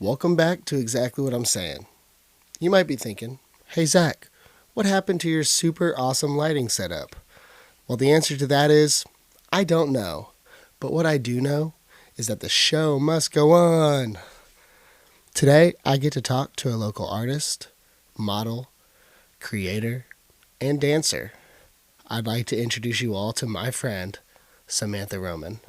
Welcome back to Exactly What I'm Saying. You might be thinking, hey Zach, what happened to your super awesome lighting setup? Well, the answer to that is, I don't know. But what I do know is that the show must go on. Today, I get to talk to a local artist, model, creator, and dancer. I'd like to introduce you all to my friend, Samantha Roman.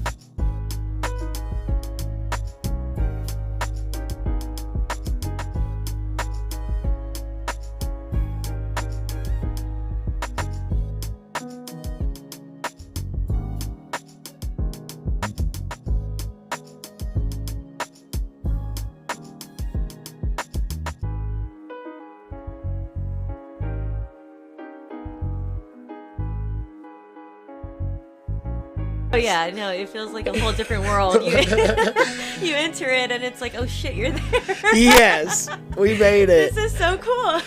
Oh yeah, no, it feels like a whole different world. You you enter it and it's like, oh shit, you're there. Yes, we made it. This is so cool.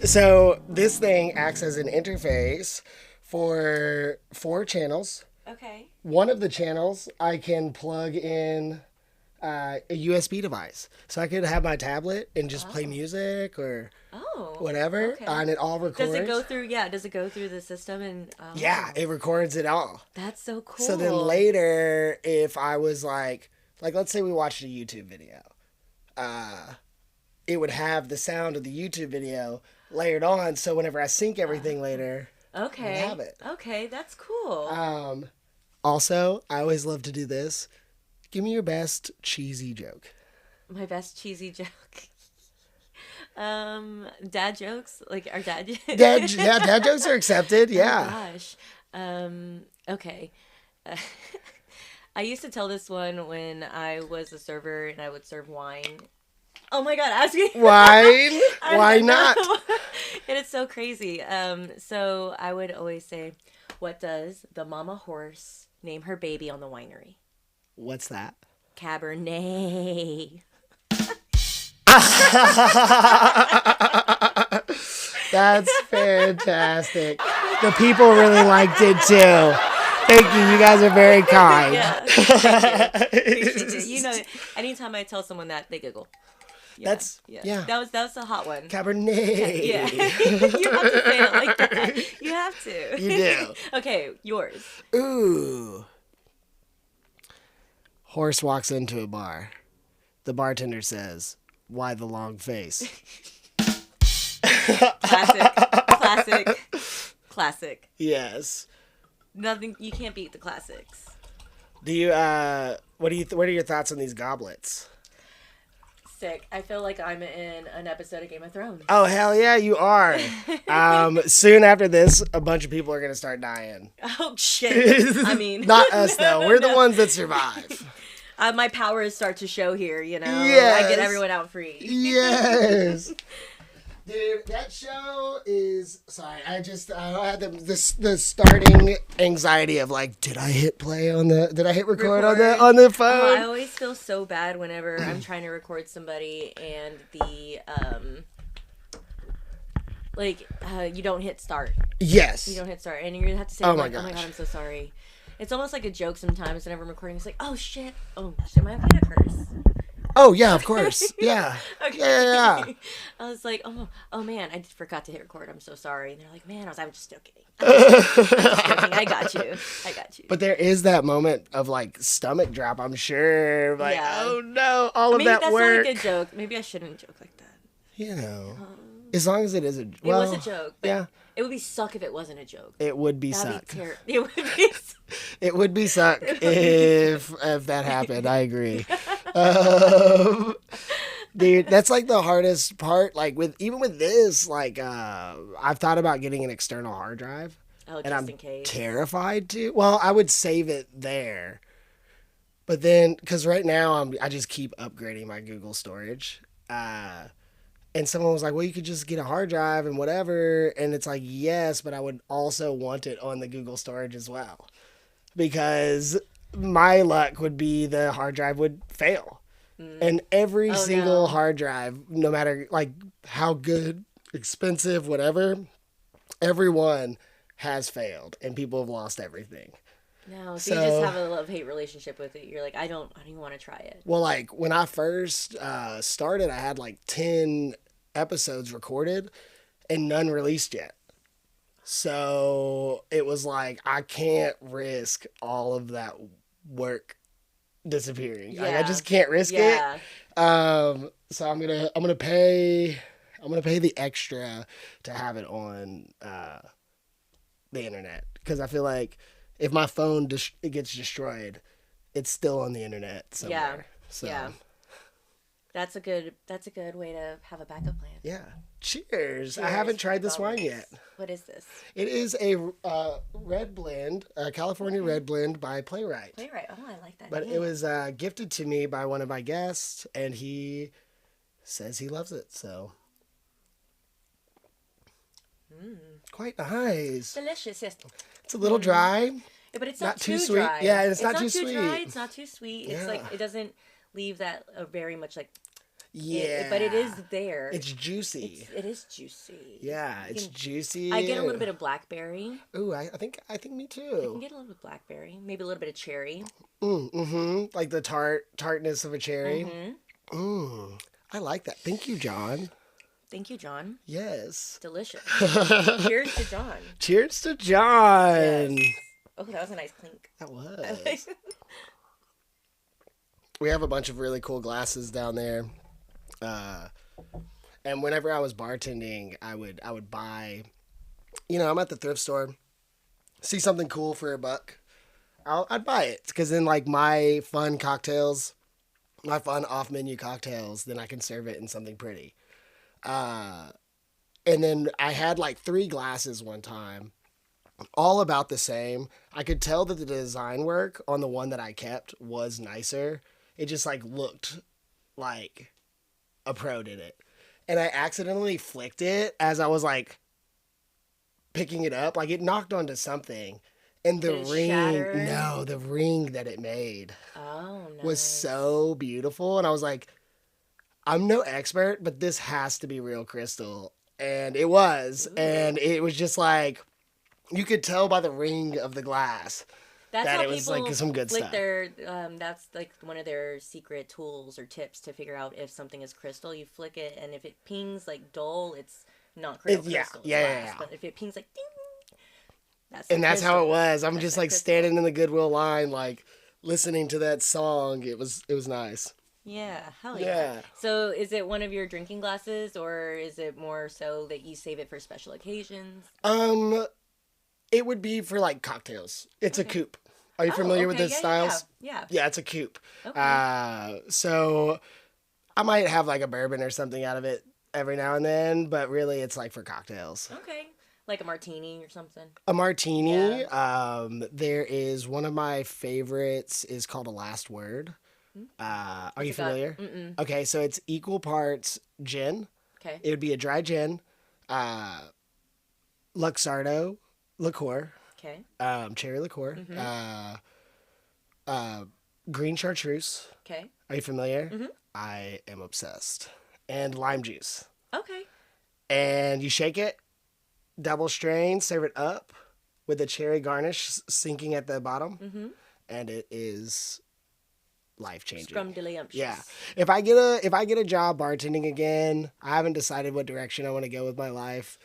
So this thing acts as an interface for 4 channels. Okay. One of the channels I can plug in a USB device, so I could have my tablet and just play music or whatever, okay. and it all records. Does it go through? Yeah, does it go through the system and? Yeah, it records it all. That's so cool. So then later, if I was like let's say we watched a YouTube video, it would have the sound of the YouTube video layered on. So whenever I sync everything later, okay, I have it. Okay, that's cool. Also, I always love to do this. Give me your best cheesy joke. My best cheesy joke. Dad jokes, like our dad. Dad jokes are accepted. Yeah. Oh gosh. Okay. I used to tell this one when I was a server and I would serve wine. Oh my god, ask me. Wine? Why not? And it's so crazy. So I would always say, what does the mama horse name her baby on the winery? What's that? Cabernet. That's fantastic. The people really liked it too. Thank you. You guys are very kind. Yeah. Thank you. You know, anytime I tell someone that, they giggle. Yeah. Yeah. That was a hot one. Cabernet. Yeah. You have to say it like that. You have to. You do. Okay, yours. Ooh. Horse walks into a bar. The bartender says, "Why the long face?" Classic. Yes. Nothing, you can't beat the classics. Do you what are your thoughts on these goblets? Sick. I feel like I'm in an episode of Game of Thrones. Oh hell yeah, you are. Soon after this, a bunch of people are gonna start dying. Oh shit. I mean, not us though. We're the ones that survive. My powers start to show here, you know. Yes. I get everyone out free. Yes. Dude, that show is... Sorry, I had the starting anxiety of like, did I hit play on the... Did I hit record on the phone? Oh, I always feel so bad whenever I'm trying to record somebody and the... you don't hit start. Yes. You don't hit start. And you have to say, oh my god, I'm so sorry. It's almost like a joke sometimes whenever I'm recording. It's like, oh shit. Oh shit, am I okay to curse? Oh yeah, of course. Yeah. Okay. Yeah. I was like, oh man, I forgot to hit record. I'm so sorry. And they're like, man, I'm just joking. I got you. But there is that moment of like stomach drop, I'm sure. Like, oh no, all of that work. Maybe that's not a good joke. Maybe I shouldn't joke like that. You know. As long as it is it was a joke. But yeah. It would be suck if it wasn't a joke. It would be suck. It would be. It would be suck if that happened. I agree. Dude, that's like the hardest part. Like even with this, like I've thought about getting an external hard drive. Oh, and I'm in case. Terrified to. Well, I would save it there, but then because right now I just keep upgrading my Google storage. And someone was like, well, you could just get a hard drive and whatever. And it's like, yes, but I would also want it on the Google storage as well. Because my luck would be the hard drive would fail. And every single hard drive, no matter like how good, expensive, whatever, everyone has failed and people have lost everything. No, so you just have a love-hate relationship with it. You're like, I don't even want to try it. Well, like when I first started, I had like 10 episodes recorded and none released yet. So it was like I can't risk all of that work disappearing. Yeah. Like I just can't risk it. So I'm gonna pay the extra to have it on the internet, because I feel like if my phone it gets destroyed, it's still on the internet somewhere. So. Yeah. That's a good way to have a backup plan. Yeah. Cheers. I haven't tried this wine yet. What is this? It is a red blend, California red blend by Playwright. Playwright. Oh, I like that But name. it was gifted to me by one of my guests, and he says he loves it. So quite nice. Delicious. Yes. It's a little dry. Yeah, but it's not too sweet. dry. Yeah, it's not too sweet. sweet. It's not too sweet. Yeah. It's like it doesn't leave that very much like. Yeah. But it is there. It's juicy. It is juicy. Yeah, it's juicy. I get a little bit of blackberry. Ooh, I think me too. I can get a little bit of blackberry, maybe a little bit of cherry. Like the tartness of a cherry. I like that. Thank you, John. Thank you, John. Yes. Delicious. Cheers to John. Cheers to John. Yes. Oh, that was a nice clink. That was. We have a bunch of really cool glasses down there. And whenever I was bartending, I would buy, I'm at the thrift store, see something cool for $1, I'd buy it, because then like my fun off menu cocktails, then I can serve it in something pretty. And then I had like 3 glasses one time, all about the same. I could tell that the design work on the one that I kept was nicer. It just like looked like a pro did it. And I accidentally flicked it as I was like picking it up. Like it knocked onto something. And the ring that it made was so beautiful. And I was like, I'm no expert, but this has to be real crystal. And it was. Ooh. And it was just like, you could tell by the ring of the glass. That's how it was people like some good stuff. That's like one of their secret tools or tips to figure out if something is crystal. You flick it, and if it pings like dull, it's not crystal. Yeah. But if it pings like ding, that's how it was. I'm just like standing in the Goodwill line, like listening to that song. It was nice. Yeah, hell yeah. So is it one of your drinking glasses, or is it more so that you save it for special occasions? It would be for like cocktails. It's a coupe. Are you familiar with the styles? Yeah. Yeah, it's a coupe. Okay. So I might have like a bourbon or something out of it every now and then, but really it's like for cocktails. Okay. Like a martini or something. A martini. Yeah. There is one of my favorites is called A Last Word. Are you familiar? Okay, so it's equal parts gin. Okay. It would be a dry gin, Luxardo liqueur. Okay. Cherry liqueur. Green chartreuse. Okay. Are you familiar? I am obsessed. And lime juice. Okay. And you shake it, double strain, serve it up with a cherry garnish sinking at the bottom, and it is life changing. Scrumdiddlyumptious. Yeah. If I get a job bartending again, I haven't decided what direction I want to go with my life.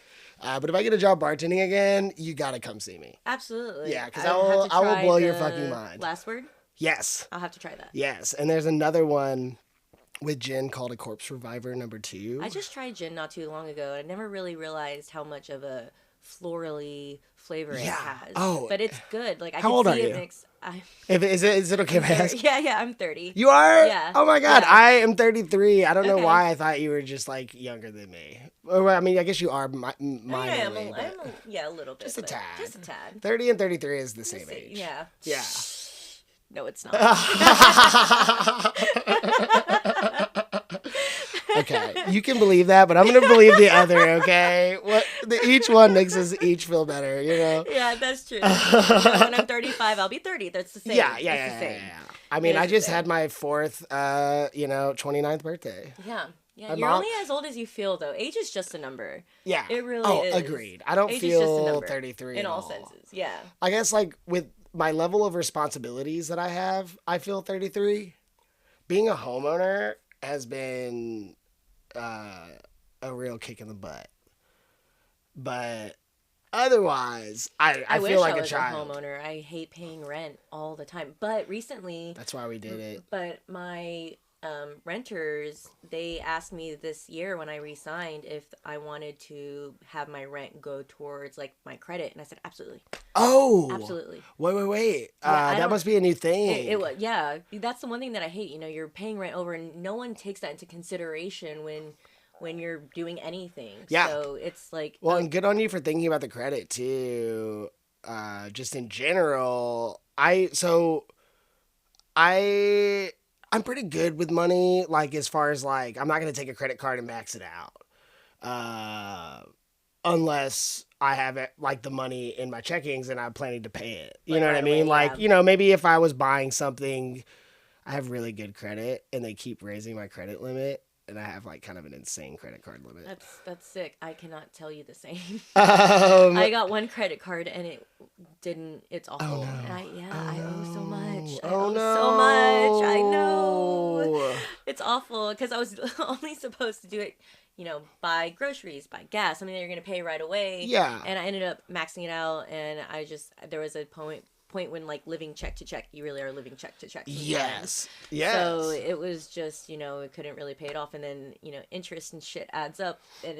But if I get a job bartending again, you gotta come see me. Absolutely. Yeah, because I will blow your fucking mind. Last Word? Yes. I'll have to try that. Yes, and there's another one with gin called A Corpse Reviver #2. I just tried gin not too long ago, and I never really realized how much of a florally flavor it has. Oh, but it's good. Like I how can old see are it you? mix. Is it okay if I ask? Yeah, I'm 30. You are? Yeah. Oh my god, Yeah. I am 33. I don't know why I thought you were just like younger than me. Or I mean, I guess you are minorly. Yeah, a little bit. Just a tad. Just a tad. 30 and 33 is the same age. Yeah. Yeah. No, it's not. Okay, you can believe that, but I'm gonna believe the other. Okay, each one makes us each feel better, you know. Yeah, that's true. When I'm 35, I'll be 30. That's the same. Yeah. I mean, I just had my 4th, 29th birthday. Yeah. Yeah, you're only as old as you feel, though. Age is just a number. Yeah. It really is. Agreed. I don't Age feel is just a number 33 in all senses. Yeah. I guess, like, with my level of responsibilities that I have, I feel 33. Being a homeowner has been uh, a real kick in the butt. But otherwise, I feel wish like I a was a child. homeowner. I hate paying rent all the time. But recently, That's why we did it. but my renters, they asked me this year when I resigned if I wanted to have my rent go towards like my credit, and I said absolutely, Oh, absolutely. wait. Yeah, I That don't. must be a new It thing. was yeah. That's the one thing that I hate. You're paying rent over, and no one takes that into consideration when you're doing anything. Yeah. So it's like, Well, and good on you for thinking about the credit too. Just in general, I I'm pretty good with money. Like as far as like, I'm not gonna take a credit card and max it out. Uh, Unless I have it, like the money in my checkings and I'm planning to pay it. You like know what I right mean? away. Like, Yeah, maybe if I was buying something, I have really good credit and they keep raising my credit limit and I have like kind of an insane credit card limit. that's sick. I cannot tell you the same. Um, I got one credit card and it didn't. It's oh awful. And no. Oh I owe so much. no. I Oh owe so much. I know. no. It's awful because I was only supposed to do it, buy groceries, buy gas, something that you're gonna pay right away. Yeah. And I ended up maxing it out, and there was a point when like living check to check, you really are living check to check. Yes. So Yes. it was just, it couldn't really pay it off, and then interest and shit adds up, and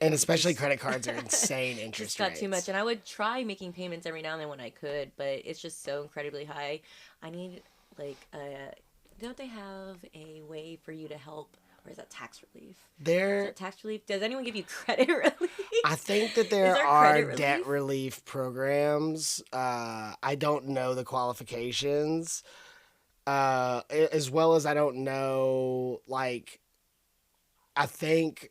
And especially just, credit cards are insane interest just got rates. too much. And I would try making payments every now and then when I could, but it's just so incredibly high. I need like don't they have a way for you to help, or is that tax relief? Is that tax relief? Does anyone give you credit relief? I think that there are debt relief programs. I don't know the qualifications. As well as I don't know, like, I think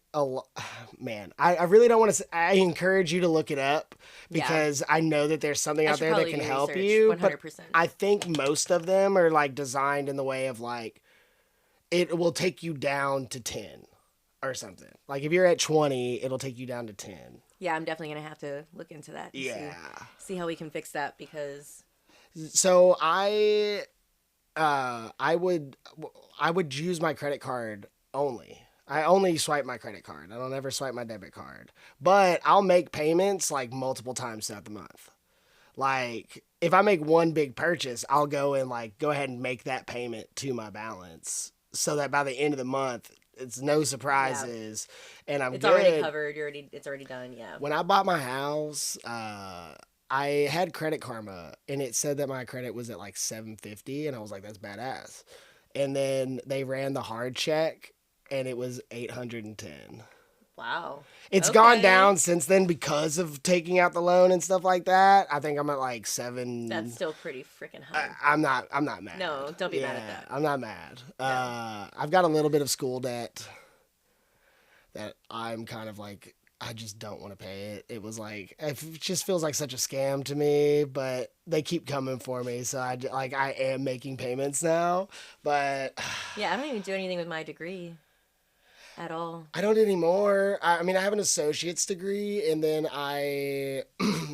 man, I really don't want to. I encourage you to look it up because I know that there's something out there that can help you. 100%. But I think most of them are like designed in the way of like it will take you down to 10 or something. Like if you're at 20, it'll take you down to 10. Yeah, I'm definitely gonna have to look into that. Yeah, see how we can fix that because. So I would use my credit card only. I only swipe my credit card. I don't ever swipe my debit card. But I'll make payments like multiple times throughout the month. Like if I make one big purchase, I'll go and like go ahead and make that payment to my balance so that by the end of the month it's no surprises and I'm it's good. Already covered. It's already done. Yeah. When I bought my house, I had Credit Karma and it said that my credit was at like 750 and I was like, that's badass. And then they ran the hard check and it was 810. Wow. It's gone down since then because of taking out the loan and stuff like that. I think I'm at like 7. That's still pretty freaking high. I'm not mad. No, don't be mad at that. I'm not mad. No. I've got a little bit of school debt that I'm kind of like, I just don't want to pay it. It was like, it just feels like such a scam to me, but they keep coming for me. So I am making payments now, but yeah, I don't even do anything with my degree at all. I don't anymore. I mean, I have an associate's degree, and then I,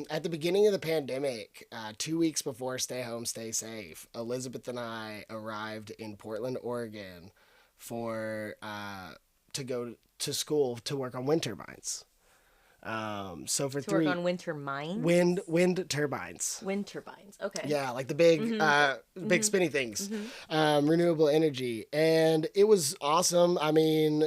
at the beginning of the pandemic, 2 weeks before Stay Home, Stay Safe, Elizabeth and I arrived in Portland, Oregon for, to go to school to work on wind turbines. So for work on wind turbines? Wind turbines. Wind turbines. Okay. Yeah, like the big spinny things. Renewable energy. And it was awesome. I mean,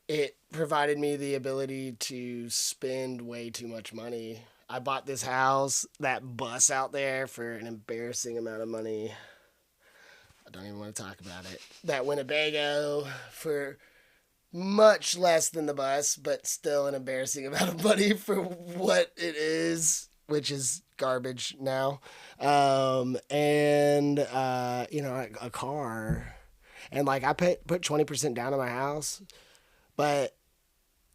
it provided me the ability to spend way too much money. I bought this house, that bus out there for an embarrassing amount of money. I don't even want to talk about it. That Winnebago for much less than the bus, but still an embarrassing amount of money for what it is, which is garbage now. A car. And like I put 20% down on my house, but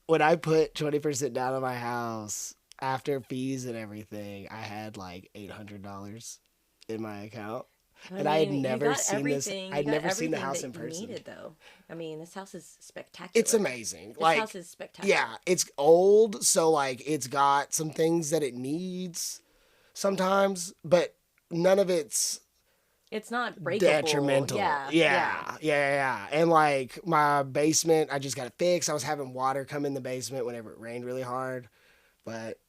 when I put 20% down on my house, after fees and everything, I had like $800 in my account. I had never seen this. I'd never seen the house in person. Needed, though. I mean, this house is spectacular. It's amazing. This house is spectacular. Yeah, it's old, so like it's got some things that it needs sometimes, but none of it's not breakable. Detrimental. Yeah. And like my basement, I just got it fixed. I was having water come in the basement whenever it rained really hard. But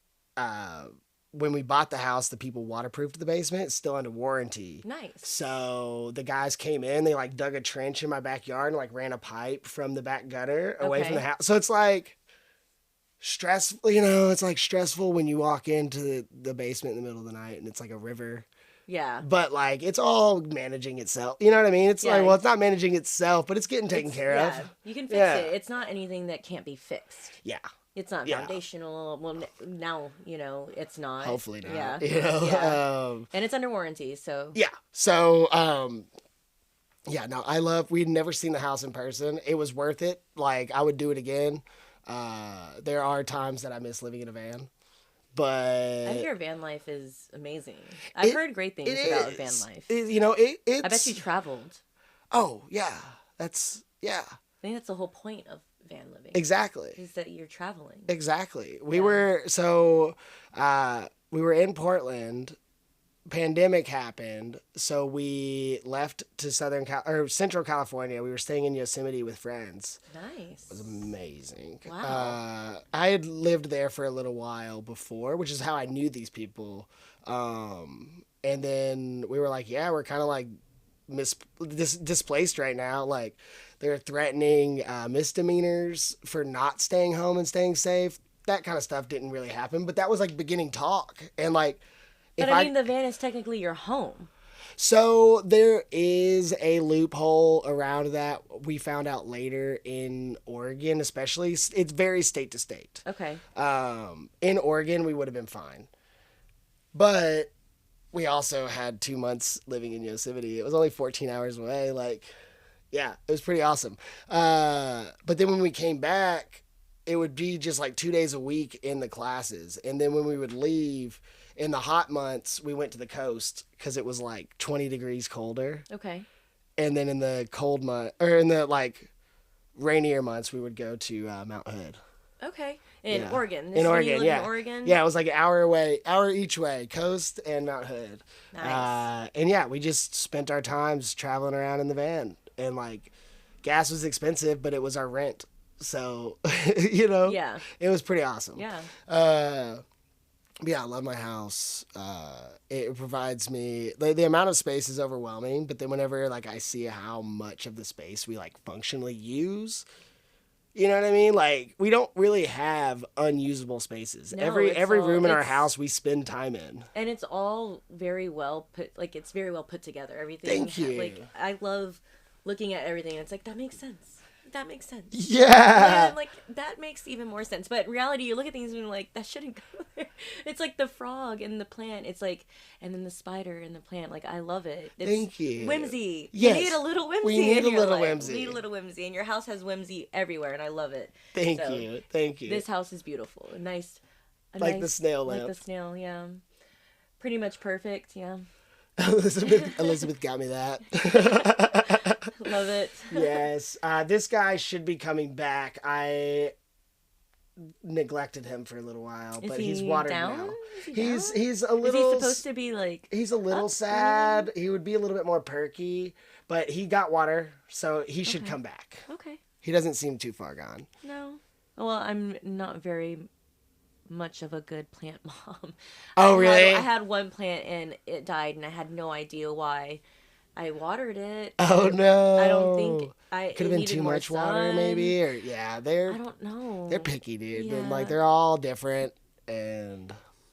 when we bought the house, the people waterproofed the basement. It's still under warranty. Nice. So the guys came in, they like dug a trench in my backyard and like ran a pipe from the back gutter away from the house. So it's like stressful, it's like stressful when you walk into the basement in the middle of the night and it's like a river. Yeah. But like it's all managing itself. You know what I mean? It's like, well, it's not managing itself, but it's getting taken care of. You can fix it. It's not anything that can't be fixed. Yeah. It's not foundational. Well, now, it's not. Hopefully not. Yeah. And it's under warranty, so. Yeah. So, no, we'd never seen the house in person. It was worth it. Like, I would do it again. There are times that I miss living in a van. But I hear van life is amazing. I've heard great things about van life. It's... I bet you traveled. Oh, yeah. I think that's the whole point of van living. Exactly. Is that you're traveling. Exactly. We were in Portland. Pandemic happened, so we left to Central California. We were staying in Yosemite with friends. Nice. It was amazing. Wow. I had lived there for a little while before, which is how I knew these people. And then we were like, yeah, we're kind of like displaced right now. Like, they're threatening misdemeanors for not staying home and staying safe. That kind of stuff didn't really happen, but that was like beginning talk. And like, but I mean, the van is technically your home. So there is a loophole around that. We found out later in Oregon, especially. It's very state to state. Okay. In Oregon, we would have been fine. But we also had 2 months living in Yosemite. It was only 14 hours away. Like, yeah, it was pretty awesome. But then when we came back, it would be just like 2 days a week in the classes. And then when we would leave... In the hot months, we went to the coast because it was like 20 degrees colder. Okay. And then in the in the like rainier months, we would go to Mount Hood. Okay. In Oregon. In Oregon, yeah. In Oregon? Yeah, it was like an hour each way, coast and Mount Hood. Nice. And yeah, we just spent our times traveling around in the van. And like, gas was expensive, but it was our rent. So, Yeah. It was pretty awesome. Yeah. Yeah, I love my house. It provides me the amount of space is overwhelming, but then whenever like I see how much of the space we like functionally use, you know what I mean? Like, we don't really have unusable spaces. No, every room in our house we spend time in. And it's all very well put, like it's very well put together. Everything. Thank you. Like, I love looking at everything and it's like, that makes sense. That makes sense. Yeah. And like, that makes even more sense. But in reality, you look at things and you're like, that shouldn't go there. It's like the frog and the plant. It's like, and then the spider and the plant. Like, I love it. It's Thank you. Whimsy. Yes. You need a little whimsy. We need in a your little life. whimsy. We need a little whimsy. And your house has whimsy everywhere, and I love it. Thank you. Thank you. This house is beautiful. Like the snail lamp. Like the snail, yeah. Pretty much perfect, yeah. Elizabeth got me that. Love it. Yes. This guy should be coming back. I neglected him for a little while, but he's watered down? now. Is He's a little... Is he supposed to be like... He's a little sad. He would be a little bit more perky, but he got water, so he should come back. Okay. He doesn't seem too far gone. No. Well, I'm not very much of a good plant mom. Oh, really? I had one plant and it died and I had no idea why. I watered it. Oh, no. I don't think could have been too much water, maybe, or I don't know. They're picky, dude. Yeah. And like, they're all different, and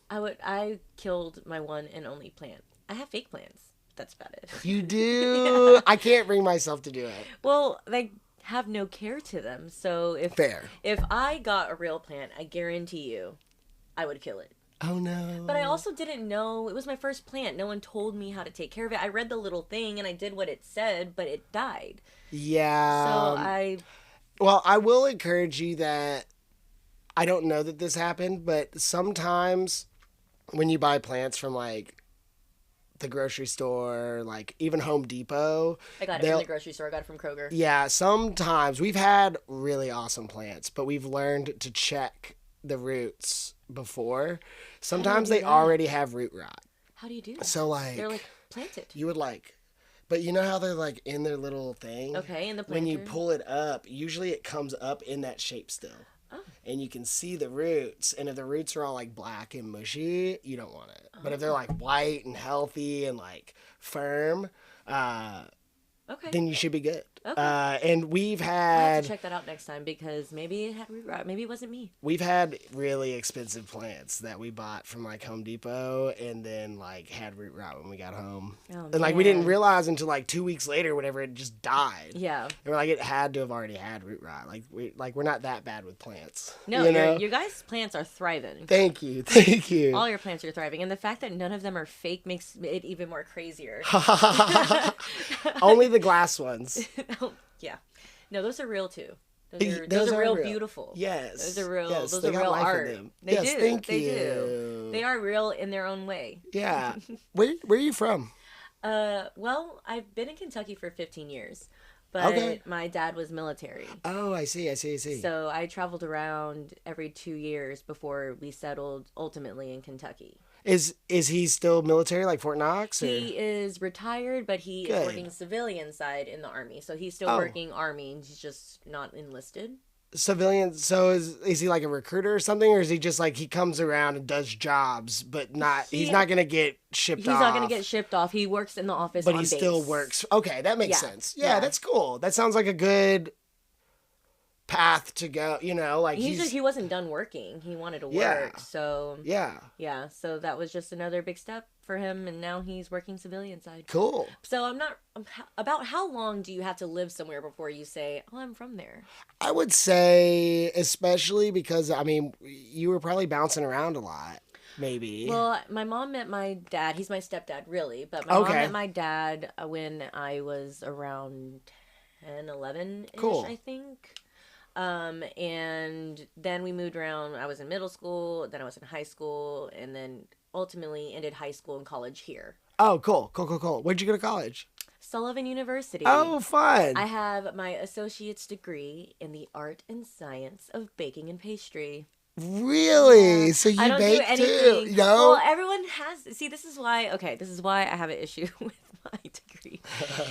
I killed my one and only plant. I have fake plants. That's about it. You do? Yeah. I can't bring myself to do it. Well, they have no care to them. So if I got a real plant, I guarantee you, I would kill it. Oh, no. But I also didn't know. It was my first plant. No one told me how to take care of it. I read the little thing and I did what it said, but it died. Yeah. Well, I will encourage you that I don't know that this happened, but sometimes when you buy plants from like the grocery store, like even Home Depot. I got it from the grocery store. I got it from Kroger. Yeah, sometimes we've had really awesome plants, but we've learned to check the roots before. Sometimes they already have root rot. How do you do that? So like they're like planted. You would like, but you know how they're like in their little thing. Okay, in the When planter. you pull it up, usually it comes up in that shape still. Oh. And you can see the roots, and if the roots are all like black and mushy, you don't want it. But if they're like white and healthy and like firm, then you should be good. Okay. And we've I had have to check that out next time because maybe it had root rot. Maybe it wasn't me. We've had really expensive plants that we bought from like Home Depot and then like had root rot when we got home. Oh, and like we didn't realize until like 2 weeks later whenever it just died. Yeah. And we're like, it had to have already had root rot. We're not that bad with plants. No, your guys' plants are thriving. Thank you. Thank you. All your plants are thriving. And the fact that none of them are fake makes it even more crazier. Only the glass ones. Yeah. No, those are real too. Those are real beautiful. Yes. Those are real. Yes, those are real art. They yes, do. Thank they you. do. They are real in their own way. Yeah. Where are you from? Well, I've been in Kentucky for 15 years. But my dad was military. Oh, I see. So I traveled around every 2 years before we settled ultimately in Kentucky. Is he still military, like Fort Knox? Or? He is retired, but he is working civilian side in the Army. So he's still working Army. He's just not enlisted. Civilian. So is he like a recruiter or something, or is he just like he comes around and does jobs, but he's not gonna get shipped off? He's not gonna get shipped off. He works in the office, but he still works. Okay, that makes sense. Yeah, that's cool. That sounds like a good path to go. You know, like he wasn't done working. He wanted to work. So yeah. So that was just another big step for him, and now he's working civilian side. Cool. So about how long do you have to live somewhere before you say, "Oh, I'm from there"? I would say, especially because I mean, you were probably bouncing around a lot. Maybe. Well, my mom met my dad. He's my stepdad, really. But my mom met my dad when I was around 10, 11-ish, I think. And then we moved around. I was in middle school, then I was in high school, and then ultimately ended high school and college here. Oh, cool. Where'd you go to college? Sullivan University. Oh, fun. I have my associate's degree in the art and science of baking and pastry. Really? Yeah. So you bake too? No. Well, everyone has. See, this is why I have an issue with my degree.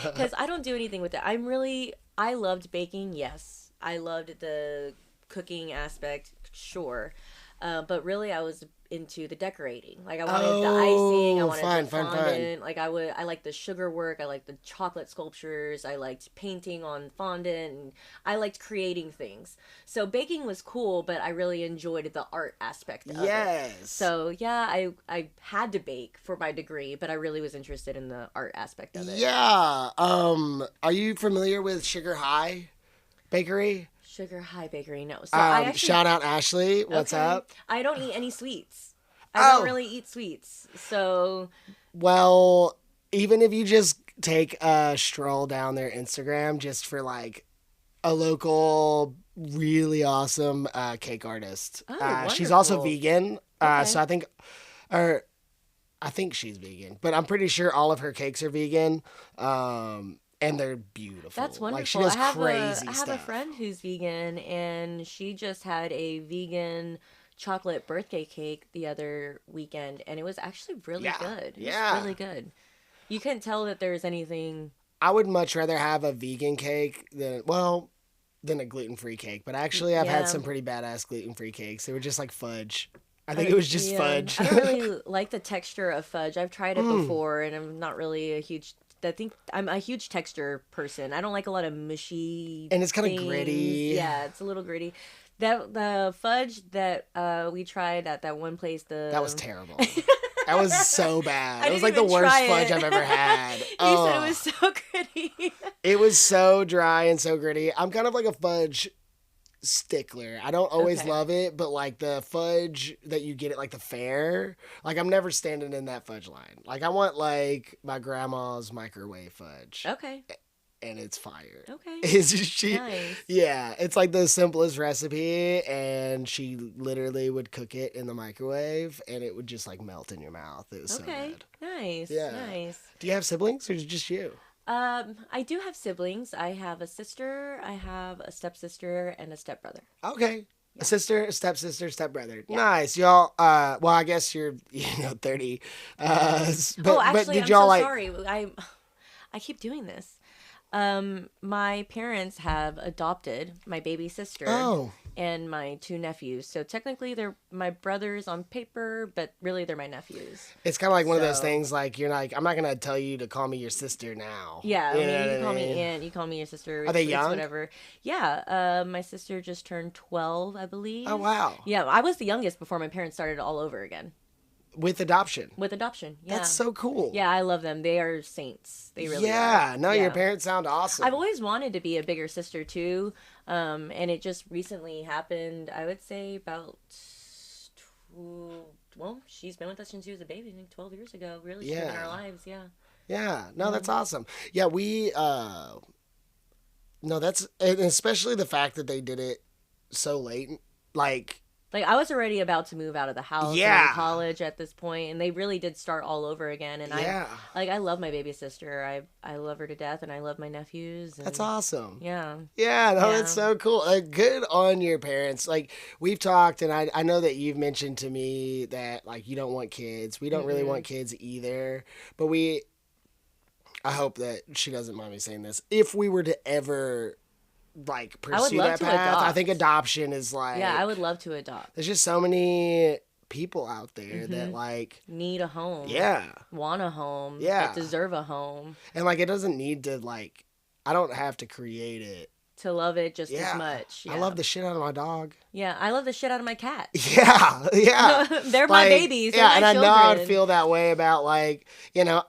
Because I don't do anything with it. I loved baking, yes. I loved the cooking aspect, sure. But really, I was into the decorating. Like, I wanted the icing. I wanted the fondant. Like, I liked the sugar work. I liked the chocolate sculptures. I liked painting on fondant. And I liked creating things. So baking was cool, but I really enjoyed the art aspect of it. So, yeah, I had to bake for my degree, but I really was interested in the art aspect of it. Yeah. Are you familiar with Sugar High Bakery? Sugar High Bakery, no. So shout out Ashley. What's up? I don't eat any sweets. I don't really eat sweets. So, well, even if you just take a stroll down their Instagram just for like a local really awesome cake artist. She's also vegan. So I think she's vegan, but I'm pretty sure all of her cakes are vegan. And they're beautiful. That's wonderful. Like, she does crazy stuff. I have a friend who's vegan, and she just had a vegan chocolate birthday cake the other weekend, and it was actually really good. It was really good. You couldn't tell that there's anything... I would much rather have a vegan cake than a gluten-free cake. But actually, I've had some pretty badass gluten-free cakes. They were just like fudge. I think it was just fudge. I don't really like the texture of fudge. I've tried it before, and I'm not really a huge... I think I'm a huge texture person. I don't like a lot of mushy and it's kind of gritty. Yeah, it's a little gritty. The fudge that we tried at that one place, that was terrible. That was so bad. It was like the worst fudge I've ever had. You said it was so gritty. It was so dry and so gritty. I'm kind of like a fudge stickler. I don't always love it, but like the fudge that you get at like the fair, like I'm never standing in that fudge line. Like I want like my grandma's microwave fudge. Okay. And it's fire. Okay. Nice. Yeah, it's like the simplest recipe, and she literally would cook it in the microwave, and it would just like melt in your mouth. It was so good. Nice. Yeah. Nice. Do you have siblings, or is it just you? I do have siblings. I have a sister, I have a stepsister, and a stepbrother. Okay. A sister, a stepsister, stepbrother. Yeah. Nice, y'all. Well, I guess you're 30. But did y'all sorry. I keep doing this. My parents have adopted my baby sister and my 2 nephews. So technically they're my brothers on paper, but really they're my nephews. It's kind of like one of those things like you're like, I'm not going to tell you to call me your sister now. Yeah, you can call me aunt, you call me your sister. Are they young? Whatever. Yeah, my sister just turned 12, I believe. Oh, wow. Yeah, I was the youngest before my parents started all over again. With adoption. Yeah. That's so cool. Yeah, I love them. They are saints. They really are. Yeah, no, your parents sound awesome. I've always wanted to be a bigger sister too, and it just recently happened. I would say about, she's been with us since she was a baby, I think 12 years ago. Really, she's been in our lives, yeah. Yeah, no, that's awesome. Yeah, that's, and especially the fact that they did it so late, like I was already about to move out of the house and college at this point, and they really did start all over again. And I love my baby sister. I love her to death, and I love my nephews. And, that's awesome. Yeah. Yeah, no, that's so cool. Good on your parents. Like, we've talked, and I know that you've mentioned to me that, like, you don't want kids. We don't really want kids either. But I hope that she doesn't mind me saying this. If we were to ever pursue that path, I think adoption is I would love to adopt. There's just so many people out there that need a home, want a home, that deserve a home, and it doesn't need to I don't have to create it to love it just as much. I love the shit out of my dog. Yeah, I love the shit out of my cat. Yeah. They're my babies. They're my and children. I know I'd feel that way about I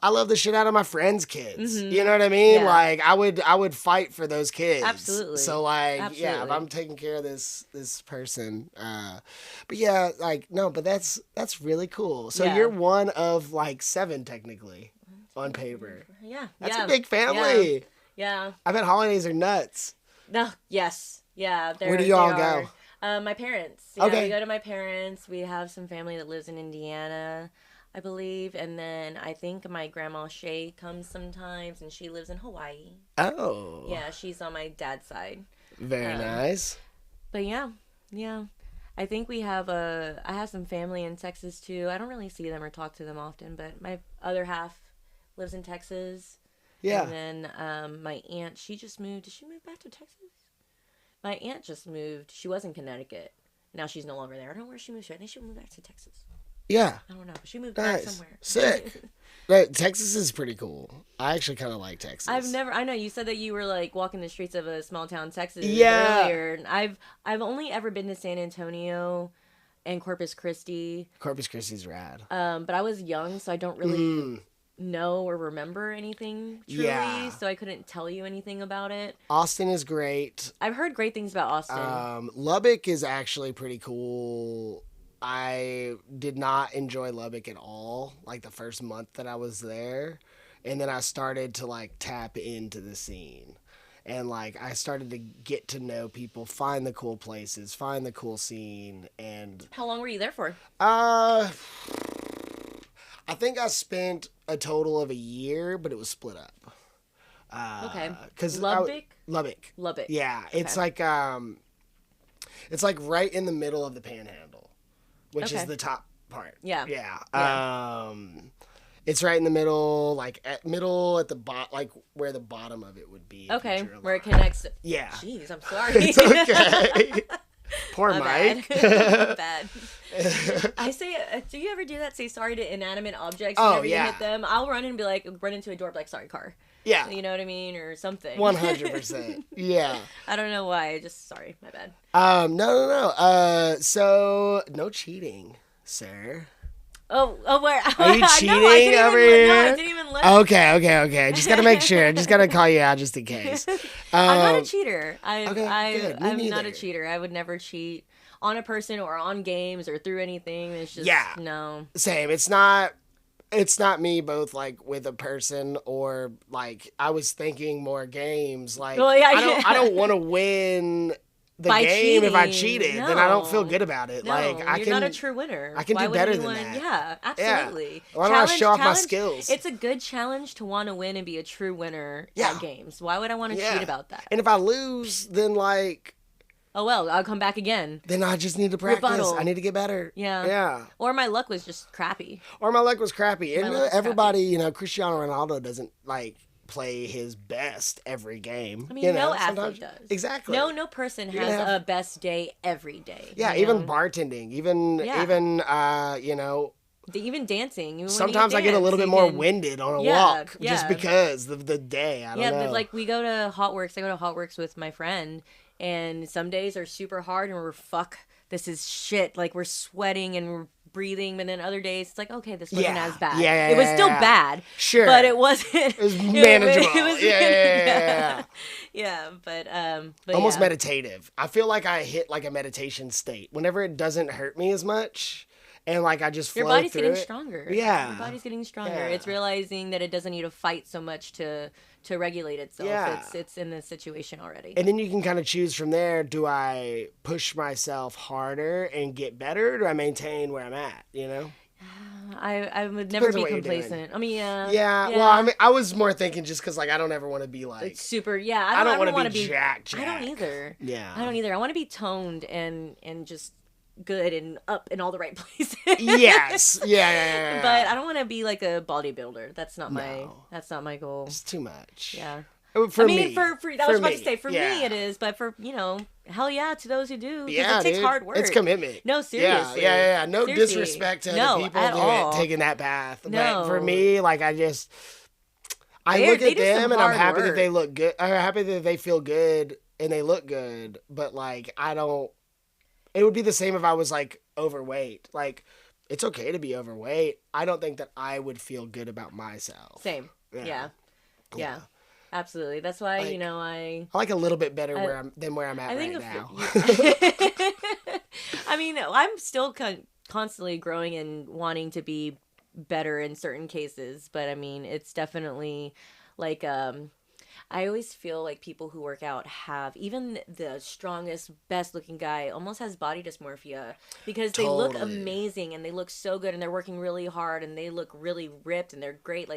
love the shit out of my friends' kids. You know what I mean? Yeah. I would fight for those kids. Absolutely. So yeah, if I'm taking care of this person, but yeah, no, but that's really cool. So you're one of 7 technically on paper. Yeah. That's a big family. Yeah. I bet holidays are nuts. No, yes. Yeah. Where do y'all go? My parents. Yeah, we go to my parents. We have some family that lives in Indiana, I believe. And then I think my grandma Shay comes sometimes, and she lives in Hawaii. Oh. Yeah, she's on my dad's side. Very nice. But yeah. I think I have some family in Texas too. I don't really see them or talk to them often, but my other half lives in Texas. Yeah. And then my aunt, she just moved. Did she move back to Texas? My aunt just moved. She was in Connecticut. Now she's no longer there. I don't know where she moved to. I think she moved back to Texas. Yeah. I don't know. But she moved back somewhere. Sick. Texas is pretty cool. I actually kind of like Texas. I know you said that you were walking the streets of a small town Texas earlier. And I've only ever been to San Antonio and Corpus Christi. Corpus Christi's rad. But I was young, so I don't really know or remember anything truly, so I couldn't tell you anything about it. Austin is great. I've heard great things about Austin. Lubbock is actually pretty cool. I did not enjoy Lubbock at all, the first month that I was there, and then I started to tap into the scene, and I started to get to know people, find the cool places, find the cool scene. And how long were you there for? I think I spent a total of a year, but it was split up. Okay. Lubbock. Yeah. Okay. It's right in the middle of the Panhandle, which is the top part. Yeah. Yeah. It's right in the middle, at the bottom, where the bottom of it would be. Okay. Where it connects. Yeah. Jeez, I'm sorry. It's okay. Poor Mike. Bad. I say, do you ever do that? Say sorry to inanimate objects whenever you hit them? I'll run and run into a door, sorry, car. Yeah. You know what I mean? Or something. 100%. Yeah. I don't know why. Sorry, my bad. No. So, no cheating, sir. Oh, where? Are you cheating over here? No, I didn't even look. Okay. Just gotta make sure. Just gotta call you out just in case. I'm not a cheater. Good. I'm not a cheater. I would never cheat on a person or on games or through anything. It's just no. Same. It's not me both with a person or I was thinking more games. I don't want to win the game cheating. If I cheated, then I don't feel good about it. No, you're not a true winner. I can do better than that. Yeah, absolutely. Yeah. Why don't I show off my skills? It's a good challenge to want to win and be a true winner at games. Why would I want to cheat about that? And if I lose, then oh well, I'll come back again. Then I just need to practice. Rebuttal. I need to get better. Yeah. Or my luck was just crappy. And everybody, Cristiano Ronaldo doesn't play his best every game. I mean, no athlete does. Exactly. No person has a best day every day. Yeah, even bartending, even even dancing. Sometimes I get a little bit more winded on a walk just because of the day. I don't know. Like we go to Hotworks. I go to Hotworks with my friend, and some days are super hard, and this is shit. Like we're sweating and we're breathing, and then other days it's like, okay, this wasn't as bad. It was still bad, sure, but it wasn't. It was manageable. It was but almost meditative. I feel like I hit like a meditation state whenever it doesn't hurt me as much, and like I just flow your body's through getting it. stronger. Yeah, your body's getting stronger. It's realizing that it doesn't need to fight so much to regulate itself. It's in this situation already. And then you can kind of choose from there. Do I push myself harder and get better? Or do I maintain where I'm at? I would never be complacent. I mean, yeah. Well, I was more thinking just because I don't ever want to be like super. Yeah, I don't want to be jack. I don't either. Yeah, I don't either. I want to be toned and just good and up in all the right places. Yes. Yeah. But I don't want to be like a bodybuilder. That's not my goal. It's too much. Yeah. For me, I was about to say, for me it is, but for, hell yeah, to those who do. Yeah, it takes hard work. It's commitment. No, seriously. Yeah. No disrespect to other people taking that path. No. But for me, I look at them and I'm happy that they look good. I'm happy that they feel good and they look good. But it would be the same if I was overweight. It's okay to be overweight. I don't think that I would feel good about myself. Same. Yeah. Absolutely. That's why, I like a little bit better than where I'm at right now. I mean, I'm still constantly growing and wanting to be better in certain cases, but I mean, it's definitely I always feel like people who work out have, even the strongest, best looking guy almost has body dysmorphia because they look amazing and they look so good and they're working really hard and they look really ripped and they're great.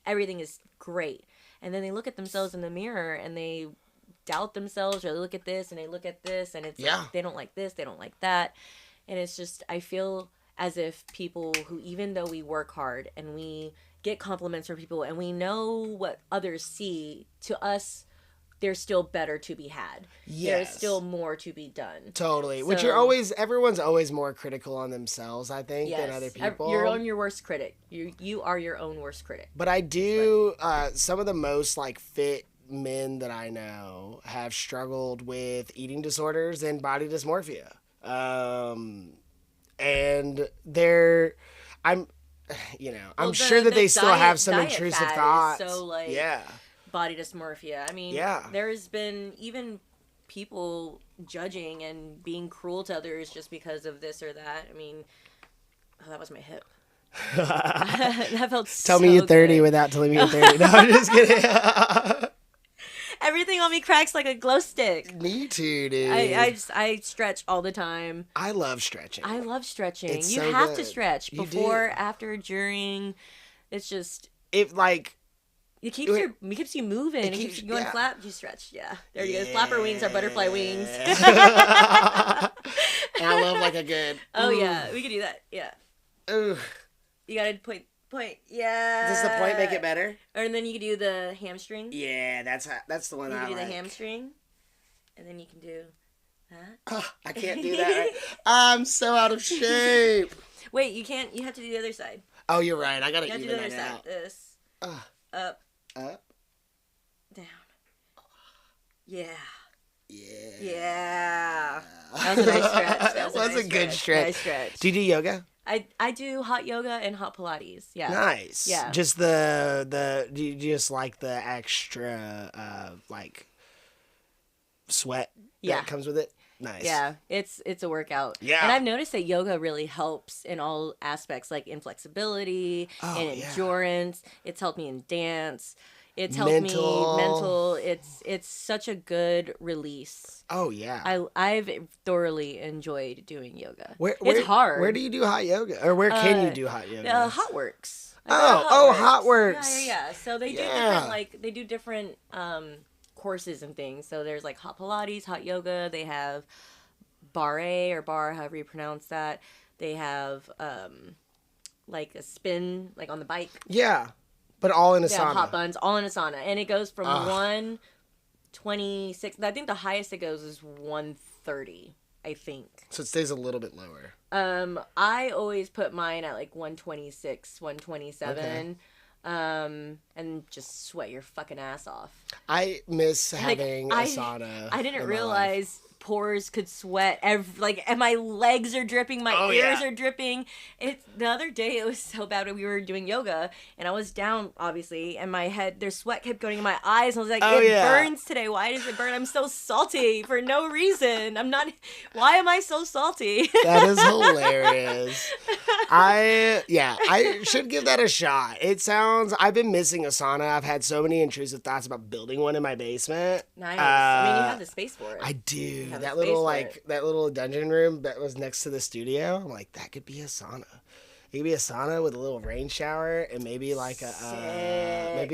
Everything is great. And then they look at themselves in the mirror and they doubt themselves, or they look at this and they look at this and it's they don't like this, they don't like that. And it's just, I feel as if people who, even though we work hard and we get compliments from people and we know what others see, to us, there's still better to be had. There's still more to be done. Totally. Which everyone's always more critical on themselves, I think, than other people. You're your worst critic. You are your own worst critic. But I do, some of the most fit men that I know have struggled with eating disorders and body dysmorphia. And I'm sure that they still have some intrusive thoughts. Body dysmorphia. I mean, there's been even people judging and being cruel to others just because of this or that. I mean, that was my hip. That felt so Tell me you're 30 good. Without telling me you're 30. No, I'm just kidding. Everything on me cracks like a glow stick. Me too, dude. I stretch all the time. I love stretching. You so have to stretch before, after, during. It's just It keeps you moving. It keeps you going flap. You stretch. Yeah. There you go. Flapper wings are butterfly wings. And I love a good. Oh yeah, we could do that. Yeah. Ooh. You gotta point. Yeah. Does the point make it better? And then you can do the hamstring. Yeah, that's the one I like. You can do the hamstring, and then you can do that. Oh, I can't do that. Right? I'm so out of shape. Wait, you can't. You have to do the other side. Oh, you're right. I gotta even that out. You have to do the other side. This. Up. Down. Yeah. That was a nice stretch. That was a good stretch. Nice stretch. Do you do yoga? I do hot yoga and hot Pilates. Yeah. Nice. Yeah. Just do you just like the extra sweat that comes with it? Nice. Yeah, it's a workout. Yeah. And I've noticed that yoga really helps in all aspects, like in flexibility and endurance. It's helped me in dance. It's helped me mental. It's such a good release. Oh yeah. I've thoroughly enjoyed doing yoga. It's hard. Where do you do hot yoga? Or where can you do hot yoga? Hotworks. Hotworks. Yeah. So they do different courses and things. So there's like hot Pilates, hot yoga. They have barre or bar, however you pronounce that. They have like a spin, like on the bike. Yeah, but all in a sauna. Hot buns, all in a sauna, and it goes from 126. I think the highest it goes is 130. I think. So it stays a little bit lower. I always put mine at like 126, 127. Okay. And just sweat your fucking ass off. I miss having a sauna. I didn't realize pores could sweat and my legs are dripping, my ears are dripping. The other day it was so bad when we were doing yoga and I was down obviously and my head, their sweat kept going in my eyes and I was like, burns today. Why does it burn? I'm so salty for no reason. Why am I so salty? That is hilarious. I should give that a shot. I've been missing a sauna. I've had so many intrusive thoughts about building one in my basement. Nice. I mean, you have the space for it. I do. That little dungeon room that was next to the studio. I'm like, that could be a sauna. It could be a sauna with a little rain shower and maybe like a you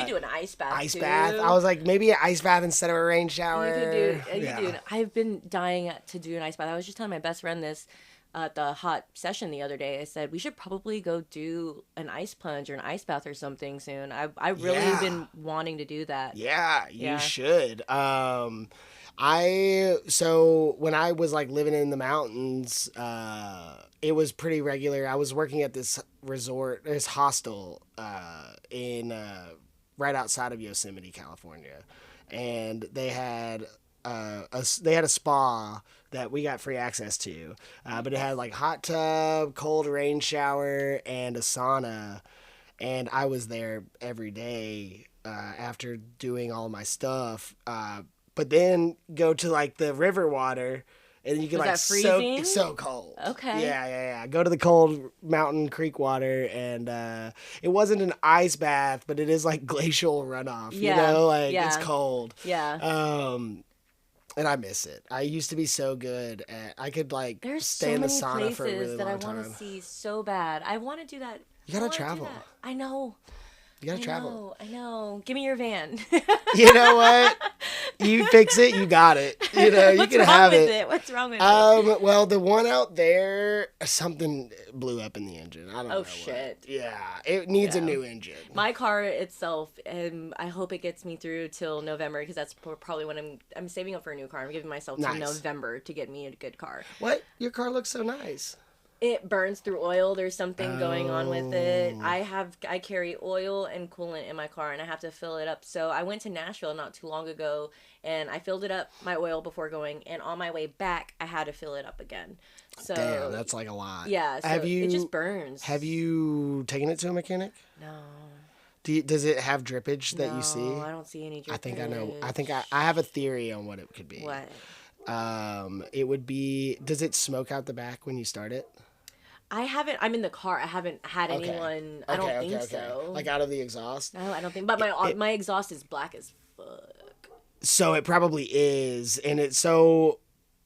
do an ice bath. Ice bath. I was like, maybe an ice bath instead of a rain shower. You could do. I've been dying to do an ice bath. I was just telling my best friend this at the hot session the other day. I said we should probably go do an ice plunge or an ice bath or something soon. I really been wanting to do that. Yeah, you should. So when I was like living in the mountains, it was pretty regular. I was working at this hostel in right outside of Yosemite, California, and they had a spa that we got free access to, but it had like hot tub, cold rain shower, and a sauna, and I was there every day after doing all my stuff. But then go to like the river water, and you can like soak. It's so cold. Okay. Yeah. Go to the cold mountain creek water, and it wasn't an ice bath, but it is like glacial runoff. Yeah. You know, like it's cold. Yeah. And I miss it. I used to be so good at. I could like stay in the sauna for a really long time. There's so many places that I want to see so bad. I want to do that. You gotta travel. I know. You gotta travel. I know. Give me your van. You know what? You fix it, you got it. You know, you can have it. What's wrong with it? Well, the one out there, something blew up in the engine. I don't know. Oh, shit. What. Yeah, it needs a new engine. My car itself, I hope it gets me through till November because that's probably when I'm saving up for a new car. I'm giving myself till November to get me a good car. What? Your car looks so nice. It burns through oil. There's something going on with it. I carry oil and coolant in my car, and I have to fill it up. So I went to Nashville not too long ago, and I filled it up, my oil, before going. And on my way back, I had to fill it up again. So damn, that's like a lot. Yeah, so it just burns. Have you taken it to a mechanic? No. Does it have drippage that you see? No, I don't see any drippage. I think I know. I think I have a theory on what it could be. What? It would be. Does it smoke out the back when you start it? I haven't. I'm in the car. I haven't had anyone. I don't think so. Like out of the exhaust? No, I don't think. But my exhaust is black as fuck. So it probably is, and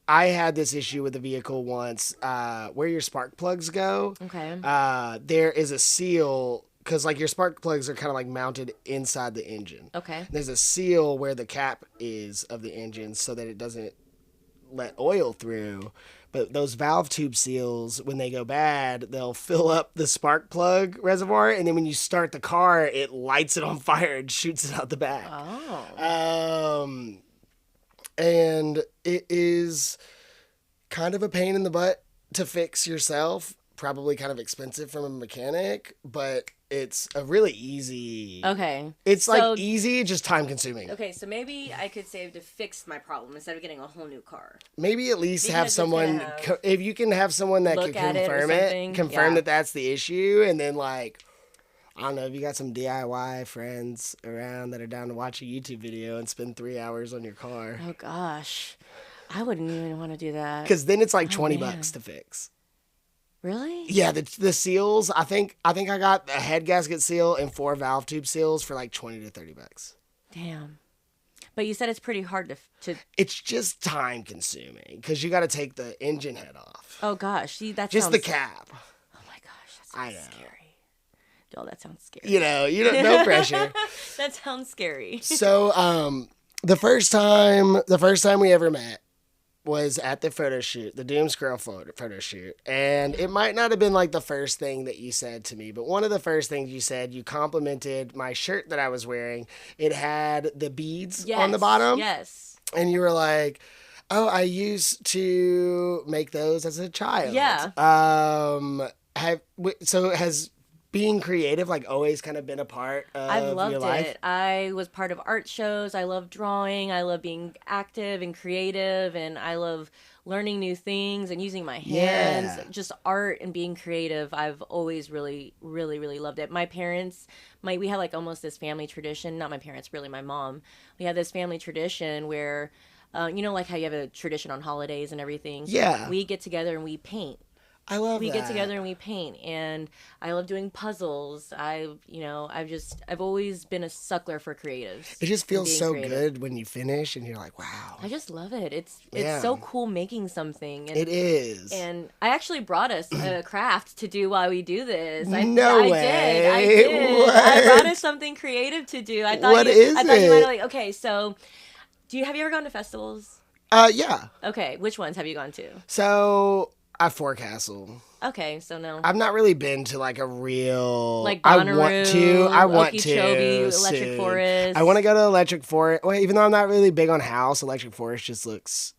I had this issue with the vehicle once, where your spark plugs go. Okay. There is a seal because like your spark plugs are kind of like mounted inside the engine. Okay. There's a seal where the cap is of the engine so that it doesn't let oil through. But those valve tube seals, when they go bad, they'll fill up the spark plug reservoir, and then when you start the car, it lights it on fire and shoots it out the back. Oh. And it is kind of a pain in the butt to fix yourself. Probably kind of expensive from a mechanic, but it's a really easy. Okay. It's like easy, just time consuming. Okay, so maybe I could save to fix my problem instead of getting a whole new car. Maybe at least have someone, if you can have someone that can confirm that that's the issue, and then like, I don't know, if you got some DIY friends around that are down to watch a YouTube video and spend 3 hours on your car. Oh gosh, I wouldn't even want to do that. Because then it's like $20 to fix. Really? Yeah, the seals. I think I got a head gasket seal and 4 valve tube seals for like $20 to $30. Damn. But you said it's pretty hard to. It's just time consuming because you got to take the engine head off. Oh gosh, see that just sounds... the cap. Oh my gosh, that sounds scary. Oh, that sounds scary. You know, no pressure. That sounds scary. So, the first time we ever met was at the photo shoot, the Doom Squirrel photo shoot. And it might not have been like the first thing that you said to me, but one of the first things you said, you complimented my shirt that I was wearing. It had the beads on the bottom. Yes. And you were like, oh, I used to make those as a child. Yeah. So has being creative like always kind of been a part of I've loved your life? it. I was part of art shows. I love drawing. I love being active and creative, and I love learning new things and using my hands. Yeah. Just art and being creative. I've always really, really, really loved it. My parents, we have like almost this family tradition. Not my parents, really my mom. We have this family tradition where, like how you have a tradition on holidays and everything. Yeah. We get together and we paint. I love we that. get together and we paint, and I love doing puzzles. I've always been a suckler for creatives. It just feels so good when you finish and you're like, wow. I just love it. It's so cool making something. And, it is. And I actually brought us a craft to do while we do this. No way. I did. What? I brought us something creative to do. I thought What is I thought it? you might like. Okay, so have you ever gone to festivals? Yeah. Okay, which ones have you gone to? So at Forecastle. Okay, so no. I've not really been to like a real. Like Bonnaroo, I want to. Okeechobee, Electric Forest. I want to go to Electric Forest. Well, even though I'm not really big on house, Electric Forest just looks.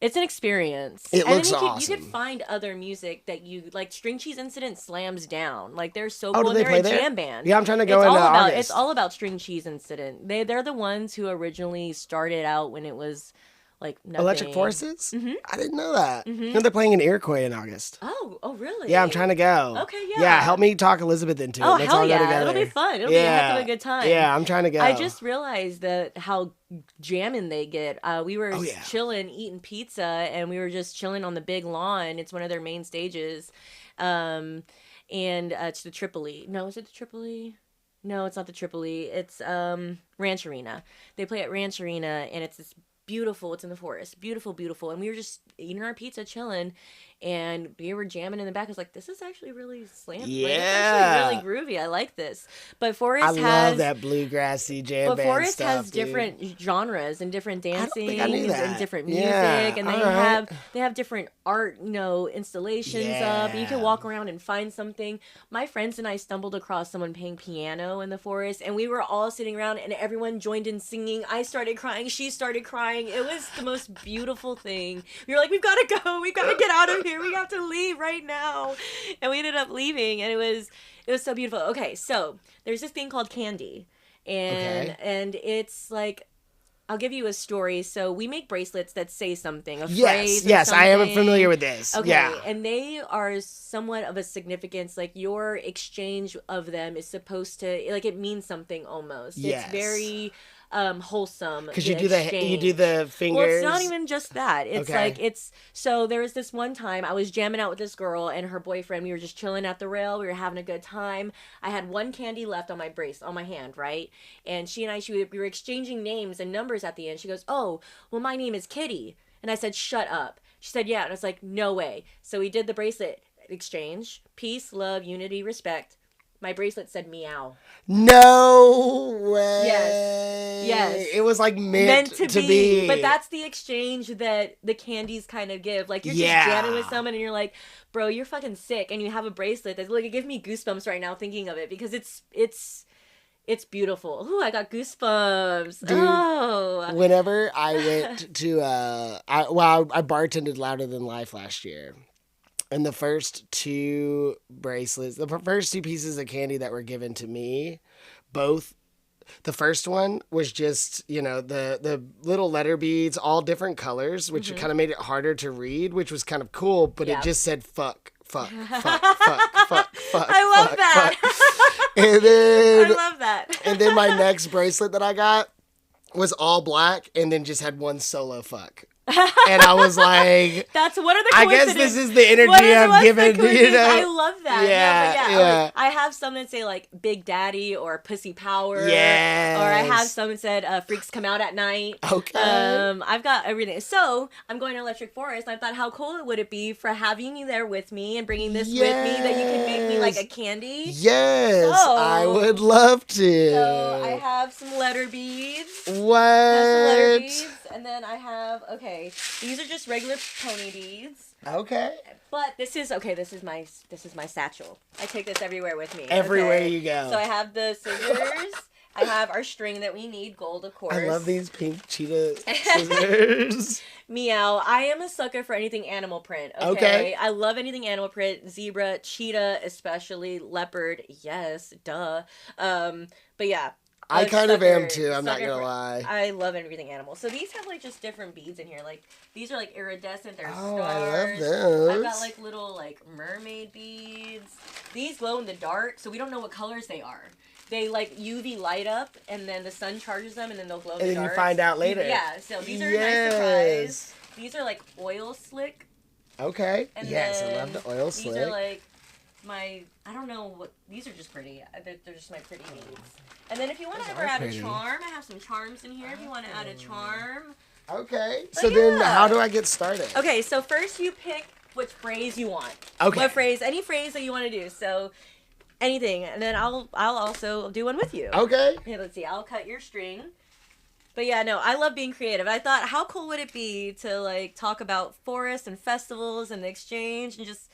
It's an experience. It looks then awesome. You could find other music that you like. String Cheese Incident slams down. Like they're so Oh, cool. do they They're play a there? jam band. Yeah, I'm trying to go into August. It's all about String Cheese Incident. They're the ones who originally started out when it was like nothing. Electric Forces? Mm-hmm. I didn't know that. Mm-hmm. No, they're playing in Iroquois in August. Oh, really? Yeah, I'm trying to go. Okay, yeah. Yeah, help me talk Elizabeth into it. Oh, Let's hell all go yeah. together. It'll be fun. It'll be a heck of a good time. Yeah, I'm trying to go. I just realized that how jamming they get. We were Oh, yeah. chilling, eating pizza, and we were just chilling on the big lawn. It's one of their main stages. And it's the Tripoli. No, is it the Tripoli? No, it's not the Tripoli. It's Ranch Arena. They play at Ranch Arena, and it's this beautiful. It's in the forest. Beautiful, beautiful. And we were just eating our pizza, chilling, and we were jamming in the back. I was like, this is actually really slam. Yeah. Like, it's actually really groovy. I like this. But Forest has... love that bluegrassy jam band Forest stuff, has dude. different genres and different dancing and different music. Yeah, And they have different art, installations up. And you can walk around and find something. My friends and I stumbled across someone playing piano in the forest, and we were all sitting around, and everyone joined in singing. I started crying. She started crying. It was the most beautiful thing. We were like, we've got to go. We've got to get out of here. We have to leave right now. And we ended up leaving, and it was so beautiful. Okay, so there's this thing called candy, and it's like, I'll give you a story. So we make bracelets that say something, a phrase. Yes, something. I am familiar with this. Okay, yeah. And they are somewhat of a significance. Like your exchange of them is supposed to, like, it means something almost. Yes. It's very wholesome. Because you do the fingers. Well, it's not even just that. It's like so there was this one time I was jamming out with this girl and her boyfriend. We were just chilling at the rail. We were having a good time. I had one candy left on my hand, right? And she and I we were exchanging names and numbers at the end. She goes, "Oh, well, my name is Kitty." And I said, "Shut up." She said, "Yeah." And I was like, "No way." So we did the bracelet exchange. Peace, love, unity, respect. My bracelet said meow. No way. Yes. It was like meant to be. But that's the exchange that the candies kind of give. Like you're just jamming with someone and you're like, bro, you're fucking sick. And you have a bracelet that's like, it gives me goosebumps right now thinking of it because it's beautiful. Ooh, I got goosebumps. Dude, whenever I went to, I bartended Louder Than Life last year. And the first two bracelets, the first two pieces of candy that were given to me, the first one was just, the little letter beads, all different colors, which kind of made it harder to read, which was kind of cool, but it just said fuck, fuck, fuck, fuck, fuck, fuck. I love that. And then, I love that. And then my next bracelet that I got was all black and then just had one solo fuck. And I was like, that's what are the I guess this is the energy I'm giving. I love that. Yeah. I have some that say like Big Daddy or Pussy Power. Yes. Or I have some that said Freaks Come Out at Night. Okay. I've got everything. So I'm going to Electric Forest. And I thought, how cool would it be for having you there with me and bringing this with me that you can make me like a candy? Yes, so, I would love to. So I have some letter beads. What? And then I have, these are just regular pony beads. Okay. But this is my satchel. I take this everywhere with me. Everywhere you go. So I have the scissors. I have our string that we need, gold, of course. I love these pink cheetah scissors. Meow. I am a sucker for anything animal print. Okay. I love anything animal print. Zebra, cheetah, especially leopard. Yes, duh. But yeah. I kind of am too, I'm not gonna lie. I love everything animal. So these have like just different beads in here. Like these are like iridescent, they're stars. I love those. I've got like little like mermaid beads. These glow in the dark, so we don't know what colors they are. They like UV light up and then the sun charges them and then they'll glow in the dark. And then you find out later. Yeah, so these are a nice surprise. These are like oil slick. Okay. And yes, I love the oil slick. These are like I don't know what, these are just pretty. They're just my pretty beads. And then if you want to ever add a charm, I have some charms in here if you want to add a charm. Okay. So then how do I get started? Okay, so first you pick which phrase you want. Okay. What phrase, any phrase that you want to do. So anything. And then I'll also do one with you. Okay. Okay, let's see. I'll cut your string. But yeah, no, I love being creative. I thought, how cool would it be to like talk about forests and festivals and the exchange and just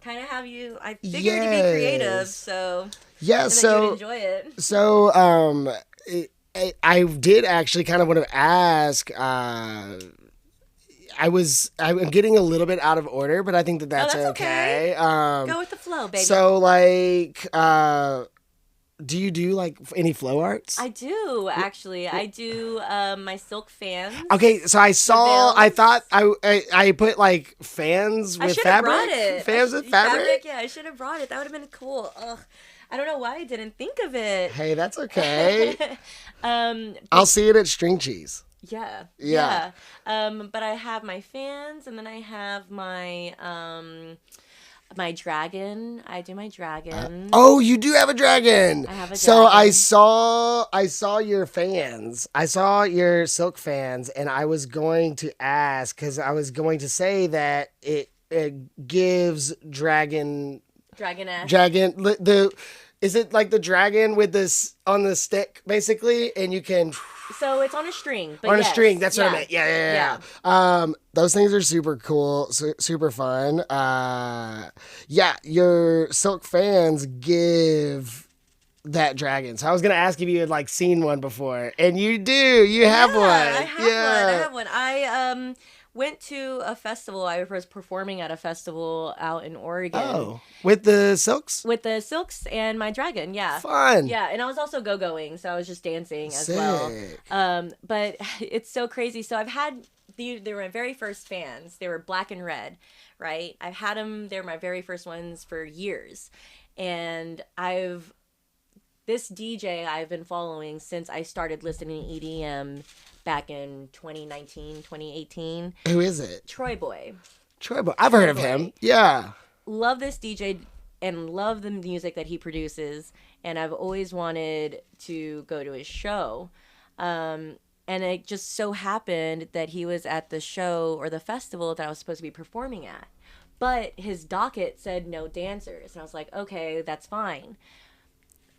kind of have you, I figured to be creative, so yeah, so you would enjoy it. So I did actually kind of want to ask. I'm getting a little bit out of order, but I think that's okay. Go with the flow, baby. So like, do you do like any flow arts? I do actually. I do my silk fans. Okay, so I thought I put like fans with fabric. Brought it. Fans with fabric. Yeah, I should have brought it. That would have been cool. Ugh. I don't know why I didn't think of it. Hey, that's okay. I'll see it at String Cheese. Yeah. But I have my fans, and then I have my my dragon. I do my dragon. Oh, you do have a dragon. I have a dragon. So I saw your fans. I saw your silk fans, and I was going to ask because I was going to say that it gives dragon. Is it like the dragon with this on the stick basically, and you can. So it's on a string. But on a string, that's what I meant. Yeah. Those things are super cool, super fun. Yeah, your silk fans give that dragon. So I was gonna ask if you had like seen one before, and you do. You have one. I have one. I went to a festival. I was performing at a festival out in Oregon. Oh, with the silks? With the silks and my dragon, yeah. Fun. Yeah, and I was also go-going, so I was just dancing as Sick. well. But it's so crazy. So I've had, they were my very first fans. They were black and red, right? I've had them, they're my very first ones for years. And this DJ I've been following since I started listening to EDM back in 2019, 2018. Who is it? Troy Boy. I've heard of him. Yeah. Love this DJ and love the music that he produces. And I've always wanted to go to his show. And it just so happened that he was at the show or the festival that I was supposed to be performing at. But his docket said no dancers. And I was like, okay, that's fine.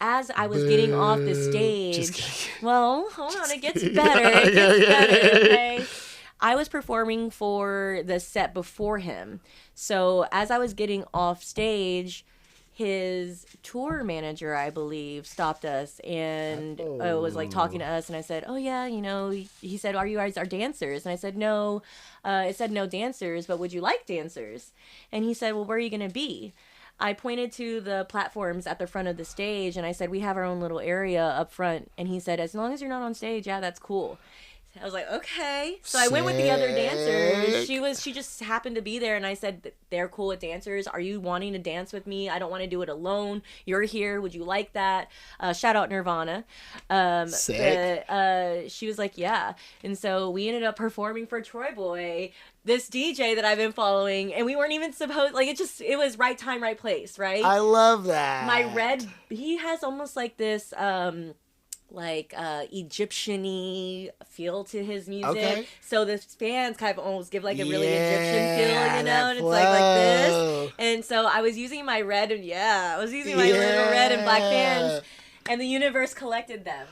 As I was getting off the stage, well, hold on, it gets better. It gets better, okay? I was performing for the set before him. So as I was getting off stage, his tour manager, I believe, stopped us and was like talking to us. And I said, oh, yeah, he said, are you guys our dancers? And I said, no, it said no dancers, but would you like dancers? And he said, well, where are you going to be? I pointed to the platforms at the front of the stage, and I said, we have our own little area up front. And he said, as long as you're not on stage, yeah, that's cool. I was like, okay. So I went with the other dancers. She just happened to be there, and I said, they're cool with dancers. Are you wanting to dance with me? I don't want to do it alone. You're here. Would you like that? Shout out Nirvana. Sick. She was like, yeah. And so we ended up performing for Troy Boy, this DJ that I've been following, and we weren't even supposed, like, it was right time, right place, right? I love that. He has almost like this, Egyptian-y feel to his music. Okay. So the fans kind of almost give like a really Egyptian feel, and it's like this. And so I was using my red and little red and black fans, and the universe collected them.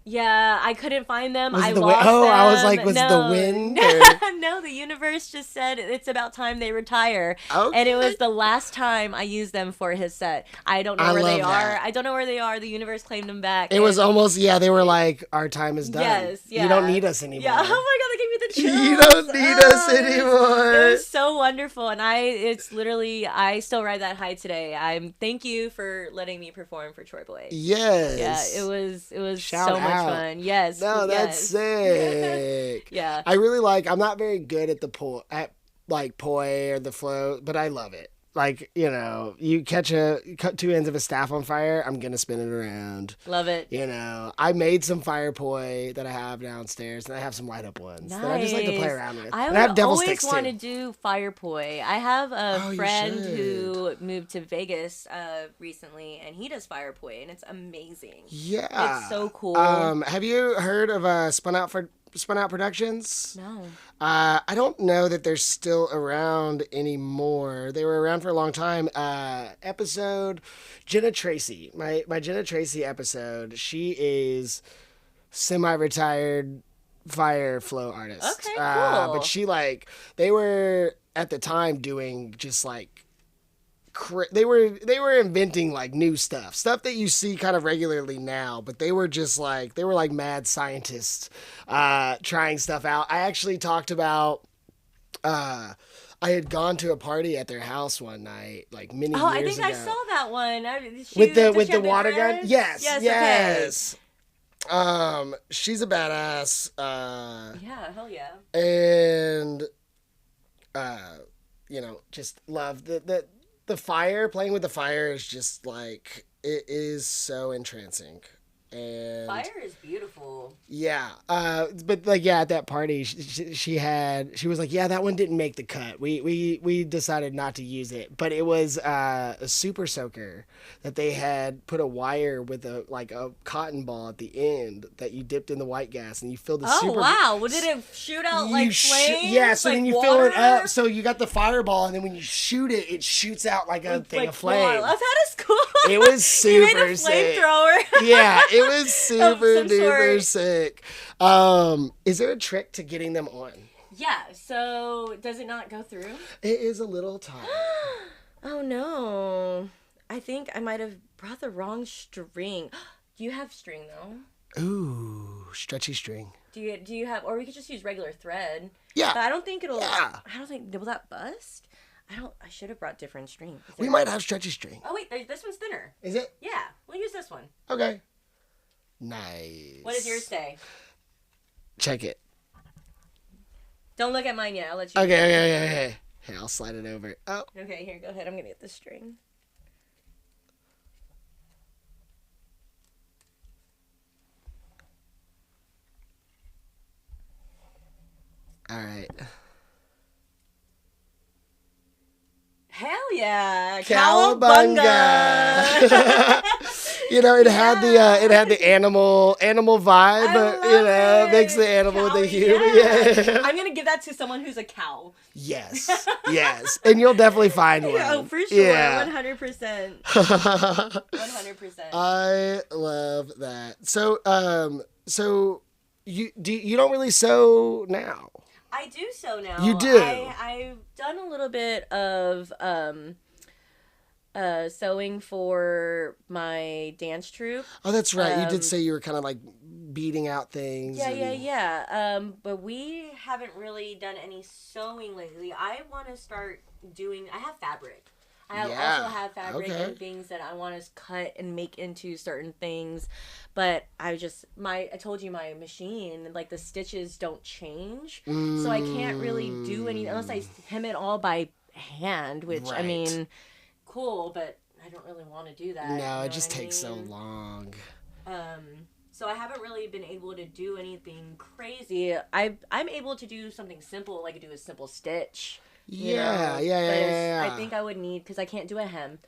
Yeah, I couldn't find them. I lost them. I was like, the wind? No, the universe just said it's about time they retire. Okay. And it was the last time I used them for his set. I don't know where they are. I don't know where they are. The universe claimed them back. It was almost, they were like, our time is done. Yes, yeah. You don't need us anymore. Yeah, oh my God, they gave me the chills. You don't need us anymore. It was so wonderful. And it's literally, I still ride that high today. Thank you for letting me perform for Troy Boy. Yes. Yeah, it was so much fun. Yes. No, that's sick. Yeah. I really I'm not very good at poi or the flow, but I love it. Like, you cut two ends of a staff on fire, I'm going to spin it around. Love it. I made some fire poi that I have downstairs, and I have some light up ones that I just like to play around with. I have devil sticks too. I always want to do fire poi. I have a friend who moved to Vegas recently, and he does fire poi, and it's amazing. Yeah. It's so cool. Have you heard of Spun Out Productions? No. I don't know that they're still around anymore. They were around for a long time. Episode Jenna Tracy, my Jenna Tracy episode. She is semi-retired fire flow artist. Okay, cool. But she they were at the time doing just they were inventing new stuff that you see kind of regularly now, but they were just they were mad scientists trying stuff out. I actually talked about I had gone to a party at their house one night many years ago. I think I saw that one. With the water gun? Yes. Okay. She's a badass. Yeah, hell yeah. And just love the fire, playing with the fire is just it is so entrancing. And fire is beautiful. Yeah. But at that party she was like, yeah, that one didn't make the cut. We decided not to use it, but it was a super soaker that they had put a wire with a cotton ball at the end that you dipped in the white gas and you filled the super. Oh wow. Well, did it shoot out flames? Yeah, so then you water? fill it up, so you got the fireball, and then when you shoot it, it shoots out a thing of flame. That is cool. It was super you made a sick. Flamethrower. Yeah, it was super duper sick. Is there a trick to getting them on? Yeah, so does it not go through? It is a little tight. Oh no. I think I might have brought the wrong string. Do you have string though? Ooh, stretchy string. Do you have, or we could just use regular thread. Yeah. But I don't think it'll, I don't think, will that bust? I should have brought different string. We might have stretchy string. Oh wait, this one's thinner. Is it? Yeah, we'll use this one. Okay. Nice. What does yours say? Check it. Don't look at mine yet. I'll let you. Okay. Here, I'll slide it over. Oh. Okay, here, go ahead. I'm gonna get the string. All right. Hell yeah! Cowabunga! It had the animal vibe. Mix the animal with the human. Yeah. I'm gonna give that to someone who's a cow. Yes, and you'll definitely find one. Oh, for sure, 100%. 100%. I love that. So you don't really sew now. I do sew now. You do? I've done a little bit of sewing for my dance troupe. Oh, that's right. You did say you were kind of beating out things. Yeah. But we haven't really done any sewing lately. I want to start doing. I have fabric. I also have fabric and things that I want to cut and make into certain things, but I told you my machine, like the stitches don't change, so I can't really do any unless I hem it all by hand, which I mean, cool, but I don't really want to do that. No, it just takes so long. So I haven't really been able to do anything crazy. I'm able to do something simple, like do a simple stitch. Yeah. I think I would need, because I can't do a hem.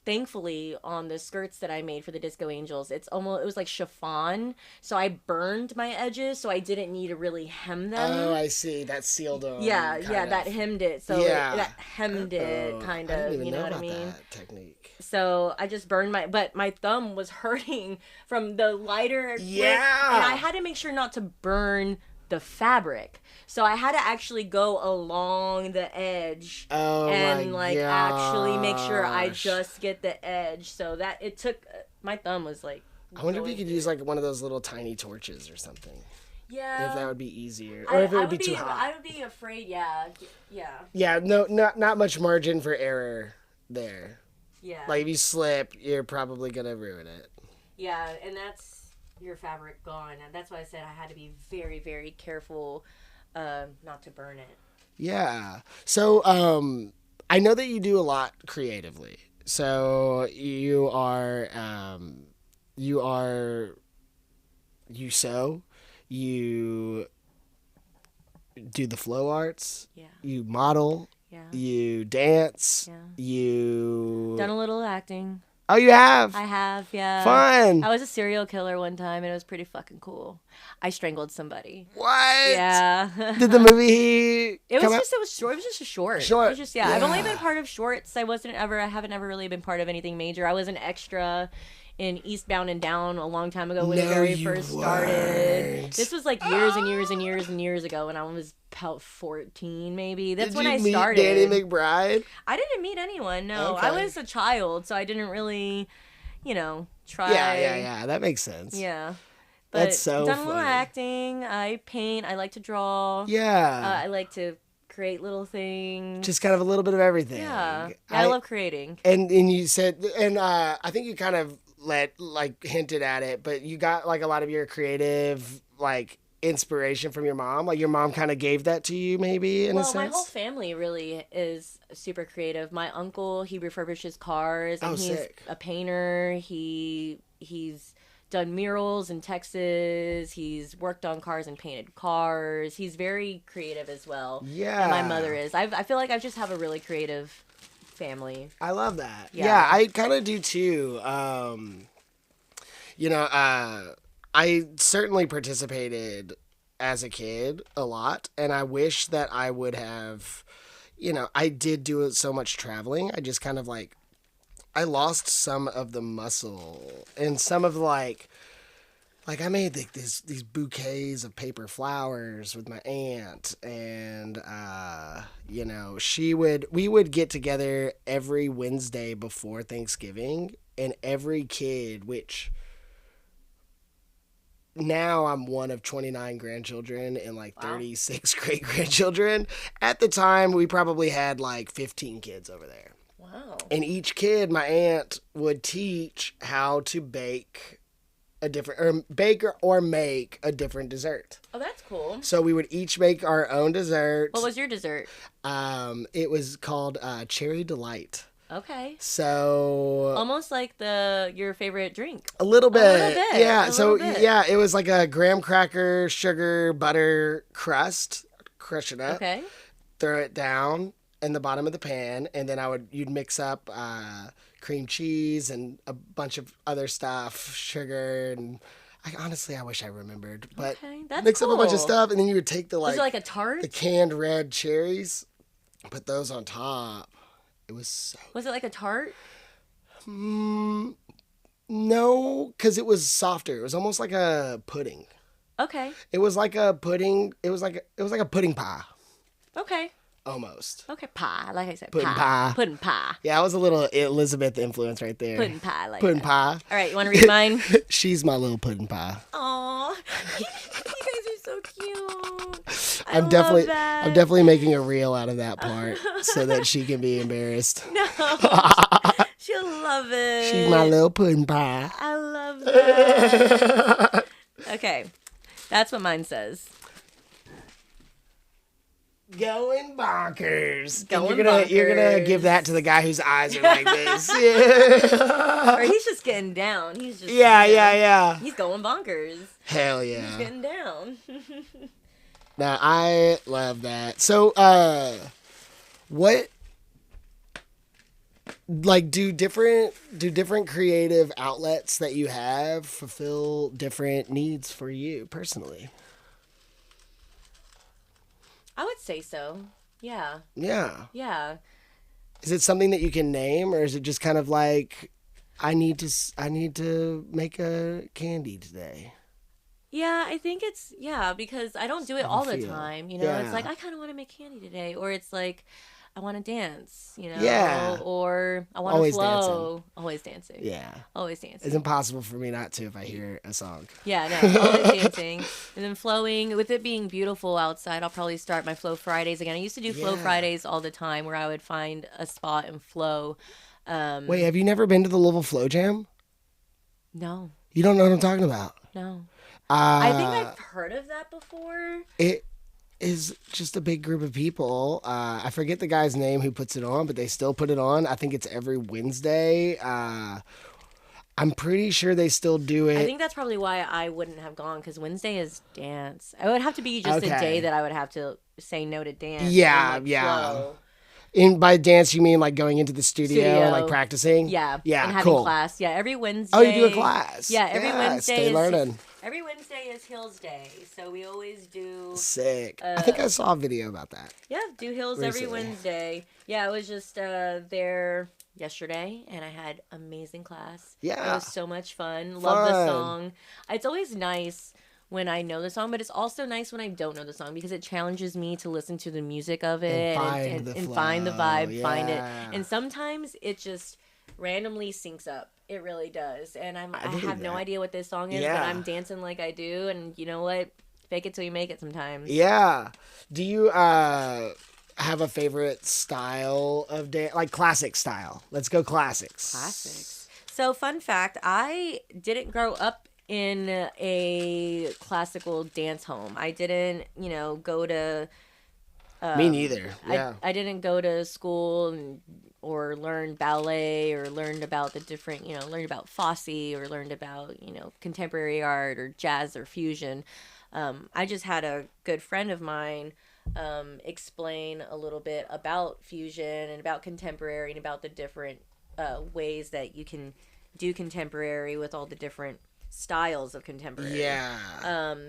Thankfully, on the skirts that I made for the Disco Angels, it was like chiffon, so I burned my edges, so I didn't need to really hem them. Oh, I see. That sealed them. Yeah, that hemmed it. So that hemmed it, kind of. I didn't even know what about I mean? That technique. So I just burned but my thumb was hurting from the lighter. Yeah. And I had to make sure not to burn the fabric, so I had to actually go along the edge and actually make sure I just get the edge, so that it took my thumb was like, I wonder if you could use like one of those little tiny torches or something. Yeah, if that would be easier, or if it would be too hot. I would be afraid. Yeah. No, not much margin for error there. Yeah, like if you slip, you're probably gonna ruin it. Yeah, and that's your fabric gone, and that's why I said I had to be very, very careful not to burn it. Yeah. So I know that you do a lot creatively. So you sew, you do the flow arts, you model, you dance, you done a little acting. Oh, you have? I have, yeah. Fun. I was a serial killer one time, and it was pretty fucking cool. I strangled somebody. What? Yeah. Did the movie? It was short. It was just a short. Short. It was just, yeah. I've only been part of shorts. I haven't ever really been part of anything major. I was an extra in Eastbound and Down a long time ago when it very first started. This was like years and years and years and years ago when I was about 14, maybe. That's when I started. Did you meet Danny McBride? I didn't meet anyone, no. Okay. I was a child, so I didn't really, try. Yeah. That makes sense. Yeah. But that's so done funny. A little acting. I paint. I like to draw. Yeah. I like to create little things. Just kind of a little bit of everything. Yeah. I love creating. And you said, and I think you kind of hinted at it, but you got like a lot of your creative inspiration from your mom. Like your mom kind of gave that to you, maybe in a sense. Well, my whole family really is super creative. My uncle, he refurbishes cars, and he's sick. A painter. He's done murals in Texas. He's worked on cars and painted cars. He's very creative as well. Yeah, and my mother is. I feel like I just have a really creative family. I love that. Yeah, I kind of do too. I certainly participated as a kid a lot, and I wish that I would have, I did do so much traveling. I just kind of I lost some of the muscle and some of I made these bouquets of paper flowers with my aunt, and we would get together every Wednesday before Thanksgiving, and every kid, which now I'm one of 29 grandchildren and 36 great grandchildren. At the time, we probably had 15 kids over there. Wow. And each kid, my aunt would teach how to bake a different, or make a different dessert. Oh, that's cool. So we would each make our own dessert. What was your dessert? It was called Cherry Delight. Okay. So almost like your favorite drink. A little bit. Yeah. Yeah, it was like a graham cracker, sugar, butter crust. Crush it up. Okay. Throw it down in the bottom of the pan, and then you'd mix up cream cheese and a bunch of other stuff, sugar, and I wish I remembered, but that's mix cool. up a bunch of stuff, and then you would take the Was it like a tart? The canned red cherries, put those on top. It was so. Was it like a tart? No, because it was softer. It was almost like a pudding. Okay. It was like a pudding. It was like a pudding pie. Okay. Almost. Okay, pie. Like I said, pudding pie. Pudding pie. Yeah, I was a little Elizabeth influence right there. Pudding pie. Like pudding that. Pie. All right, you want to read mine? She's my little pudding pie. Aw. You guys are so cute. I'm definitely making a reel out of that part so that she can be embarrassed. No, she'll love it. She's my little pudding pie. I love that. Okay, that's what mine says. Going bonkers. Bonkers. You're gonna give that to the guy whose eyes are like this. Yeah. Or he's just getting down. He's just yeah. He's going bonkers. Hell yeah. He's getting down. Now I love that. So what like do different creative outlets that you have fulfill different needs for you personally? I would say so. Yeah. Yeah. Yeah. Is it something that you can name, or is it just kind of like I need to make a candy today? Yeah, I think it's because I don't do it all the time. You know, Yeah. it's like I kind of want to make candy today, or it's like I want to dance. You know, Yeah. or I want to flow. Always dancing. Yeah. Always dancing. It's impossible for me not to if I hear a song. Yeah, no, always dancing. And then flowing. With it being beautiful outside, I'll probably start my Flow Fridays again. I used to do Flow Fridays all the time where I would find a spot and flow. Wait, have you never been to the Louisville Flow Jam? No. You don't know what I'm talking about? No. I think I've heard of that before. It is just a big group of people. I forget the guy's name who puts it on, but they still put it on. I think it's every Wednesday. I'm pretty sure they still do it. I think that's probably why I wouldn't have gone, because Wednesday is dance. It would have to be just a day that I would have to say no to dance. Yeah, and, yeah. Flow. And by dance, you mean like going into the studio and like practicing? Yeah. Yeah, and having cool. class. Yeah, every Wednesday. Oh, you do a class? Yeah, every Wednesday stay learning. Every Wednesday is Hills Day, so we always do. Sick. I think I saw a video about that. Yeah, do Hills recently. every Wednesday. Yeah, I was just there yesterday, and I had amazing class. Yeah. It was so much fun. Love the song. It's always nice when I know the song, but it's also nice when I don't know the song, because it challenges me to listen to the music of it and find the vibe, find it. And sometimes it just randomly syncs up. It really does. And I have no idea what this song is, but I'm dancing like I do. And you know what? Fake it till you make it sometimes. Yeah. Do you have a favorite style of dance? Like classic style. Let's go classics. Classics. So fun fact, I didn't grow up in a classical dance home. I didn't, go to... Me neither. Yeah. I didn't go to school or learn ballet or learned about the different, learned about Fosse or learned about, contemporary art or jazz or fusion. I just had a good friend of mine explain a little bit about fusion and about contemporary and about the different ways that you can do contemporary with all the different styles of contemporary. Yeah.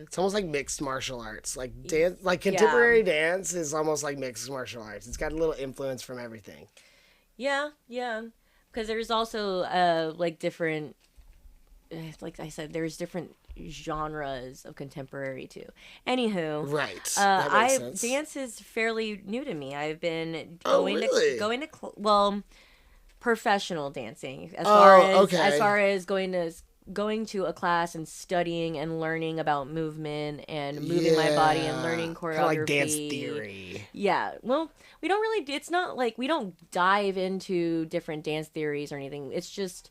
It's almost like mixed martial arts. Like dance, like contemporary dance is almost like mixed martial arts. It's got a little influence from everything. Yeah. Because there's also like different, like I said, there's different genres of contemporary too. Anywho, right. That makes sense. Dance is fairly new to me. I've been going to professional dancing as far as going to a class and studying and learning about movement and moving my body and learning choreography. Kind of like dance theory. Yeah. Well, we don't really, it's not like we don't dive into different dance theories or anything. It's just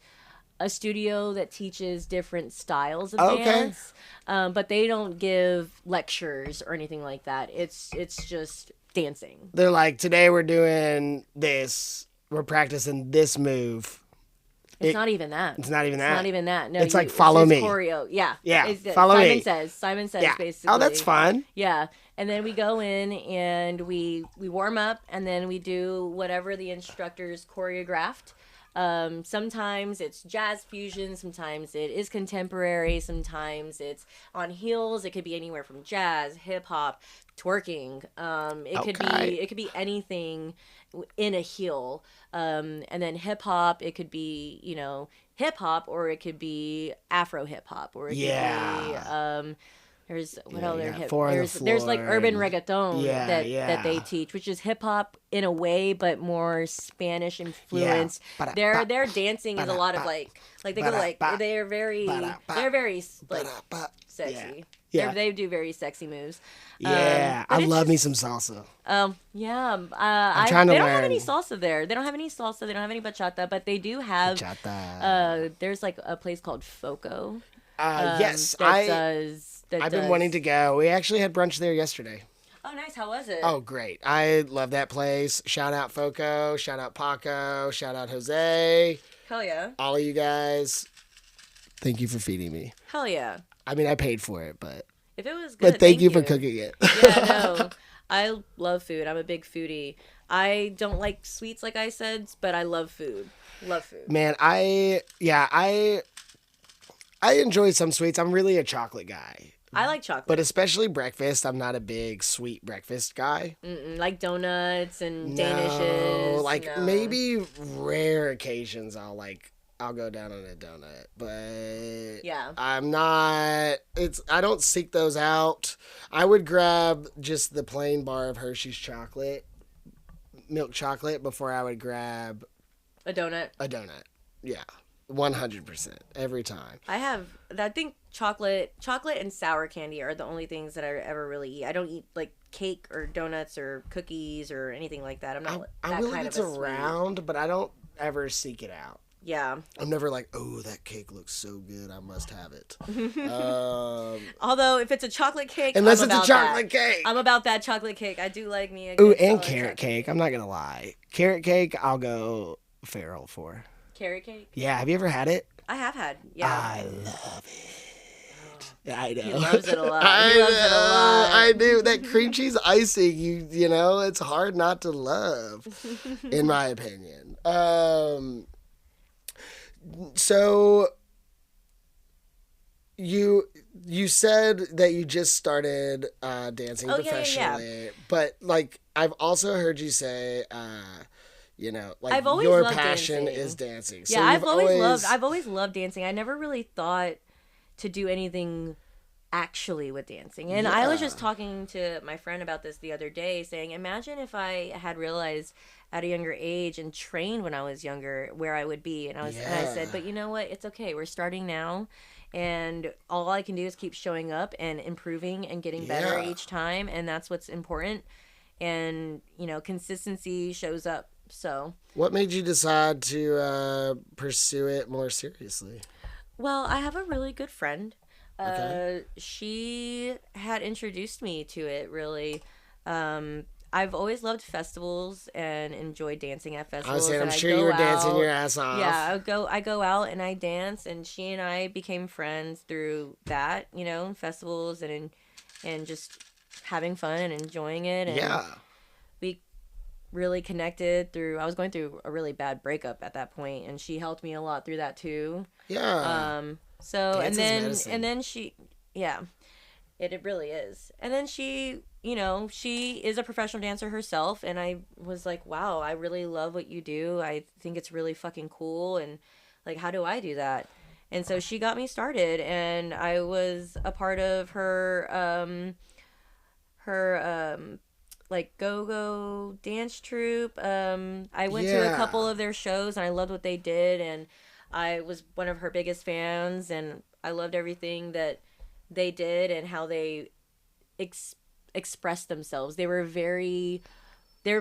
a studio that teaches different styles of dance. But they don't give lectures or anything like that. It's just dancing. They're like, today we're doing this. We're practicing this move. It's not even that. It's not even that. No, it's like follow me. Choreo. Yeah. Follow me. Simon says basically. Oh, that's fun. Yeah. And then we go in and we warm up and then we do whatever the instructors choreographed. Sometimes it's jazz fusion, sometimes it is contemporary, sometimes it's on heels. It could be anywhere from jazz, hip hop, twerking. It could be anything in a heel. And then hip hop, it could be, hip hop, or it could be Afro hip hop, or it could be there's what other hip there's like urban reggaeton that they teach, which is hip hop in a way but more Spanish influence. Their dancing is a lot of like they go like they're very like sexy. Yeah. They do very sexy moves. Yeah, I love me some salsa. Yeah. I'm trying to they learn. don't have any salsa there. They don't have any salsa. They don't have any bachata, but they do have. Bachata. There's like a place called Foco. Yes, I've been wanting to go. We actually had brunch there yesterday. Oh, nice. How was it? Oh, great. I love that place. Shout out Foco. Shout out Paco. Shout out Jose. Hell yeah. All of you guys. Thank you for feeding me. Hell yeah. I mean, I paid for it, but... If it was good, but thank you for cooking it. Yeah, no. I love food. I'm a big foodie. I don't like sweets, like I said, but I love food. Love food. Man, I enjoy some sweets. I'm really a chocolate guy. I like chocolate. But especially breakfast, I'm not a big sweet breakfast guy. Like donuts and Danishes. Maybe rare occasions I'll go down on a donut, but yeah, I'm not. I don't seek those out. I would grab just the plain bar of Hershey's chocolate, milk chocolate, before I would grab a donut. Yeah, 100% every time. I think chocolate and sour candy are the only things that I ever really eat. I don't eat like cake or donuts or cookies or anything like that. I'm not. I will get around, but I don't ever seek it out. Yeah. I'm never like, oh, that cake looks so good, I must have it. Although, if it's a chocolate cake, unless it's a chocolate cake. I'm about that chocolate cake. I do like me a good and carrot cake. I'm not going to lie. Carrot cake, I'll go feral for. Carrot cake? Yeah. Have you ever had it? I have had. Yeah. I love it. I know. He loves it a lot. I do. That cream cheese icing, you know, it's hard not to love, in my opinion. So you said that you just started dancing professionally, but like I've also heard you say, you know, like your passion dancing. is dancing. Yeah, so I've always loved dancing. I never really thought to do anything actually with dancing. And I was just talking to my friend about this the other day, saying, imagine if I had realized at a younger age and trained when I was younger where I would be. And I said, but you know what? It's okay. We're starting now. And all I can do is keep showing up and improving and getting better each time. And that's what's important. And, you know, consistency shows up. So what made you decide to pursue it more seriously? Well, I have a really good friend. Okay. She had introduced me to it, really. I've always loved festivals and enjoyed dancing at festivals. I'm sure you were dancing your ass off. Yeah, I go out and I dance, and she and I became friends through that, you know, festivals and just having fun and enjoying it. And we really connected through. I was going through a really bad breakup at that point, and she helped me a lot through that too. Yeah. So and then she, it really is. And then she, you know, she is a professional dancer herself, and I was like, wow, I really love what you do. I think it's really fucking cool, and like, how do I do that? And so she got me started, and I was a part of her like GoGo dance troupe. I went to a couple of their shows, and I loved what they did, and I was one of her biggest fans, and I loved everything that they did and how they expressed themselves. They're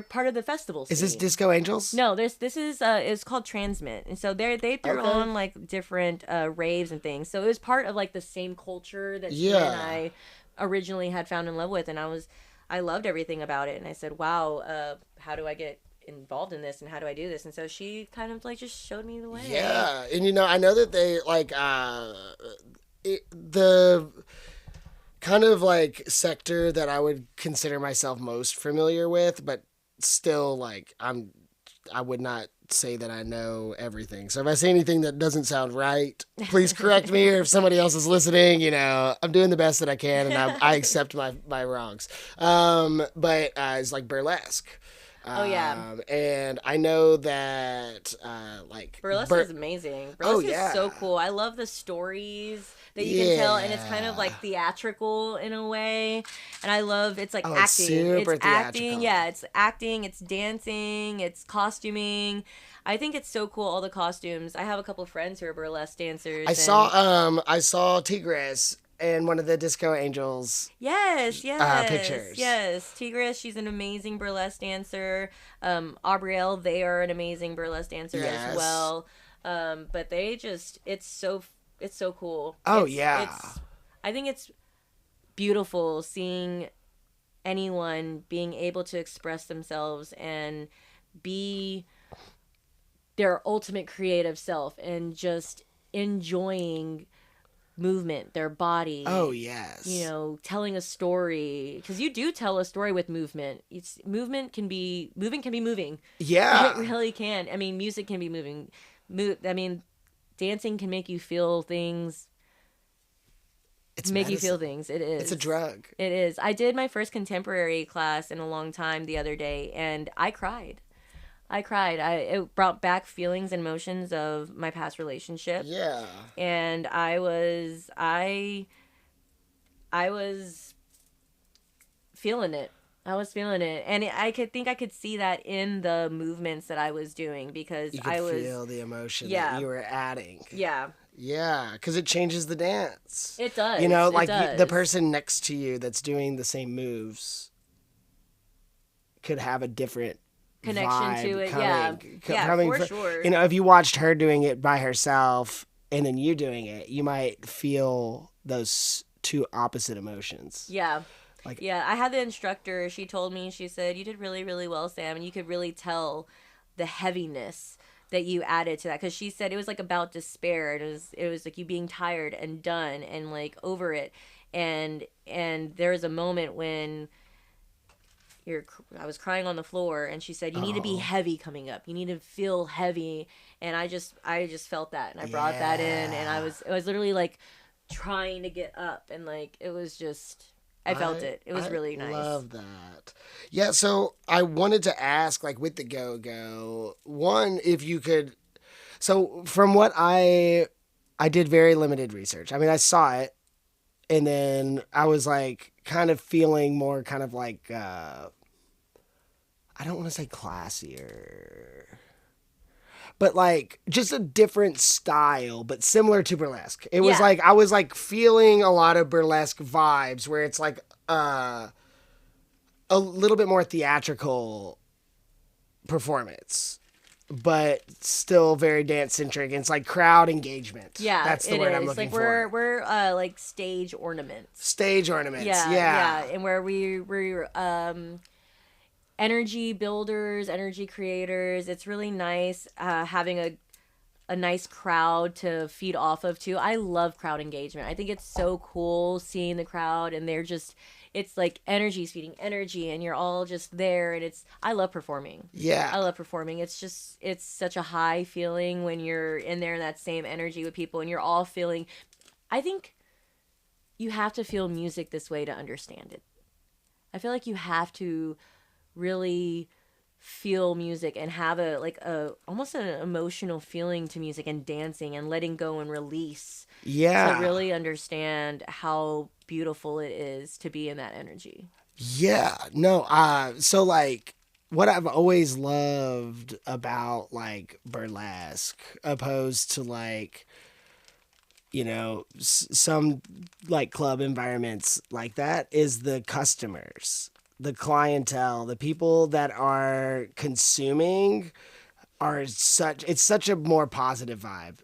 part of the festival scene. Is this Disco Angels? No, this is it's called Transmit, and so they threw on like different raves and things. So it was part of like the same culture that she and I originally had found in love with, and I loved everything about it. And I said, wow, how do I get involved in this, and how do I do this? And so she kind of like just showed me the way. Yeah, and you know, I know that they like the kind of like sector that I would consider myself most familiar with, but still like I would not say that I know everything. So if I say anything that doesn't sound right, please correct me, or if somebody else is listening, you know, I'm doing the best that I can, and I accept my wrongs. But it's like burlesque. And I know that like burlesque is amazing. Burlesque is so cool. I love the stories that you can tell, and it's kind of like theatrical in a way. And I love it's like acting. It's acting. Yeah, it's acting, it's dancing, it's costuming. I think it's so cool, all the costumes. I have a couple of friends who are burlesque dancers. I saw Tigres in one of the Disco Angels Yes, yes, pictures. yes. Tigris, she's an amazing burlesque dancer. Aubrielle, they are an amazing burlesque dancer as well. But they just, it's so cool. Oh, I think it's beautiful seeing anyone being able to express themselves and be their ultimate creative self and just enjoying movement, their body. Oh, yes. You know, telling a story, because you do tell a story with movement. Moving can be moving. Yeah, it really can. I mean, music can be moving. I mean, dancing can make you feel things. It's make you feel things. It is. It's a drug. It is. I did my first contemporary class in a long time the other day, and I cried. It brought back feelings and emotions of my past relationship. Yeah. And I was feeling it. And I could see that in the movements that I was doing, because you could feel the emotion that you were adding. Yeah. Yeah, because it changes the dance. It does. You know, like the person next to you that's doing the same moves could have a different connection to it. Coming for sure. You know, if you watched her doing it by herself and then you doing it, you might feel those two opposite emotions. Yeah. I had the instructor, she told me, she said, you did really, really well, Sam, and you could really tell the heaviness that you added to that, because she said it was like about despair. It was like you being tired and done and like over it, and there was a moment when I was crying on the floor, and she said, you need to be heavy coming up. You need to feel heavy. And I just felt that, and I brought that in, and I was literally like trying to get up, and like it was just, I felt it. It was really nice. I love that. Yeah, so I wanted to ask, like, with the GoGo, one, if you could, so from what I did very limited research. I mean, I saw it, and then I was like kind of feeling more kind of like, I don't want to say classier, but like just a different style, but similar to burlesque. It was like, I was like feeling a lot of burlesque vibes, where it's like a little bit more theatrical performance, but still very dance centric. It's like crowd engagement. Yeah, that's the word I'm looking for. We're like stage ornaments. Stage ornaments. Yeah. And where we're energy builders, energy creators. It's really nice having a nice crowd to feed off of too. I love crowd engagement. I think it's so cool seeing the crowd, and it's like energy's feeding energy, and you're all just there, and I love performing. Yeah. I love performing. It's such a high feeling when you're in there in that same energy with people, and you're all feeling. I think you have to feel music this way to understand it. I feel like you have to really feel music and have almost an emotional feeling to music and dancing and letting go and release. Yeah. To really understand how beautiful it is to be in that energy. Yeah. No, so like what I've always loved about like burlesque, opposed to like, you know, some like club environments like that, is the customers. The clientele, the people that are consuming it's such a more positive vibe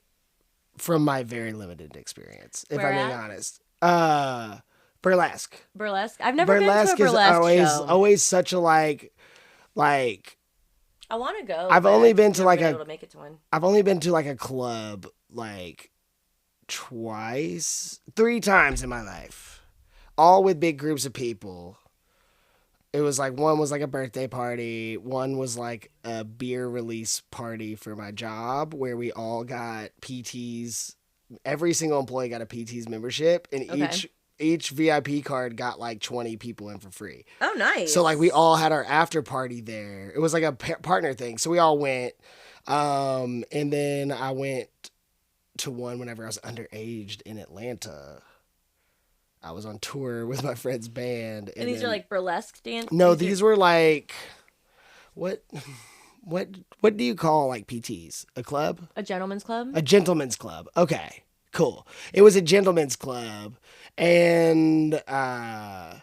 from my very limited experience, if I'm being honest. Burlesque. I've never been to a burlesque show. Always such a like I want to go. I've only been to like able to make it to one. I've only been to like a club like 3 times in my life, all with big groups of people. It was like, one was like a birthday party. One was like a beer release party for my job, where we all got PTs. Every single employee got a PT's membership, and each VIP card got like 20 people in for free. Oh, nice. So like we all had our after party there. It was like a partner thing. So we all went. And then I went to one whenever I was underaged in Atlanta. I was on tour with my friend's band. And these are like burlesque dance? No, these were like, what do you call like PTs? A club? A gentleman's club? A gentleman's club. Okay. Cool. It was a gentleman's club, and I've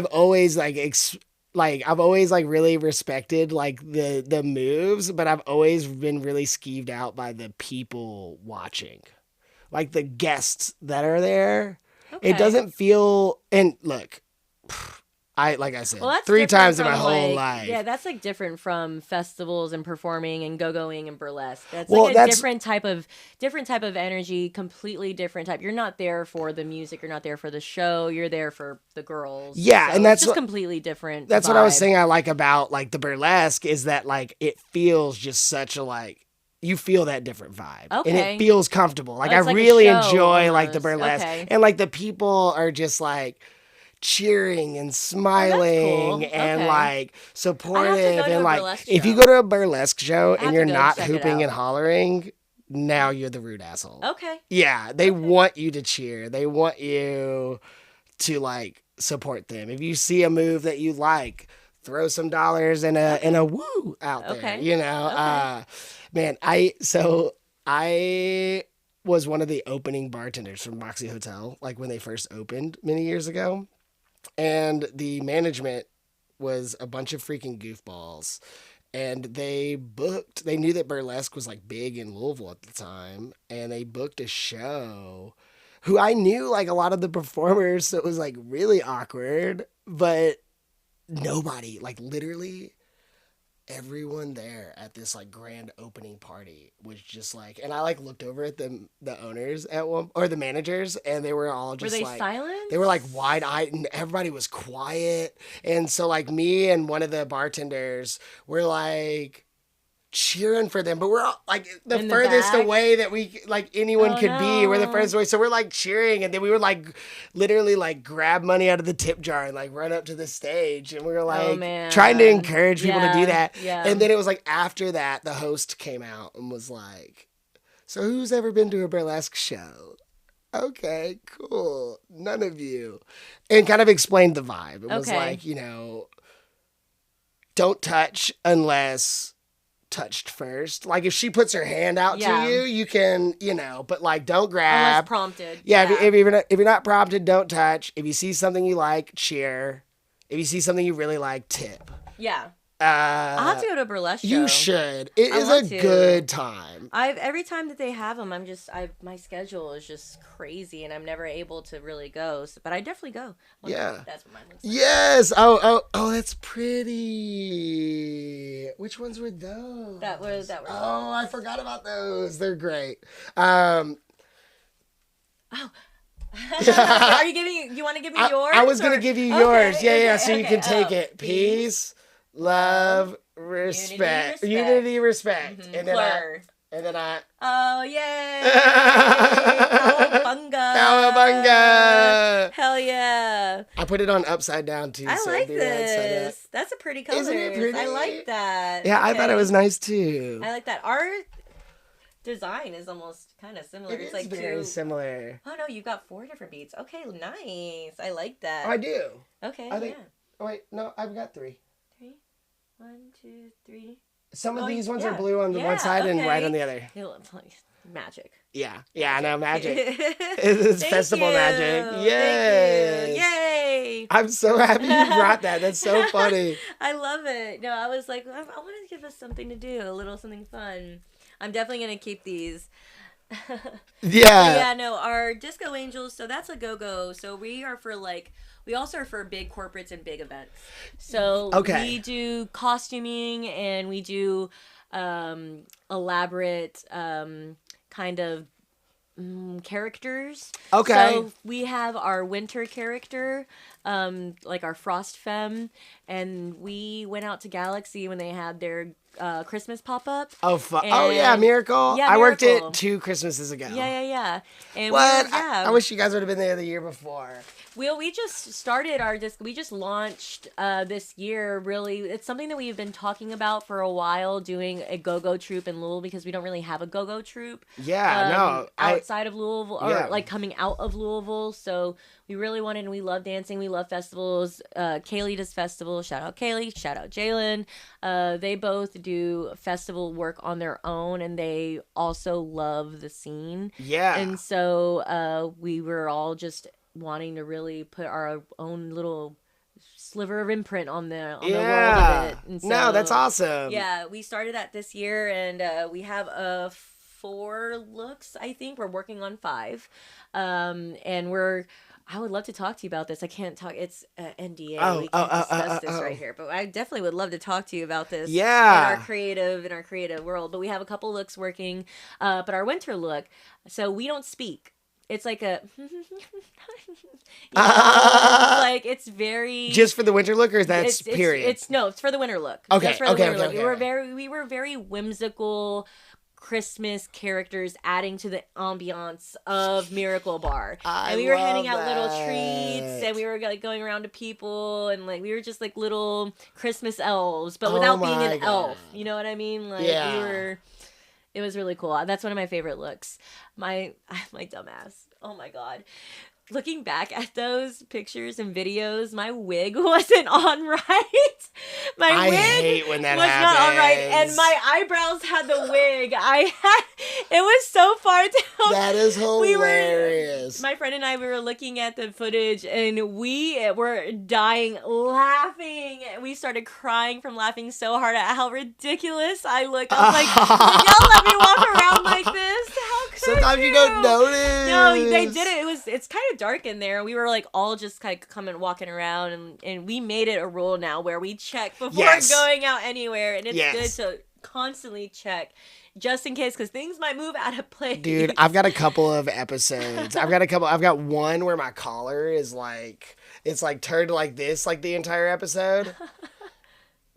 always I've always like really respected like the moves, but I've always been really skeeved out by the people watching, like the guests that are there. It doesn't feel, and look, like I said, 3 times in my whole life. Yeah, that's like different from festivals and performing and go-going and burlesque. That's like a different type of energy, completely different type. You're not there for the music, you're not there for the show, you're there for the girls. Yeah, so and that's just completely different. That's vibe. What I was saying I like about like the burlesque is that like it feels just such a like you feel that different vibe. And it feels comfortable. Like I really enjoy almost. Like the burlesque. And like the people are just like cheering and smiling and like supportive and like if you go to a burlesque show and you're not hooping and hollering, now you're the rude asshole. Yeah, they want you to cheer. They want you to like support them. If you see a move that you like, throw some dollars and a woo out there. You know, man. I was one of the opening bartenders from Moxie Hotel, like when they first opened many years ago, and the management was a bunch of freaking goofballs. And they knew that burlesque was like big in Louisville at the time, and they booked a show who I knew like a lot of the performers, so it was like really awkward, but nobody, like literally everyone there at this like grand opening party was just like, and I like looked over at the owners at one, or the managers, and they were all just like silent? They were like wide-eyed and everybody was quiet. And so like me and one of the bartenders were like cheering for them, but we're all like the furthest away that we like anyone could be. We're the furthest away, so we're like cheering, and then we would like literally like grab money out of the tip jar and like run up to the stage, and we were like trying to encourage people to do that. And then it was like after that the host came out and was like, so who's ever been to a burlesque show? Okay, cool. None of you. And kind of explained the vibe. It was like, you know, don't touch unless touched first. Like if she puts her hand out to you, you can, you know, but like don't grab. Unless prompted. Yeah. If you're not prompted, don't touch. If you see something you like, cheer. If you see something you really like, tip. Yeah. I'll have to go to a burlesque show. You should. It is a good time. Every time that they have them, my schedule is just crazy, and I'm never able to really go. But I definitely go. That's what mine looks like. Yes. Oh, that's pretty. Which ones were those? That was. Oh, I forgot about those. They're great. Oh. Are you want to give me yours? I was going to give you yours. Yeah. So you can take it. Peace. Love, respect. Unity, respect. Mm-hmm. And then I. Oh, yay! Cowabunga! Cowabunga! Hell yeah! I put it on upside down too. I like this. That's a pretty color. Isn't it pretty? I like that. Yeah, okay. I thought it was nice too. I like that. Our design is almost kind of similar. It's like very similar. Oh no, you've got 4 different beads. Okay, nice. I like that. I do. Okay. Oh wait, no, I've got 3. 1, 2, 3. Some of these ones are blue on the one side and white on the other. Magic. Yeah, I know, magic. It's festival magic. Yes. Yay! I'm so happy you brought that. That's so funny. I love it. No, I was like, I want to give us something to do, a little something fun. I'm definitely going to keep these. Yeah. No, our Disco Angels, so that's a GoGo. So we also are for big corporates and big events. So we do costuming and we do elaborate kind of characters. So we have our winter character, like our Frost Femme, and we went out to Galaxy when they had their Christmas pop-up. Miracle. Yeah, I worked it 2 Christmases ago. Yeah. And I wish you guys would have been there the year before. Well, we just started we just launched this year, really. It's something that we've been talking about for a while, doing a go-go troupe in Louisville, because we don't really have a go-go troupe. Outside of Louisville, or like coming out of Louisville. So we really wanted, and we love dancing, we love festivals. Kaylee does festivals. Shout out Kaylee, shout out Jalen. They both do festival work on their own, and they also love the scene. Yeah. And so we were all just wanting to really put our own little sliver of imprint on the world of it. And so, no, that's awesome. Yeah, we started that this year, and we have 4 looks. I think we're working on 5, and I would love to talk to you about this. I can't talk. It's NDA. We can't discuss this right here. But I definitely would love to talk to you about this. Yeah. In our creative world. But we have a couple looks working. But our winter look. So we don't speak. It's like a, like it's very just for the winter look, or is that period? It's for the winter look. Okay, just for the winter look. Okay. We were very whimsical Christmas characters, adding to the ambiance of Miracle Bar. And we were handing out little treats, and we were like going around to people, and like we were just like little Christmas elves, but without being an elf. You know what I mean? Like we were. It was really cool. That's one of my favorite looks. My dumbass. Oh my God. Looking back at those pictures and videos, my wig wasn't on right. My wig hate when that was happens. not on right, and my eyebrows had the wig. It was so far down. That is hilarious. My friend and I, we were looking at the footage, and we were dying laughing. We started crying from laughing so hard at how ridiculous I look. I was like, did y'all let me walk around like this? How could Sometimes you don't notice. No, they did it. It's kind of dark in there. We were like all just kind of coming walking around, and we made it a rule now where we check before going out anywhere, and it's good to constantly check just in case, because things might move out of place. Dude, I've got a couple of episodes. I've got one where my collar is like, it's like turned like this like the entire episode.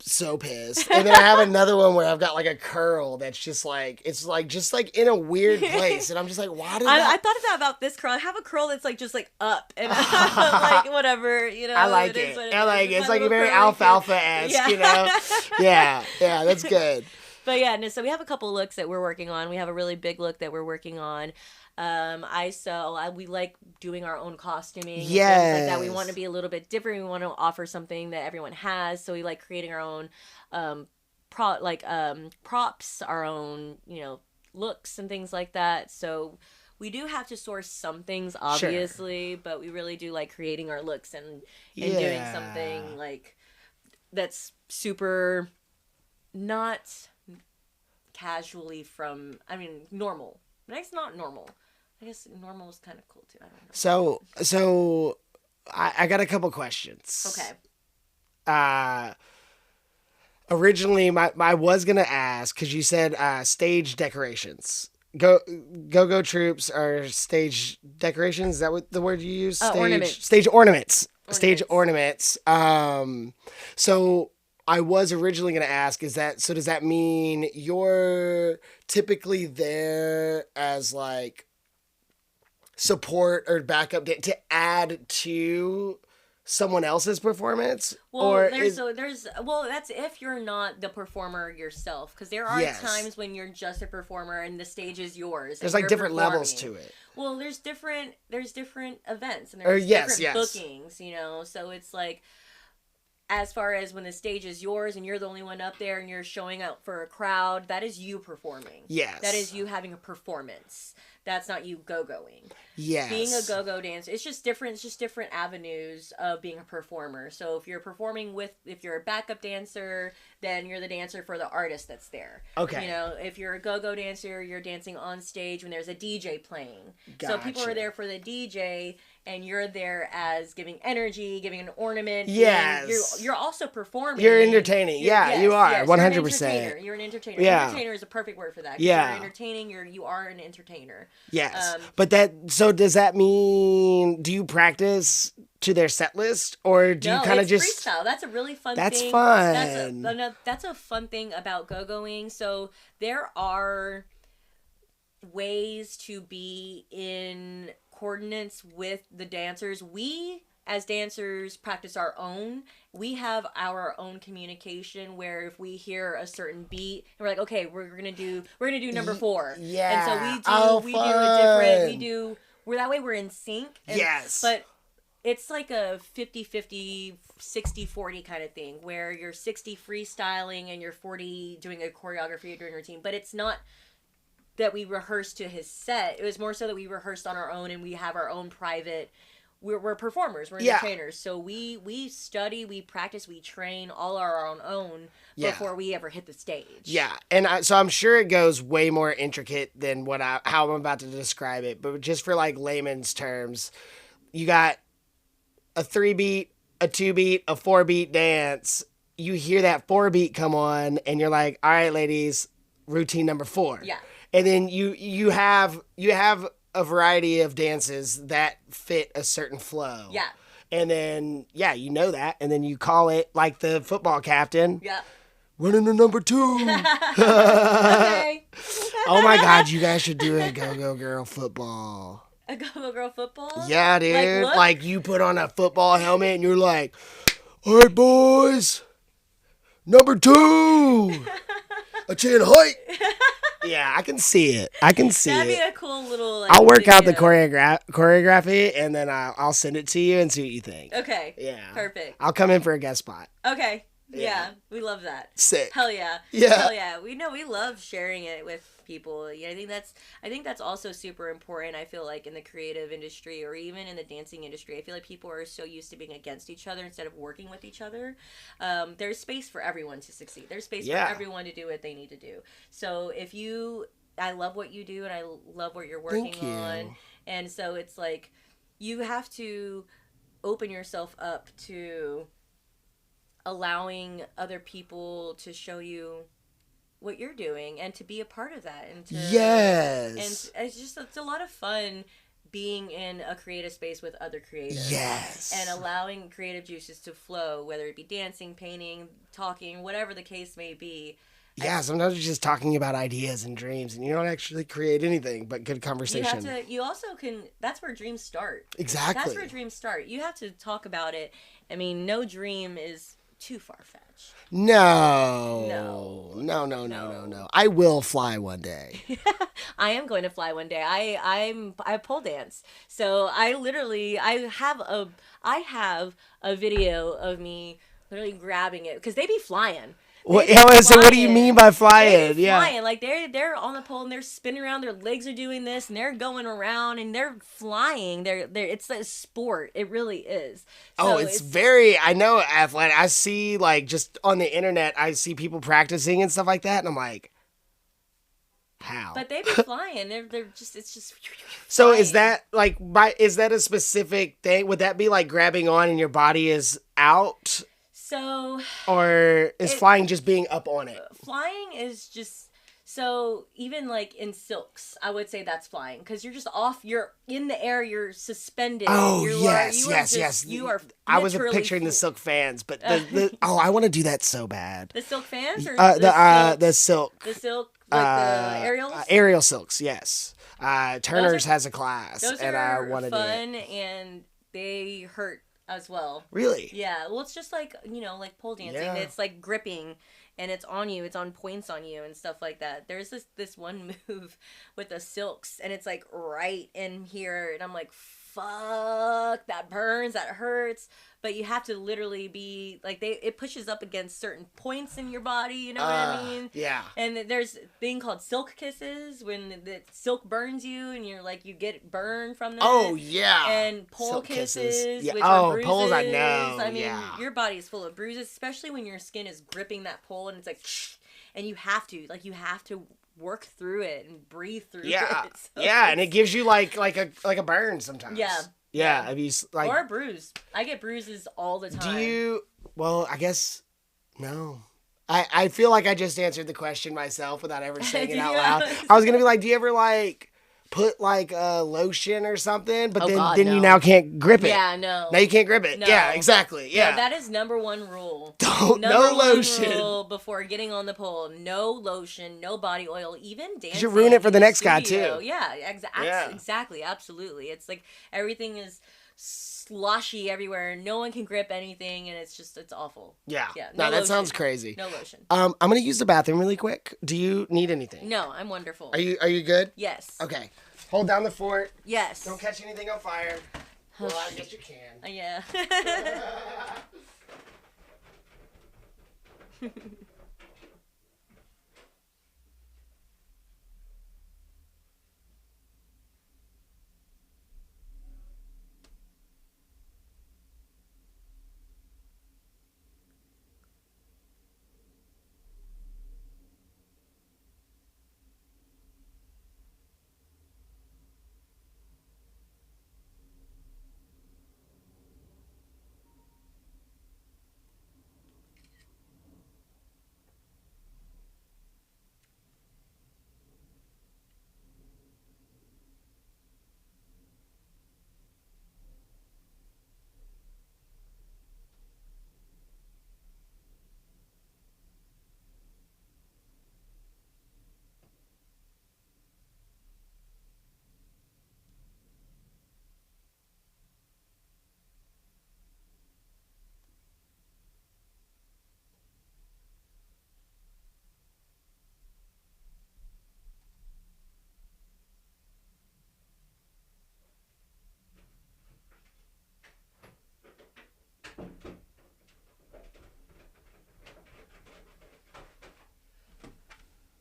So pissed. And then I have another one where I've got like a curl that's just like, it's like just like in a weird place, and I'm just like, why did I thought about this curl. I have a curl that's like just like up, and I'm like, whatever, you know. I like it. I like it. It's like very alfalfa-esque, you know. Yeah, that's good. But yeah, no, so we have a couple looks that we're working on. We have a really big look that we're working on. We like doing our own costuming. Yes. And things like that. We want to be a little bit different. We want to offer something that everyone has. So we like creating our own props, our own, looks and things like that. So we do have to source some things, obviously, but we really do like creating our looks and doing something like that's super not casually normal. But it's not normal. I guess normal is kind of cool too. I don't know. So I got a couple questions. Okay. Originally, I was gonna ask, because you said stage decorations. Go troops are stage decorations. Is that what the word you use? Ornaments. Stage ornaments. Stage ornaments. So I was originally going to ask, does that mean you're typically there as like support or backup to add to someone else's performance? Well, that's if you're not the performer yourself, because there are times when you're just a performer and the stage is yours. There's like different levels to it. Well, there's different events and there's different bookings, so it's like, as far as when the stage is yours and you're the only one up there and you're showing out for a crowd, that is you performing. Yes. That is you having a performance. That's not you go-going. Yes. Being a go-go dancer, it's just different avenues of being a performer. So if you're performing if you're a backup dancer, then you're the dancer for the artist that's there. Okay. If you're a go-go dancer, you're dancing on stage when there's a DJ playing. Gotcha. So people are there for the DJ, and you're there as giving energy, giving an ornament. Yes. You're also performing. You're entertaining. You are. 100%. You're an entertainer. Yeah. Entertainer is a perfect word for that. Yeah. You're entertaining. You are an entertainer. Yes. So does that mean, do you practice to their set list, or do you kind of just freestyle? That's a really fun thing. That's fun. That's a fun thing about go-going. So there are ways to be in coordinates with the dancers. We as dancers practice our own. We have our own communication where if we hear a certain beat and we're like, okay, we're gonna do number 4. Yeah. And so we do a different, we're that way we're in sync. Yes. But it's like a 50-50, 60-40 kind of thing where you're 60 freestyling and you're 40 doing a choreography or doing a routine. But it's not that we rehearsed to his set. It was more so that we rehearsed on our own and we have our own private. We're performers. We're entertainers. So we study, we practice, we train all our own before we ever hit the stage. Yeah, and so I'm sure it goes way more intricate than how I'm about to describe it. But just for like layman's terms, you got a 3-beat, a 2-beat, a 4-beat dance. You hear that 4-beat come on, and you're like, all right, ladies, routine number 4. Yeah. And then you have a variety of dances that fit a certain flow. Yeah. And then, you know that. And then you call it like the football captain. Yeah. Running to number 2. Okay. Oh my God, you guys should do a Go-Go Girl football. A Go-Go Girl football? Yeah, dude. Like you put on a football helmet and you're like, all right, boys, number 2. A chin height. Yeah, I can see it. That'd be a cool little. Like, I'll work out the choreography and then I'll send it to you and see what you think. Okay. Yeah. Perfect. I'll come in for a guest spot. Okay. Yeah, we love that. Sick. Hell yeah. Yeah. Hell yeah. We love sharing it with people. Yeah, I think that's also super important. I feel like in the creative industry or even in the dancing industry, I feel like people are so used to being against each other instead of working with each other. There's space for everyone to succeed. There's space for everyone to do what they need to do. So I love what you do and I love what you're working on. And so it's like you have to open yourself up to allowing other people to show you what you're doing and to be a part of that and to and it's a lot of fun being in a creative space with other creators and allowing creative juices to flow, whether it be dancing, painting, talking, whatever the case may be. Sometimes you're just talking about ideas and dreams and you don't actually create anything but good conversation. You also can, that's where dreams start. Exactly. That's where dreams start. You have to talk about it. I mean, no dream is too far-fetched. No. I will fly one day. I am going to fly one day. I pole dance. So I have a video of me literally grabbing it because they be flying. What do you mean by flying? Flying. Like they're on the pole and they're spinning around. Their legs are doing this and they're going around and they're flying. It's a sport. It really is. So it's very. I know athletic. I see like just on the internet. I see people practicing and stuff like that, and I'm like, how? But they be flying. They're just. It's just. So flying. Is that like is that a specific thing? Would that be like grabbing on and your body is out? So, or is flying just being up on it? Flying is just, so even like in silks, I would say that's flying because you're just off, you're in the air, you're suspended. Oh, yes. You are I was picturing the silk fans, but I want to do that so bad. The silk fans or the silk? The silk, like the aerials? Aerial silks, yes. Turner's has a class. Those and are I want to fun do it. And they hurt as well. Really? Yeah. Well, it's just like, like pole dancing. Yeah. It's like gripping and it's on you. It's on points on you and stuff like that. There's this one move with the silks and it's like right in here and I'm like, fuck, that burns, that hurts. But you have to literally be like it pushes up against certain points in your body, you know what I mean? Yeah. And there's a thing called silk kisses when the silk burns you and you're like you get burned from them. Oh yeah. And pole silk kisses. Yeah. Which are bruises. Poles I know. I mean, your body is full of bruises, especially when your skin is gripping that pole and it's like, and you have to work through it and breathe through it. So and it gives you like a burn sometimes. Yeah. Have you like or a bruise? I get bruises all the time. Do you? Well, I guess no. I feel like I just answered the question myself without ever saying it out loud. I was gonna be like, do you ever like put like a lotion or something? But then you now can't grip it. Yeah, no. Now you can't grip it. No. Yeah, exactly. Yeah. No, that is number one rule. No lotion. Rule before getting on the pole. No lotion, no body oil, even dancing. You ruin it for the next guy too. Yeah, exactly, absolutely. It's like everything is sloshy everywhere. No one can grip anything, and it's awful. Yeah. No, that sounds crazy. No lotion. I'm gonna use the bathroom really quick. Do you need anything? No, I'm wonderful. Are you good? Yes. Okay. Hold down the fort. Yes. Don't catch anything on fire. Well, I guess you can. Yeah.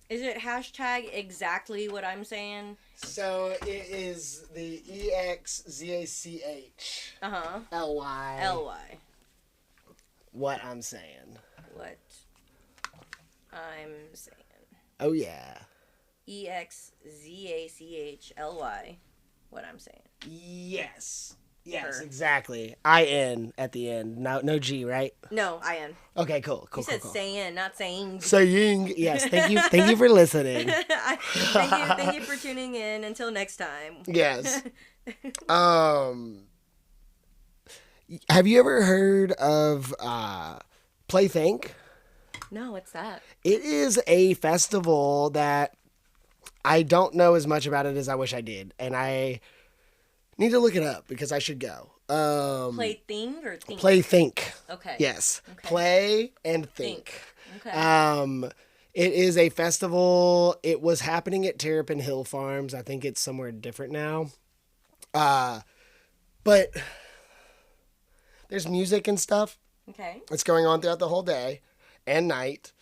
Is it hashtag exactly what I'm saying? So it is the ExZachLy. Ly. What I'm saying. What I'm saying. Oh, yeah. ExZachLy. What I'm saying. Yes. Yes, exactly. I-N at the end. No G, right? No, I-N. Okay, cool. You said Sayin, not saying. Saying. Yes, thank you. Thank you for listening. Thank you for tuning in. Until next time. Yes. Have you ever heard of Play Think? No, what's that? It is a festival that I don't know as much about it as I wish I did, and I need to look it up because I should go. Play Thing or Think? Play Think. Okay. Yes. Okay. Play and Think. Okay. It is a festival. It was happening at Terrapin Hill Farms. I think it's somewhere different now. But there's music and stuff. Okay. It's going on throughout the whole day and night.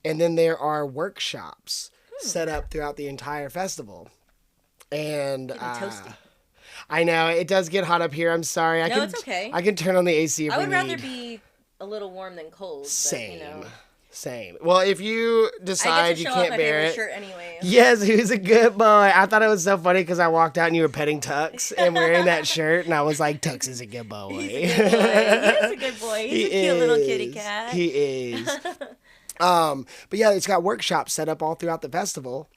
And then there are workshops set up throughout the entire festival. And toasty. I know it does get hot up here. I'm sorry. It's okay. I can turn on the AC if I we would need. rather be a little warm than cold. Same. But, you know. Same. Well, if you decide you can't bear it. Shirt anyway. Yes, he was a good boy. I thought it was so funny because I walked out and you were petting Tux and wearing that shirt, and I was like, Tux is a good boy. He's a good boy. He is a good boy. He's a cute little kitty cat. He is. But yeah, it's got workshops set up all throughout the festival,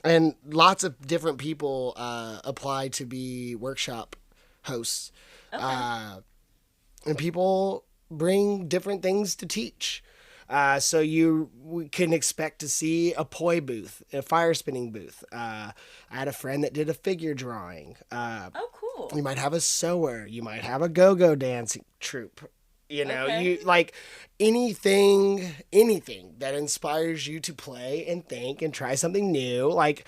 and lots of different people apply to be workshop hosts. Okay. And people bring different things to teach. So we can expect to see a poi booth, a fire spinning booth. I had a friend that did a figure drawing. Oh, cool. You might have a sewer. You might have a go-go dancing troupe. You know, you like anything that inspires you to play and think and try something new. Like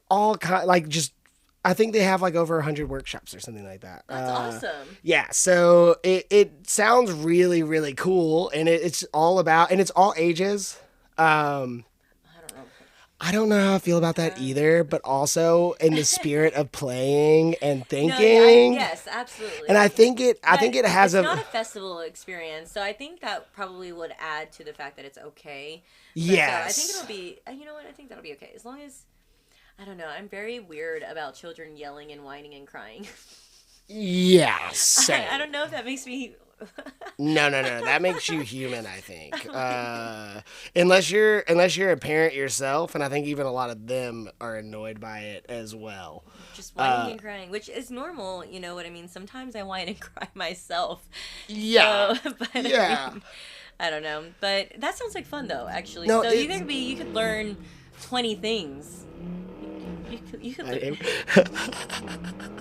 I think they have like over 100 workshops or something like that. That's awesome. Yeah, so it sounds really, really cool, and it's all about, and it's all ages. I don't know how I feel about that either, but also in the spirit of playing and thinking. Yes, absolutely. And I think it has it's not a festival experience, so I think that probably would add to the fact that it's okay. But, yes. I think it'll be, you know what, I think that'll be okay. As long as, I don't know, I'm very weird about children yelling and whining and crying. Yeah, same. I don't know if that makes me... No. That makes you human, I think. Unless you're a parent yourself, and I think even a lot of them are annoyed by it as well. Just whining and crying, which is normal, you know what I mean? Sometimes I whine and cry myself. Yeah. So, but yeah. I mean, I don't know. But that sounds like fun, though, actually. No, so you could learn 20 things. You could learn.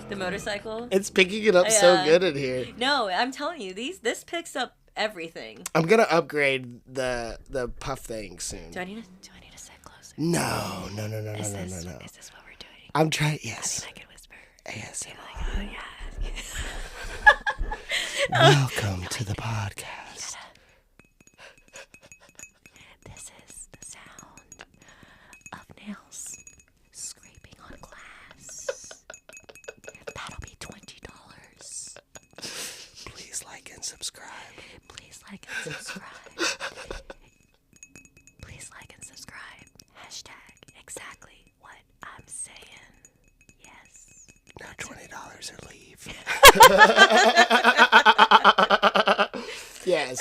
The motorcycle? It's picking it up so good in here. No, I'm telling you, this picks up everything. I'm gonna upgrade the puff thing soon. Do I need to sit closer? No. Is this what we're doing? I'm trying. Yes. I mean, I can whisper. Yes. Like, oh yeah. Welcome to the podcast. This is the sound of nails scraping on glass. That'll be $20. Please like and subscribe. Please like and subscribe. Please like and subscribe. #ExZachLy what I'm saying. Yes. Now $20 or leave. Yes.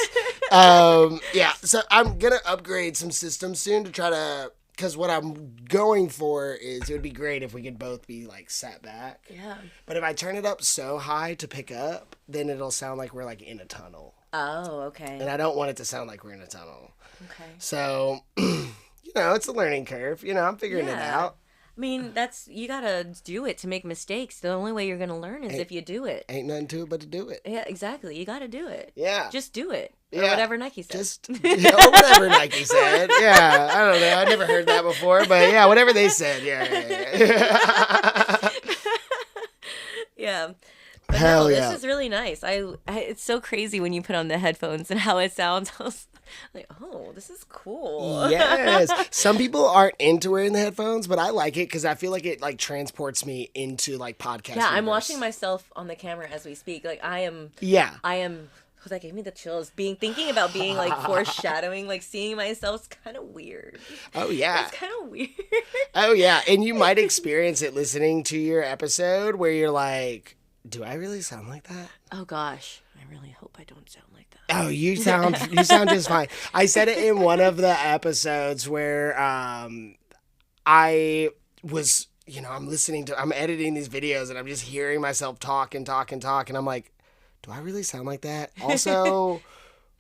Yeah. So I'm gonna upgrade some systems soon to try to. Because what I'm going for is it would be great if we could both be like sat back. Yeah. But if I turn it up so high to pick up, then it'll sound like we're like in a tunnel. Oh, okay. And I don't want it to sound like we're in a tunnel. Okay. So, it's a learning curve. I'm figuring it out. I mean, you gotta do it to make mistakes. The only way you're gonna learn is if you do it. Ain't nothing to it but to do it. Yeah, exactly. You gotta do it. Yeah. Just do it. Or whatever Nike said. Or whatever Nike said. Yeah, I don't know. I never heard that before, but yeah, whatever they said. Yeah. Yeah. But Hell yeah. This is really nice. It's so crazy when you put on the headphones and how it sounds. I was like, oh, this is cool. Yes. Some people aren't into wearing the headphones, but I like it because I feel like it like transports me into like podcast. Yeah, I'm universe. watching myself on the camera as we speak. Like I am. That gave me the chills. Thinking about being like foreshadowing, like seeing myself is kind of weird. Oh yeah, it's kind of weird. Oh yeah, and you might experience it listening to your episode where you're like, do I really sound like that? Oh gosh, I really hope I don't sound like that. Oh, you sound just fine. I said it in one of the episodes where I was, I'm editing these videos and I'm just hearing myself talk, and I'm like, do I really sound like that? Also,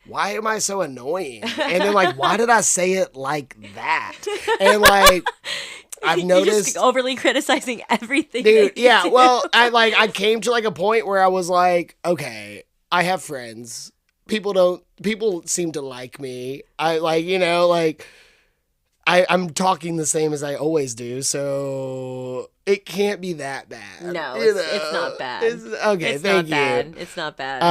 why am I so annoying? And then like, why did I say it like that? And like, I've noticed you're just overly criticizing everything. Dude, yeah. Well, I came to like a point where I was like, okay, I have friends. People seem to like me. I'm talking the same as I always do, so it can't be that bad. No, it's not bad. Thank you. It's not bad.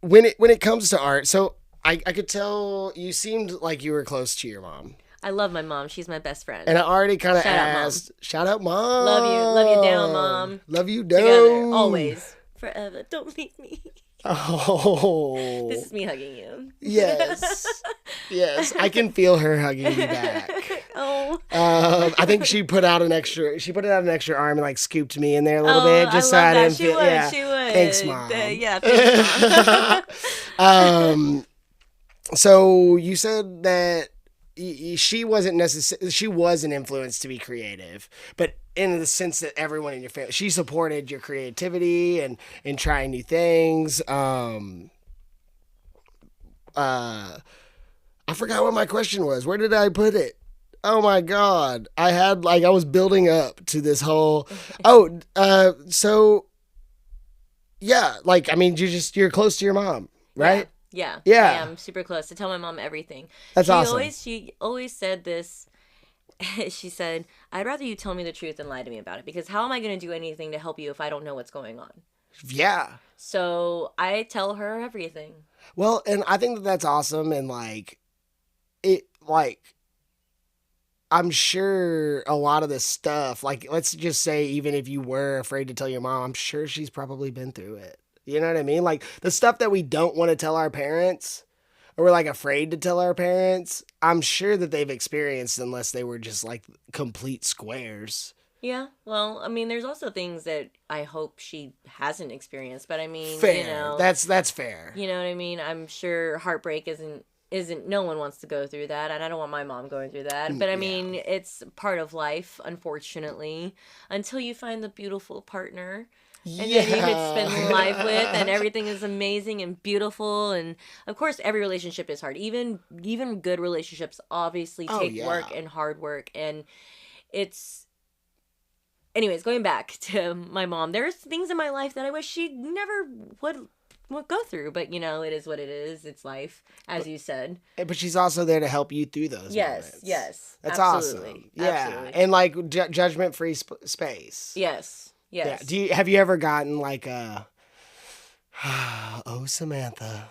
When it comes to art, so I could tell you seemed like you were close to your mom. I love my mom. She's my best friend. And I already kind of asked. Shout out, Mom. Love you down, Mom. Love you down. Together, always, forever. Don't leave me. Oh. This is me hugging you. Yes. Yes. I can feel her hugging you back. Oh. I think she put out an extra arm and like scooped me in there a little bit just so I didn't feel. She would. Thanks, Mom. Thanks, Mom. So you said that she wasn't necessarily, she was an influence to be creative, but in the sense that everyone in your family, she supported your creativity and trying new things. I forgot what my question was. Where did I put it? Oh my God. I was building up to this whole, so yeah, like, I mean, you're close to your mom, right? Yeah. I am super close. I tell my mom everything. That's awesome. She always said this. She said, I'd rather you tell me the truth than lie to me about it, because how am I going to do anything to help you if I don't know what's going on? Yeah. So I tell her everything. Well, and I think that's awesome. And I'm sure a lot of this stuff, like, let's just say, even if you were afraid to tell your mom, I'm sure she's probably been through it. You know what I mean? Like, the stuff that we don't want to tell our parents, or we're like afraid to tell our parents, I'm sure that they've experienced, unless they were just like complete squares. Yeah, well, I mean, there's also things that I hope she hasn't experienced, but I mean, fair. That's fair. You know what I mean? I'm sure heartbreak isn't no one wants to go through that, and I don't want my mom going through that. But I mean, it's part of life, unfortunately, until you find the beautiful partner. And then you could spend life with, and everything is amazing and beautiful. And of course, every relationship is hard. Even good relationships obviously take work and hard work. And it's, anyways, going back to my mom, there's things in my life that I wish she never would go through. But it is what it is. It's life, as you said. But she's also there to help you through those moments. Yes. That's absolutely. awesome. Yeah. Absolutely. And like judgment-free space. Yes. Yes. Yeah. Have you ever gotten like a oh Samantha?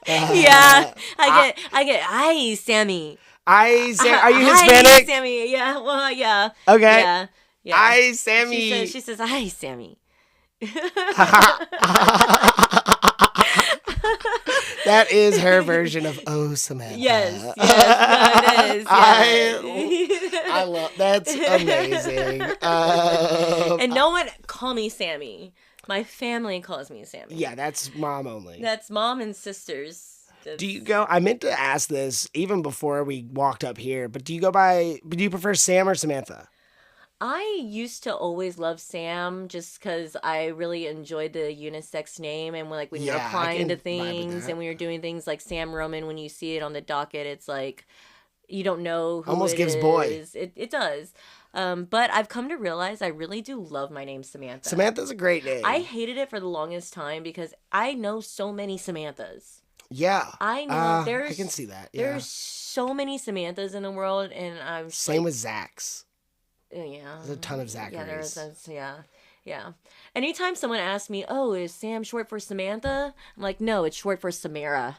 Yeah, I get. Hi, Sammy. Are you Hi, Hispanic? Sammy. Yeah. Well, yeah. Okay. Yeah. Yeah. Hi, Sammy. She says, hi, Sammy. That is her version of oh Samantha. Yes, no, it is. Yeah. I love that's amazing. And no one call me Sammy. My family calls me Sammy. Yeah, that's mom only. That's mom and sisters. Do you go? I meant to ask this even before we walked up here, but do you prefer Sam or Samantha? I used to always love Sam just because I really enjoyed the unisex name. And when you're applying to things and when you're doing things like Sam Roman, when you see it on the docket, it's like you don't know who almost it gives is. boy. It does. But I've come to realize I really do love my name Samantha. Samantha's a great name. I hated it for the longest time because I know so many Samanthas. Yeah. I know I can see that. Yeah. There's so many Samanthas in the world, and I'm same with Zach's. Yeah. There's a ton of Zacharies. Yeah. Anytime someone asks me, "Oh, is Sam short for Samantha?" I'm like, "No, it's short for Samara."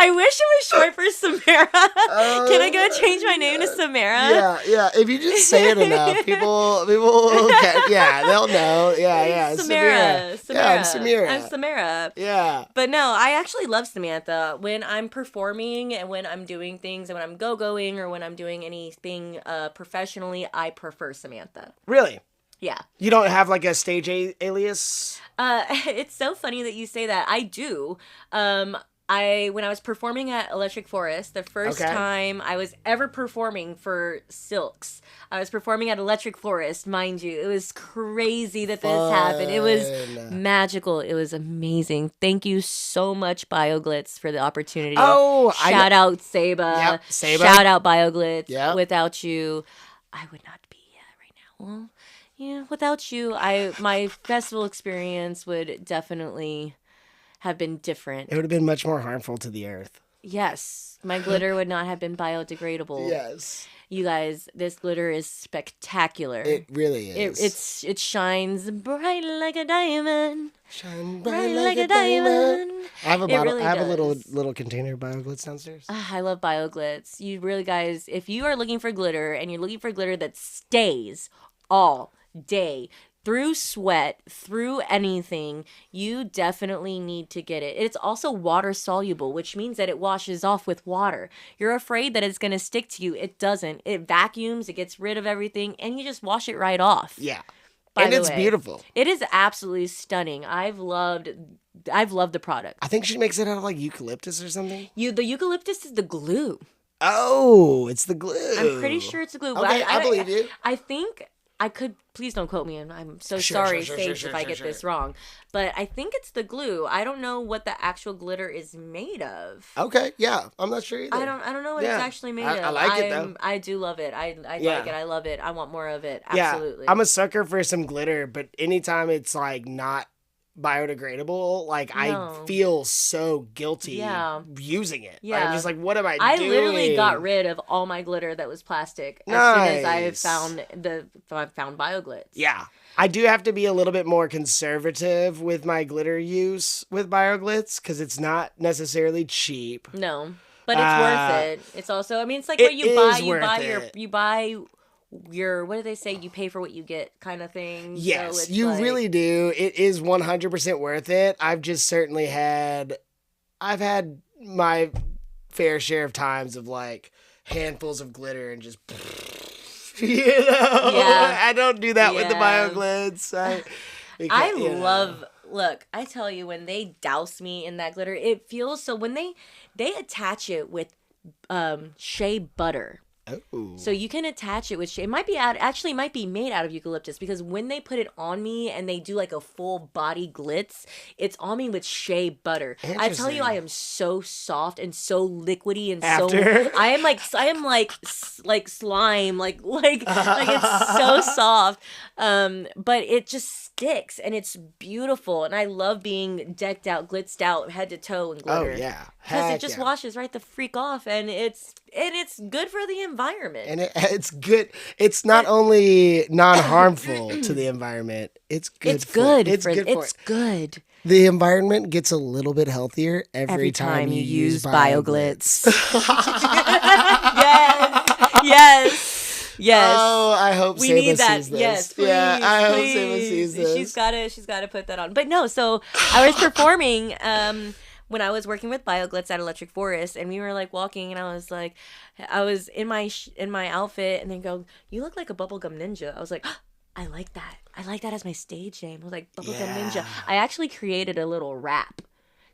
I wish it was short for Samara. Can I go change my name to Samara? Yeah. If you just say it enough, people they'll know. Yeah. Samara. Yeah, I'm Samara. I'm Samara. Yeah. But no, I actually love Samantha. When I'm performing and when I'm doing things and when I'm go-going or when I'm doing anything professionally, I prefer Samantha. Really? Yeah. You don't have like a stage alias? It's so funny that you say that. I do. When I was performing at Electric Forest, the first time I was ever performing for Silks, I was performing at Electric Forest, mind you. It was crazy that this happened. It was magical. It was amazing. Thank you so much, BioGlitz, for the opportunity. Shout out Saba. Yep, Saba. Shout out BioGlitz. Yep. Without you, I would not be right now. Well, yeah, without you, my festival experience would definitely have been different. It would have been much more harmful to the earth. Yes. My glitter would not have been biodegradable. Yes. You guys, this glitter is spectacular. It really is. It shines bright like a diamond. Shine bright like a diamond. I have a bottle. Really I have a little container of BioGlitz downstairs. I love BioGlitz. You really guys, if you are looking for glitter and you're looking for glitter that stays all day, through sweat, through anything, you definitely need to get it. It's also water soluble, which means that it washes off with water. You're afraid that it's going to stick to you. It doesn't. It vacuums, it gets rid of everything, and you just wash it right off. Yeah. And it's beautiful. It is absolutely stunning. I've loved the product. I think she makes it out of like eucalyptus or something. The eucalyptus is the glue. Oh, it's the glue. I'm pretty sure it's the glue. Okay, I believe you. I think I could, please don't quote me, and I'm so sorry, Sage, if I get this wrong. But I think it's the glue. I don't know what the actual glitter is made of. Okay, yeah, I'm not sure either. I don't know what it's actually made of. I like it though. I do love it. I like it. I love it. I want more of it. Absolutely. Yeah, I'm a sucker for some glitter, but anytime it's like not biodegradable, like I feel so guilty using it. Yeah. I'm just like, what am I doing? I literally got rid of all my glitter that was plastic as soon as I found BioGlitz. Yeah. I do have to be a little bit more conservative with my glitter use with BioGlitz because it's not necessarily cheap. No. But it's worth it. It's also, I mean, it's like what you buy your what do they say, you pay for what you get kind of thing. Yes, so you really do. It is 100% worth it. I've had my fair share of times of like handfuls of glitter and just I don't do that with the BioGlitz. Look, I tell you, when they douse me in that glitter, it feels so. When they attach it with shea butter. Oh. So you can attach it with shea. It might be made out of eucalyptus, because when they put it on me and they do like a full body glitz, it's on me with shea butter. I tell you, I am so soft and so liquidy and I am like slime, like it's so soft. But it just sticks and it's beautiful, and I love being decked out, glitzed out, head to toe in glitter. Oh yeah, because it just washes right the freak off, and it's it's good for the environment. And it's good. It's not only non-harmful to the environment. It's good. It's good. It's good. It's good. The environment gets a little bit healthier every time you use BioGlitz. Yes. Oh, I hope Saba sees this. Yes, please. Yeah, I hope Saba sees this. She's gotta put that on. But no, so I was performing when I was working with BioGlitz at Electric Forest, and we were like walking, and I was in my outfit, and they go, "You look like a bubblegum ninja." I was like, oh, I like that. I like that as my stage name. I was like, Bubblegum Ninja. I actually created a little rap.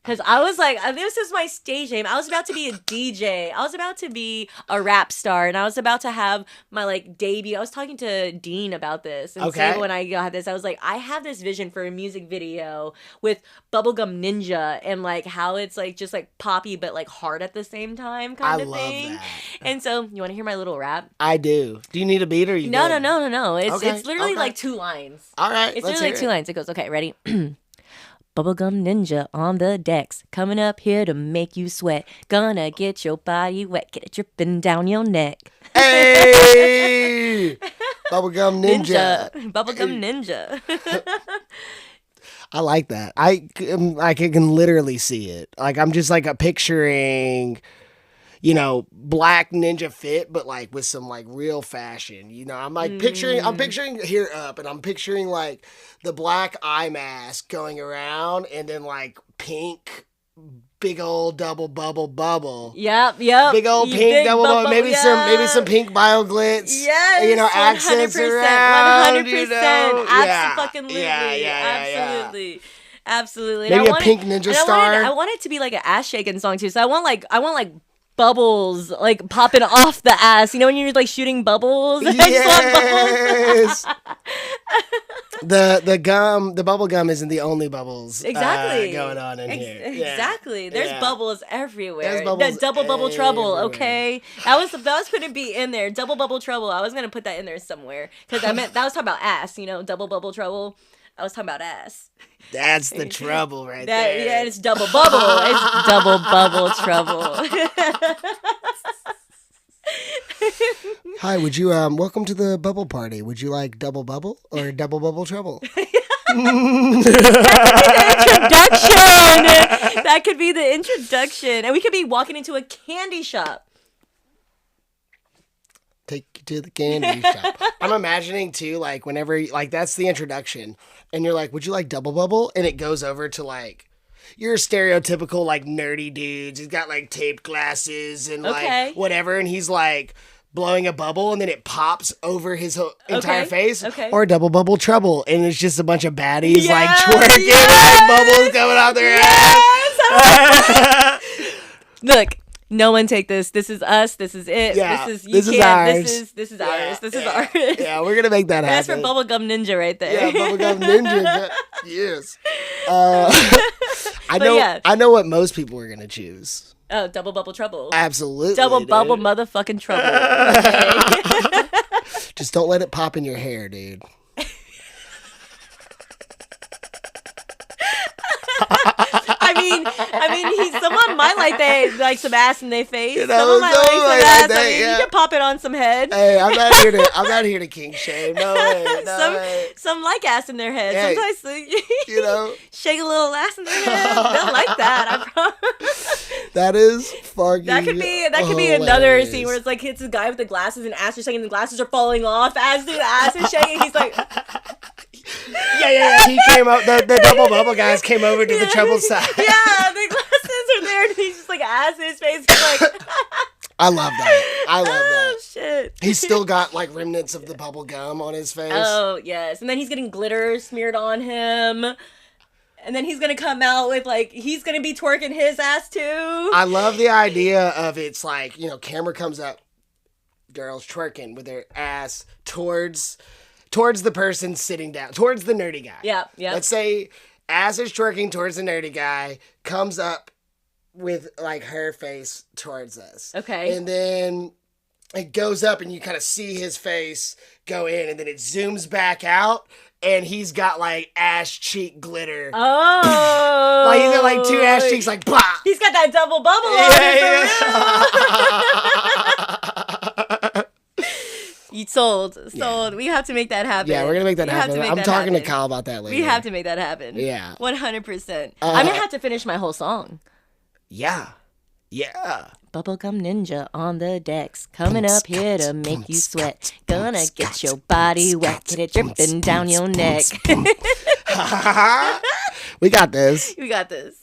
Because I was like, this is my stage name. I was about to be a DJ. I was about to be a rap star. And I was about to have my, like, debut. I was talking to Dean about this. And so when I got this, I was like, I have this vision for a music video with Bubblegum Ninja. And, like, how it's, like, just, like, poppy but, like, hard at the same time kind of thing. I love that. And so, you want to hear my little rap? I do. Do you need a beat or you No. It's literally, like, 2 lines. All right, it's literally, like, 2 lines. It goes, okay, ready? Bubblegum Ninja on the decks, coming up here to make you sweat. Gonna get your body wet, get it dripping down your neck. Hey! Bubblegum Ninja. Bubblegum Ninja. I like that. I can literally see it. Like, I'm just like picturing, black ninja fit, but like with some like real fashion. I'm like I'm picturing here up, and I'm picturing like the black eye mask going around, and then like pink, big old double bubble. Yep. Big old pink double bubble. Maybe some pink BioGlitz. Yes. Accents 100%, around. 100%. Absolutely. Yeah. Absolutely. Maybe a pink ninja star. I want it to be like an ass shaking song too. So I want like bubbles like popping off the ass. You know when you're like shooting bubbles? Yes. The bubble gum isn't the only bubbles going on in here. Exactly. There's bubbles everywhere. There's bubbles double bubble trouble, okay? That was gonna be in there. Double bubble trouble. I was gonna put that in there somewhere. Because that was talking about ass, double bubble trouble. I was talking about ass. That's the trouble right there. Yeah, it's double bubble. It's double bubble trouble. Hi, would you welcome to the bubble party. Would you like double bubble or double bubble trouble? That could be the introduction. And we could be walking into a candy shop. Take you to the candy shop. I'm imagining too, like whenever, like that's the introduction, and you're like, "Would you like double bubble?" And it goes over to like your stereotypical like nerdy dudes. He's got like taped glasses and like whatever, and he's like blowing a bubble, and then it pops over his entire face. Or double bubble trouble, and it's just a bunch of baddies like twerking, like bubbles coming out their ass. Look. No one take this. This is us. This is it. Yeah, this is ours. This is ours. This is ours. Yeah, we're gonna make that happen. That's for Bubblegum Ninja right there. Yeah, Bubblegum Ninja. Yes. I know what most people are gonna choose. Oh, double bubble trouble. Absolutely. Double bubble motherfucking trouble. Just don't let it pop in your hair, dude. I mean, someone might like some ass in their face. Someone might like some ass. That, you can pop it on some head. Hey, I'm not here to kink shame. No way. Some like ass in their head. Hey, sometimes shake a little ass in their head. They'll like that. I promise. That is fucking. That could be another scene where it's like it's a guy with the glasses and ass is shaking. And the glasses are falling off as the ass is shaking. He's like. Yeah. He came up. The double bubble guys came over to the trouble side. Yeah, the glasses are there, and he's just like ass in his face. He's like, I love that. Oh shit! He's still got like remnants of the bubble gum on his face. Oh yes, and then he's getting glitter smeared on him. And then he's gonna come out with he's gonna be twerking his ass too. I love the idea of it's like camera comes up, girls twerking with their ass towards the person sitting down, towards the nerdy guy. Yeah. Let's say ass is twerking towards the nerdy guy, comes up with like her face towards us. Okay. And then it goes up and you kind of see his face go in, and then it zooms back out, and he's got like ash cheek glitter. Oh, like he's got like 2 ash cheeks, like blah. He's got that double bubble on it. You sold. Yeah. We have to make that happen. Yeah, we're gonna make that happen. I'm talking to Kyle about that later. We have to make that happen. Yeah, 100%. I'm gonna have to finish my whole song. Yeah. Bubblegum ninja on the decks, coming up here to make you sweat. Gonna get your body wet, get it dripping down your neck. We got this. We got this.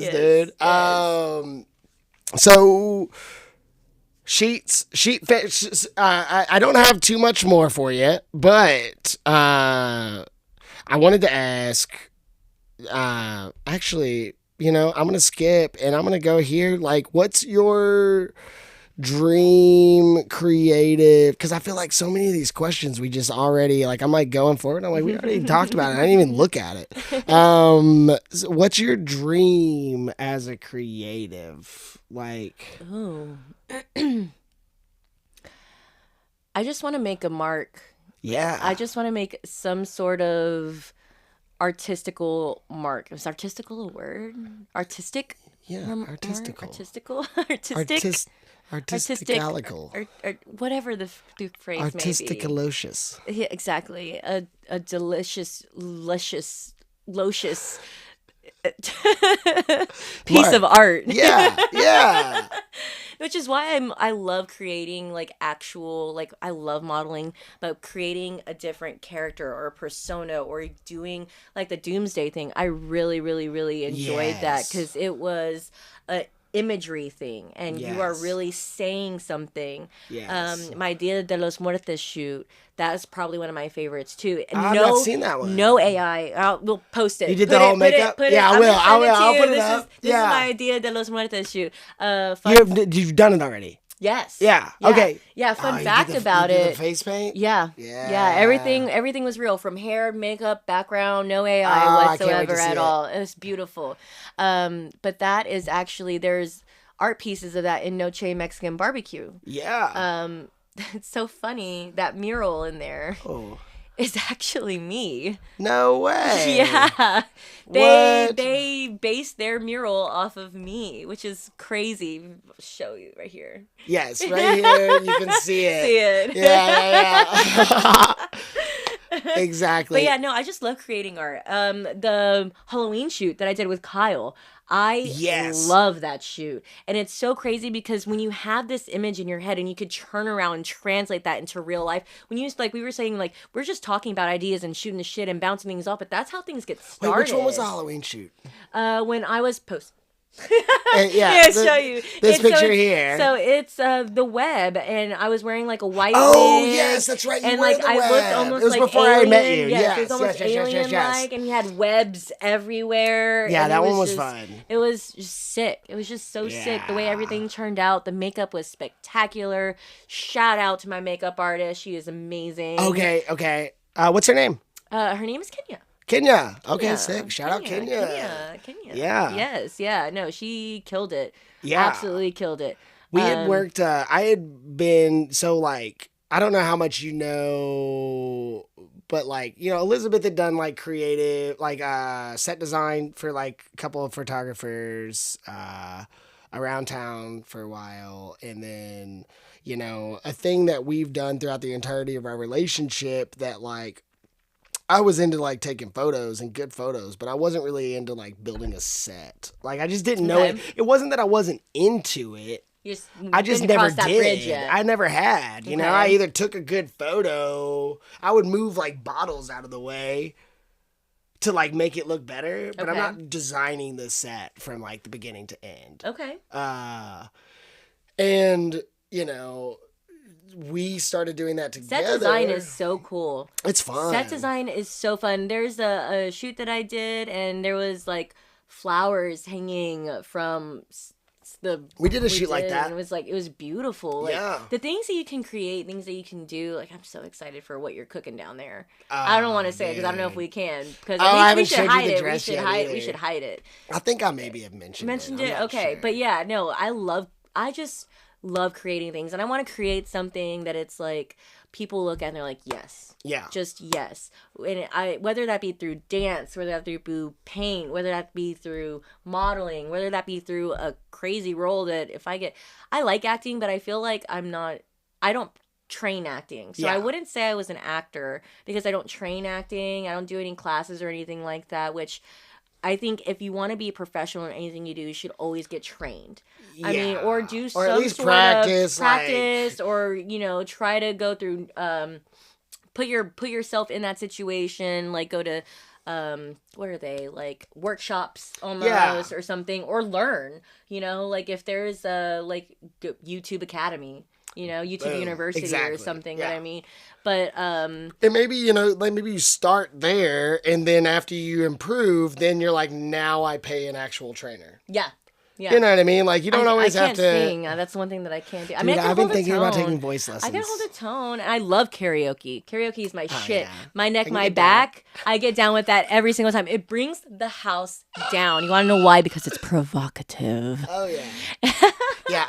Yes, dude. Yes. So sheet I don't have too much more for you, but I wanted to ask. Actually, I'm gonna skip and I'm gonna go here. Like, what's your dream creative? Because I feel like so many of these questions we just already I'm like going forward. I'm like, we already talked about it. I didn't even look at it. So what's your dream as a creative? Like, I just want to make a mark. Yeah. I just want to make some sort of artistical mark. Is artistical a word? Artistic? Yeah, artistical. Artistical. Or whatever the phrase may be. Artisticalocious. Yeah, exactly. A delicious, luscious piece of art. Yeah. Which is why I love creating actual, I love modeling, but creating a different character or a persona or doing the Doomsday thing. I really, really, really enjoyed that because it was a imagery thing and you are really saying something. My Dia de los Muertos shoot, that's probably one of my favorites too. I've not seen that one. No AI. We'll post it. You did the whole makeup? Yeah, I will. I'll put it up. This is my Dia de los Muertos shoot. You've done it already? Yes. Yeah. Okay. Yeah. Fun fact about it. The face paint. Yeah. Everything was real, from hair, makeup, background, no AI whatsoever at all. It was beautiful. But that is actually, there's art pieces of that in Noche Mexican Barbecue. Yeah. It's so funny, that mural in there. Oh. Is actually me. No way. Yeah. They based their mural off of me, which is crazy. I'll show you right here. Yes, right here. You can see it. See it. Yeah. Exactly. But yeah, no, I just love creating art. The Halloween shoot that I did with Kyle, I love that shoot. And it's so crazy because when you have this image in your head and you could turn around and translate that into real life, when you, we were saying, we're just talking about ideas and shooting the shit and bouncing things off, but that's how things get started. Wait, which one was the Halloween shoot? When I was show you this picture here. So it's the web, and I was wearing a white wig. Yes, that's right. You and were the I web. looked almost it was like before alien. I met you. Yes, it was almost alien-like, and he had webs everywhere. Yeah, and that one was fun. It was just sick. It was just so sick. The way everything turned out, the makeup was spectacular. Shout out to my makeup artist. She is amazing. Okay. What's her name? Her name is Kenya. Kenya. Okay, sick. Shout out Kenya. Kenya. Yeah. Yes. Yeah. No, she killed it. Yeah. Absolutely killed it. We had worked, I had been, I don't know how much you know, but Elizabeth had done creative, set design for a couple of photographers around town for a while. And then, a thing that we've done throughout the entirety of our relationship that I was into taking photos and good photos, but I wasn't really into building a set. I just didn't know it. It wasn't that I wasn't into it. I just never did. I never had. I either took a good photo. I would move bottles out of the way to make it look better, but I'm not designing the set from the beginning to end. Okay. And we started doing that together. Set design is so cool. It's fun. Set design is so fun. There's a shoot that I did, and there was flowers hanging from we did a shoot like that. And it was beautiful. The things that you can create, things that you can do. I'm so excited for what you're cooking down there. I don't want to say it because I don't know if we can. Because we should hide it. We should hide it. I think I maybe have mentioned it. Okay, but yeah, no, I just love creating things, and I want to create something that it's like people look at and they're like, yes. Yeah. Just yes. And whether that be through dance, whether that be through paint, whether that be through modeling, whether that be through a crazy role that I like acting, but I feel like I don't train acting. So I wouldn't say I was an actor because I don't train acting. I don't do any classes or anything like that, which I think if you want to be a professional in anything you do, you should always get trained. I mean, or do some at least sort practice, of practice, or try to go through, put yourself in that situation, like go to, what are they, like workshops almost or something, or learn. Like if there's a YouTube Academy. YouTube University or something. What I mean, but and maybe maybe you start there, and then after you improve, then you're like, now I pay an actual trainer. Yeah. You know what I mean? Like you don't always have to sing. That's one thing that I can't do. I mean, I've been thinking about taking voice lessons. I can hold a tone, and I love karaoke. Karaoke is my shit. Yeah. My neck, my back. I get down with that every single time. It brings the house down. You want to know why? Because it's provocative. Oh yeah. Yeah,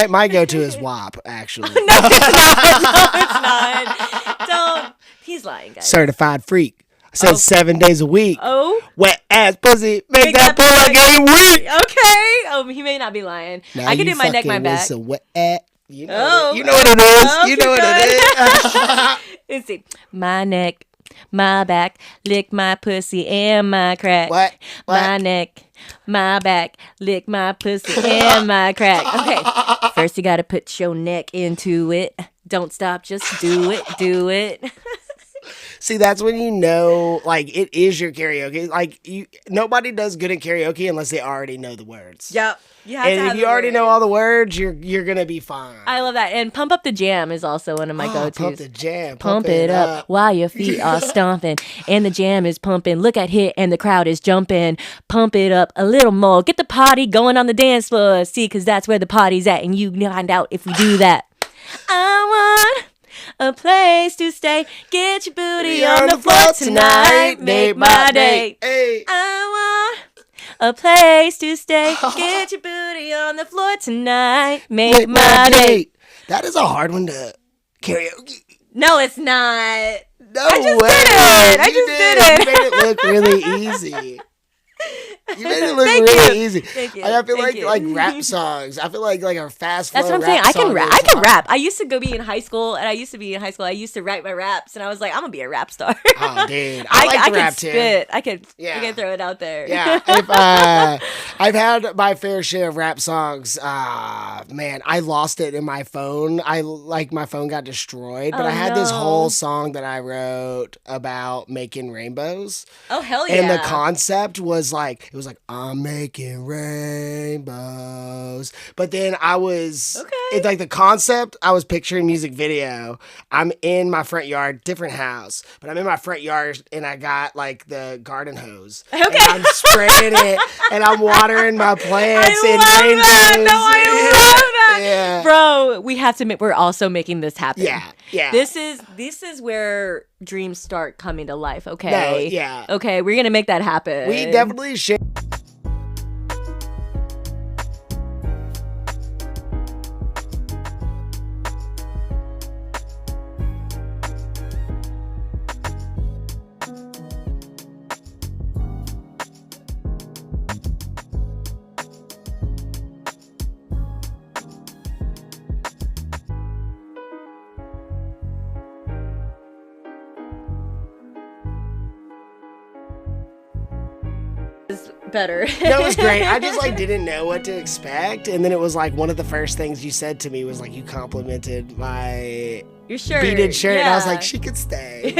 my go-to is WAP, actually. No, it's not. Don't. He's lying, guys. Certified freak. Says 7 days a week. Oh. Wet ass pussy. Make that pull game weak. Okay. Oh, he may not be lying. Now I can do my neck, my back. Wet ass. You know what it is. Oh, you know what it is. Let's see. My neck, my back, lick my pussy and my crack. What? My neck, my back, lick my pussy and my crack. Okay. First, you got to put your neck into it. Don't stop. Just do it. Do it. See, that's when like, it is your karaoke. Like, nobody does good at karaoke unless they already know the words. Yep. And if you already know all the words, you're going to be fine. I love that. And Pump Up the Jam is also one of my go-tos. Pump the jam. Pump it up while your feet are stomping. And the jam is pumping. Look at hit and the crowd is jumping. Pump it up a little more. Get the party going on the dance floor. See, because that's where the party's at. And you find out if we do that. I want a place to stay. Get your booty on the floor tonight. Make my day. Hey. I want a place to stay. Get your booty on the floor tonight. Make my day. That is a hard one to karaoke. No, it's not. No I just way. did it. I just did it. You made it look really easy. You made it look really easy. Thank you. I feel like rap songs. I feel like our fast flow. That's what I'm saying. I can rap. I used to be in high school, and I used to write my raps, and I was like, I'm gonna be a rap star. Oh, dude, I like to rap too. Spit. I can throw it out there. Yeah, I've had my fair share of rap songs. Man, I lost it in my phone. My phone got destroyed, but I had this whole song that I wrote about making rainbows. Oh, hell yeah! And the concept was like, I'm making rainbows. But then it's like the concept, I was picturing music video. I'm in my front yard, different house, but I'm in my front yard and I got like the garden hose. Okay. And I'm spraying it and I'm watering my plants in rainbows. I love that. Yeah. Bro, we have to admit, we're also making this happen. Yeah. This is where dreams start coming to life, okay? No, yeah. Okay, we're going to make that happen. We definitely should. Better. That was great. I just didn't know what to expect, and then it was one of the first things you said to me was you complimented my your shirt, beaded shirt, and I was like, she could stay.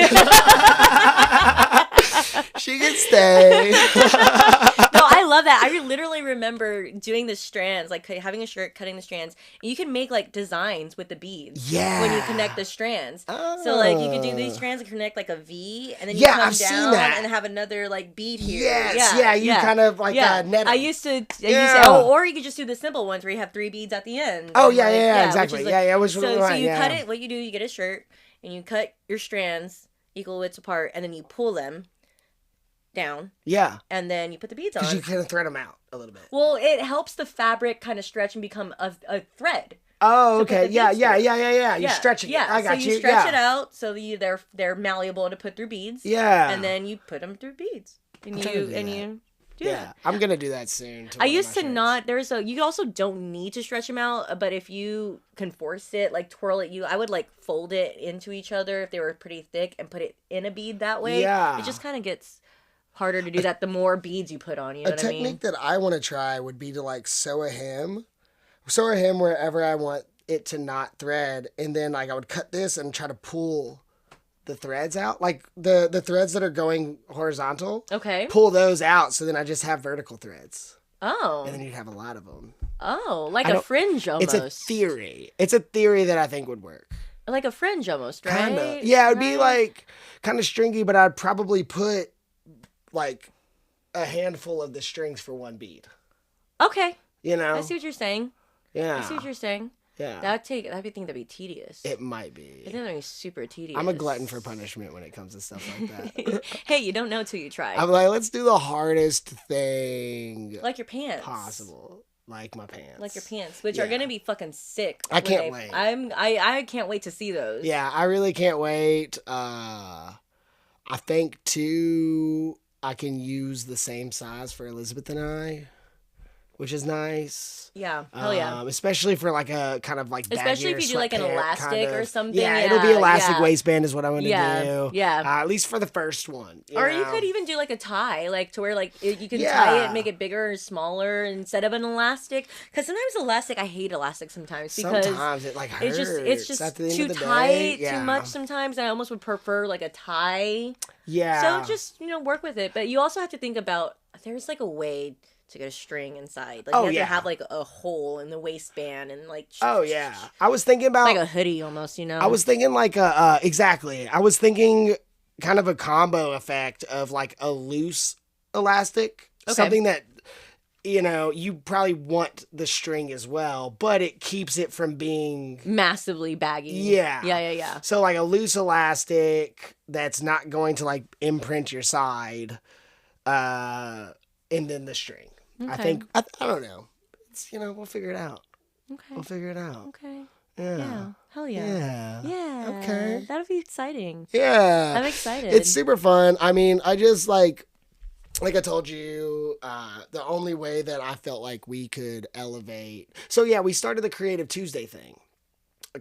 She could stay. No, I love that. I literally remember doing the strands, having a shirt, cutting the strands, and you can make designs with the beads. Yeah. When you connect the strands. Oh. So you can do these strands and connect a V, and then you come down and have another bead here. Yes. Yeah. You kind of net. I used to, or you could just do the simple ones where you have 3 beads at the end. Oh yeah, exactly. So you cut it. What you do, you get a shirt and you cut your strands equal widths apart, and then you pull them down. Yeah. And then you put the beads on. Because you kind of thread them out a little bit. Well, it helps the fabric kind of stretch and become a thread. Oh, okay. Yeah. You're stretching it. I got you. So you stretch it out so they're malleable to put through beads. Yeah. And then you put them through beads. And you do that. I'm gonna do that soon. I used to not. You also don't need to stretch them out, but if you can force it, like twirl it, I would like fold it into each other if they were pretty thick and put it in a bead that way. Yeah. It just kind of gets harder to do that the more beads you put on. You know what I mean? A technique that I want to try would be to like sew a hem wherever I want it to not thread, and then like I would cut this and try to pull the threads out, like the threads that are going horizontal. Okay. Pull those out, so then I just have vertical threads. Oh. And then you'd have a lot of them. Oh, like a fringe almost. It's a theory. It's a theory that I think would work. Like a fringe almost, right? Kinda. Yeah, it would be like kind of stringy, but I'd probably put like a handful of the strings for one bead. Okay. You know? I see what you're saying. Yeah. I see what you're saying. Yeah. That'd be tedious. It might be. I think that'd be super tedious. I'm a glutton for punishment when it comes to stuff like that. Hey, you don't know till you try. I'm like, let's do the hardest thing. Like your pants. Possible. Like my pants. Like your pants, which are gonna be fucking sick. I can't wait. I can't wait to see those. Yeah, I really can't wait. I think too I can use the same size for Elizabeth and I, which is nice. Yeah, hell yeah. Especially for like a kind of like especially if you do like an elastic or something. Yeah, it'll be elastic waistband is what I'm gonna do. Yeah. At least for the first one. Or you could even do like a tie, like to where like you can tie it, make it bigger or smaller instead of an elastic. Because sometimes elastic, I hate elastic sometimes because sometimes it like hurts. It's just too tight, too much. Sometimes I almost would prefer like a tie. Yeah. So just work with it, but you also have to think about there's like a way to get a string inside. Like you have to have like a hole in the waistband and like I was thinking about like a hoodie almost, I was thinking like exactly. I was thinking kind of a combo effect of like a loose elastic, something that you probably want the string as well, but it keeps it from being massively baggy. Yeah. So like a loose elastic that's not going to like imprint your side, and then the string. Okay. I think I don't know. It's we'll figure it out. Okay. We'll figure it out. Okay. Yeah. Hell yeah. Yeah. Okay. That'll be exciting. Yeah. I'm excited. It's super fun. I mean, I just like I told you, the only way that I felt like we could elevate. So yeah, we started the Creative Tuesday thing.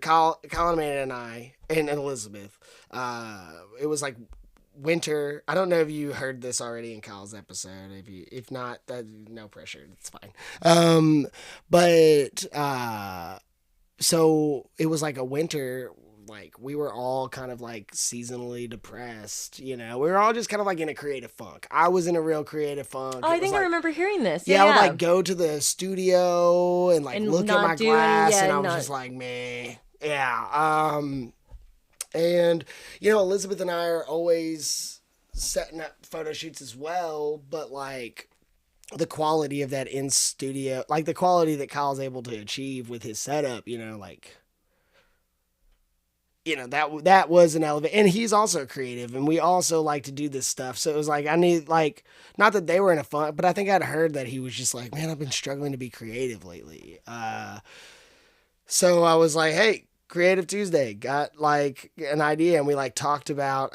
Kyle, Amanda, and I, and Elizabeth. It was like winter. I don't know if you heard this already in Kyle's episode. If not, no pressure. It's fine. So it was like a winter. Like we were all kind of like seasonally depressed. We were all just kind of like in a creative funk. I was in a real creative funk. Oh, I think I remember hearing this. Yeah, I would like go to the studio and like look at my glass, and I was just like, meh. Yeah. And, Elizabeth and I are always setting up photo shoots as well, but like the quality of that in studio, like the quality that Kyle's able to achieve with his setup, that was an elevation. And he's also creative, and we also like to do this stuff. So it was like, I need like, not that they were in a funk, but I think I'd heard that he was just like, man, I've been struggling to be creative lately. So I was like, hey, Creative Tuesday, got like an idea, and we like talked about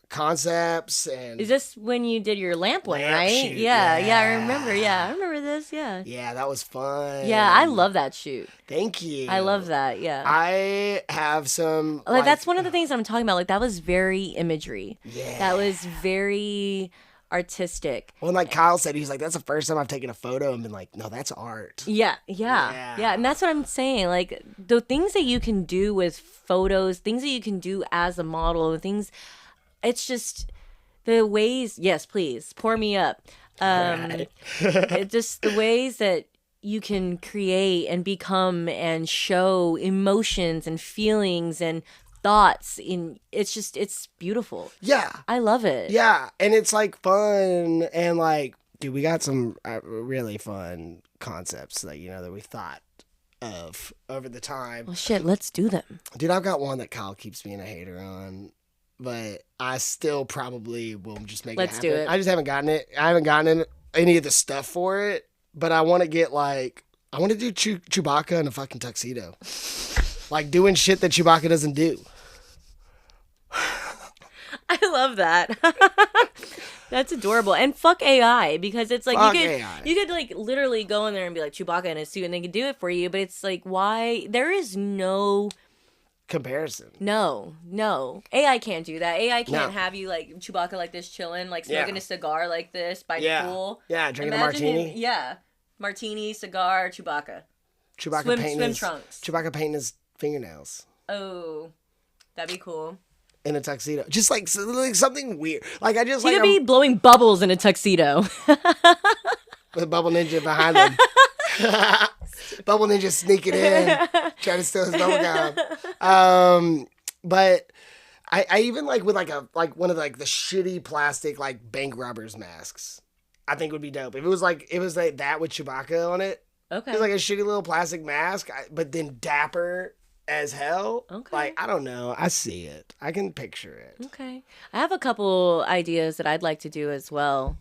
concepts. And is this when you did your lamp one, right? Shoot, yeah, I remember. Yeah, I remember this. Yeah, that was fun. Yeah, I love that shoot. Thank you. I love that. Yeah, I have some like that's one of the things I'm talking about. Like that was very imagery. Yeah, that was very artistic. Well, like Kyle said, he's like, that's the first time I've taken a photo and been like, no, that's art. Yeah. And that's what I'm saying. Like the things that you can do with photos, things that you can do as a model, things, it's just the ways. Yes, please pour me up. It's just the ways that you can create and become and show emotions and feelings and thoughts it's beautiful. Yeah, I love it. Yeah, and it's like fun, and like, dude, we got some really fun concepts that that we thought of over the time. Well, shit, let's do them. Dude, I've got one that Kyle keeps being a hater on, but I still probably will just make it happen. Let's do it. I just haven't gotten it. I haven't gotten any of the stuff for it, but I want to get like I want to do Chewbacca in a fucking tuxedo. Like doing shit that Chewbacca doesn't do. I love that. That's adorable. And fuck AI, because it's like you could like literally go in there and be like Chewbacca in a suit and they could do it for you, but it's like, why? There is no comparison. No. AI can't do that. AI can't have you like Chewbacca like this chilling, like smoking a cigar like this by the pool. Yeah, drinking a martini. Martini, cigar, Chewbacca. Chewbacca swim trunks. Chewbacca painting his fingernails. Oh, that'd be cool. In a tuxedo. Just like something weird. Like I just he could be blowing bubbles in a tuxedo. With Bubble Ninja behind him. Bubble Ninja sneaking in, trying to steal his bubble gum. But I even like with like one of like the shitty plastic like bank robbers masks. I think would be dope. If it was like that with Chewbacca on it. Okay. It was like a shitty little plastic mask, but then dapper as hell. Okay. Like, I don't know. I see it. I can picture it. Okay. I have a couple ideas that I'd like to do as well.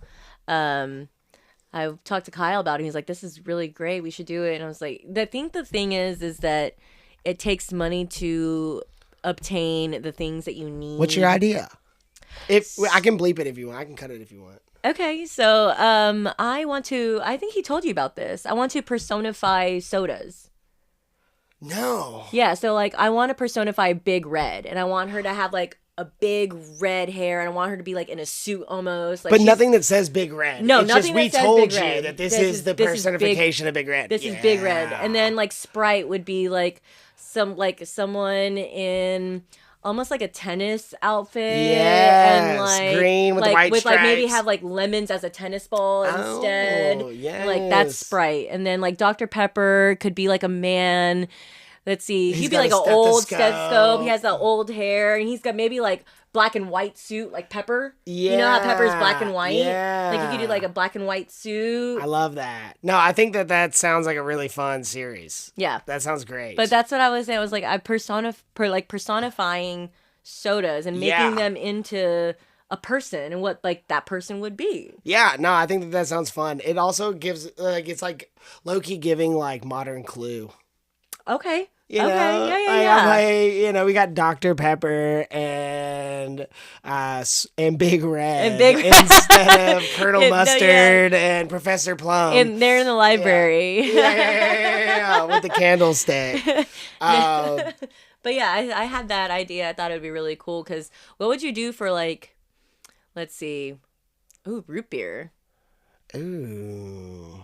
I talked to Kyle about it. He's like, this is really great. We should do it. And I was like, I think the thing is that it takes money to obtain the things that you need. What's your idea? If I can bleep it if you want. I can cut it if you want. Okay. So I think he told you about this. I want to personify sodas. No. Yeah, so like I want to personify Big Red, and I want her to have like a big red hair, and I want her to be like in a suit almost. Like, but nothing that says Big Red. No, it's nothing just, that says told Big you Red. that this is the personification of Big Red. This is Big Red, and then like Sprite would be like someone in almost like a tennis outfit. Yes, and like green with white stripes. Like maybe have like lemons as a tennis ball instead. Yes. Like that's Sprite, and then like Dr. Pepper could be like a man. Let's see. He'd be like an old stethoscope. He has that old hair, and he's got maybe like black and white suit, like Pepper. Yeah. You know how Pepper's black and white? Yeah. Like you could do like a black and white suit. I love that. No, I think that sounds like a really fun series. Yeah. That sounds great. But that's what I was saying. I was like, personifying sodas and making them into a person and what like that person would be. Yeah, no, I think that sounds fun. It also gives like it's like low-key giving like modern Clue. Okay. You know, yeah. We got Dr. Pepper and Big Red instead of Colonel Mustard and Professor Plum. And they're in the library. Yeah, with the candlestick. But yeah, I had that idea. I thought it would be really cool because what would you do for like, let's see, root beer. Ooh.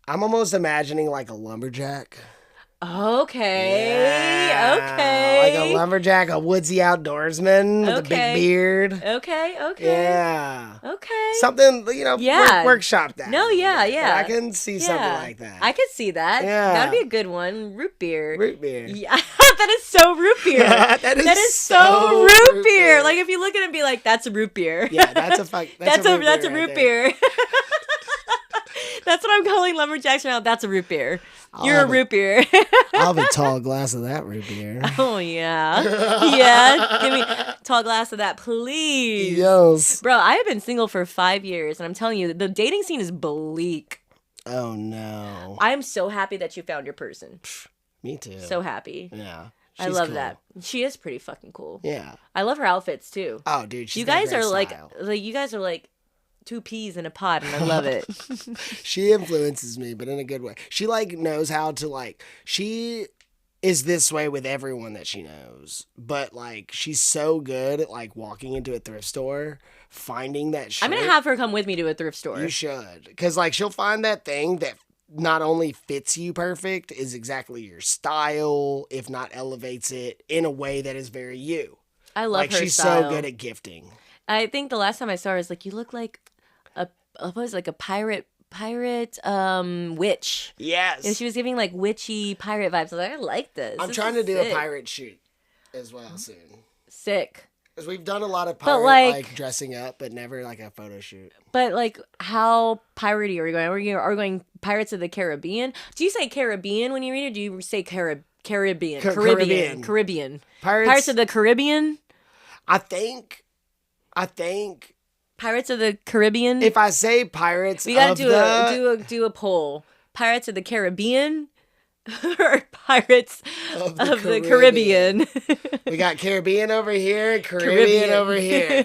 I'm almost imagining like a lumberjack. Okay. Like a lumberjack, a woodsy outdoorsman with a big beard. Okay. Yeah. Okay. Something, workshop that. No, yeah. I can see something like that. I could see that. Yeah. That'd be a good one. Root beer. Yeah. That is so root beer. that is so root beer. Like if you look at it and be like, that's a root beer. Yeah, that's a root beer. That's what I'm calling lumberjacks right now. That's a root beer. You're a root beer. I'll have a tall glass of that root beer. Oh, yeah. Yeah. Give me a tall glass of that, please. Yes. Bro, I have been single for 5 years, and I'm telling you, the dating scene is bleak. Oh, no. I am so happy that you found your person. Me too. So happy. Yeah. I love that. She is pretty fucking cool. Yeah. I love her outfits, too. Oh, dude. You guys are like, you guys are like, 2 peas in a pod, and I love it. She influences me, but in a good way. She like knows how to like. She is this way with everyone that she knows, but like she's so good at like walking into a thrift store, finding that shit. I'm gonna have her come with me to a thrift store. You should, because like she'll find that thing that not only fits you perfect, is exactly your style, if not elevates it in a way that is very you. I love her she's style. so good at gifting. I think the last time I saw her was like, you look like a pirate witch. Yes. And she was giving like witchy pirate vibes. I was like, I like this. I'm trying to do a pirate shoot as well soon. Sick. Because we've done a lot of pirate like dressing up, but never like a photo shoot. But like, how piratey are we going? Are we going Pirates of the Caribbean? Do you say Caribbean when you read it? Or do you say Caribbean? Caribbean. Pirates of the Caribbean? I think Pirates of the Caribbean. If I say pirates, we gotta do a poll. Pirates of the Caribbean or Pirates of the Caribbean. We got Caribbean over here, Caribbean over here.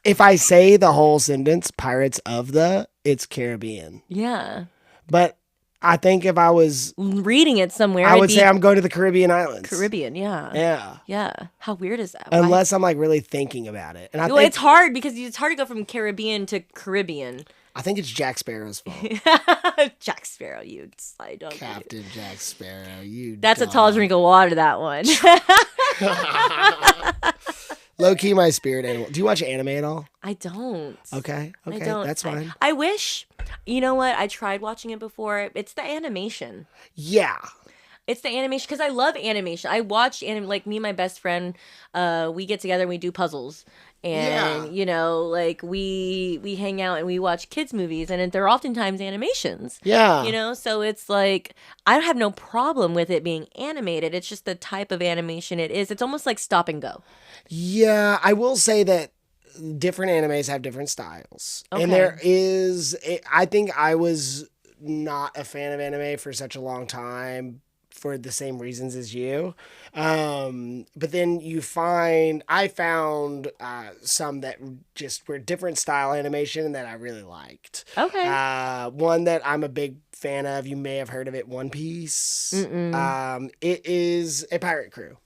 If I say the whole sentence, Pirates of the, it's Caribbean. Yeah. But I think if I was reading it somewhere, I would say I'm going to the Caribbean islands. Caribbean, yeah. Yeah. Yeah. How weird is that? Unless I'm like really thinking about it. And I think it's hard because it's hard to go from Caribbean to Caribbean. I think it's Jack Sparrow's fault. Jack Sparrow, you slide dog. Captain Jack Sparrow, you That's dog. A tall drink of water, that one. Low key, my spirit animal. Do you watch anime at all? I don't. Okay. I don't. That's fine. I wish. You know what? I tried watching it before. It's the animation. Yeah. It's the animation because I love animation. I watch like me and my best friend. We get together and we do puzzles. And you know, like we hang out and we watch kids movies, and they're oftentimes animations. Yeah, you know, so it's like I have no problem with it being animated. It's just the type of animation it is. It's almost like stop and go. Yeah, I will say that different animes have different styles, and there is. I think I was not a fan of anime for such a long time. For the same reasons as you. But then I found some that just were different style animation that I really liked. Okay. One that I'm a big fan of, you may have heard of it, One Piece. It is a pirate crew.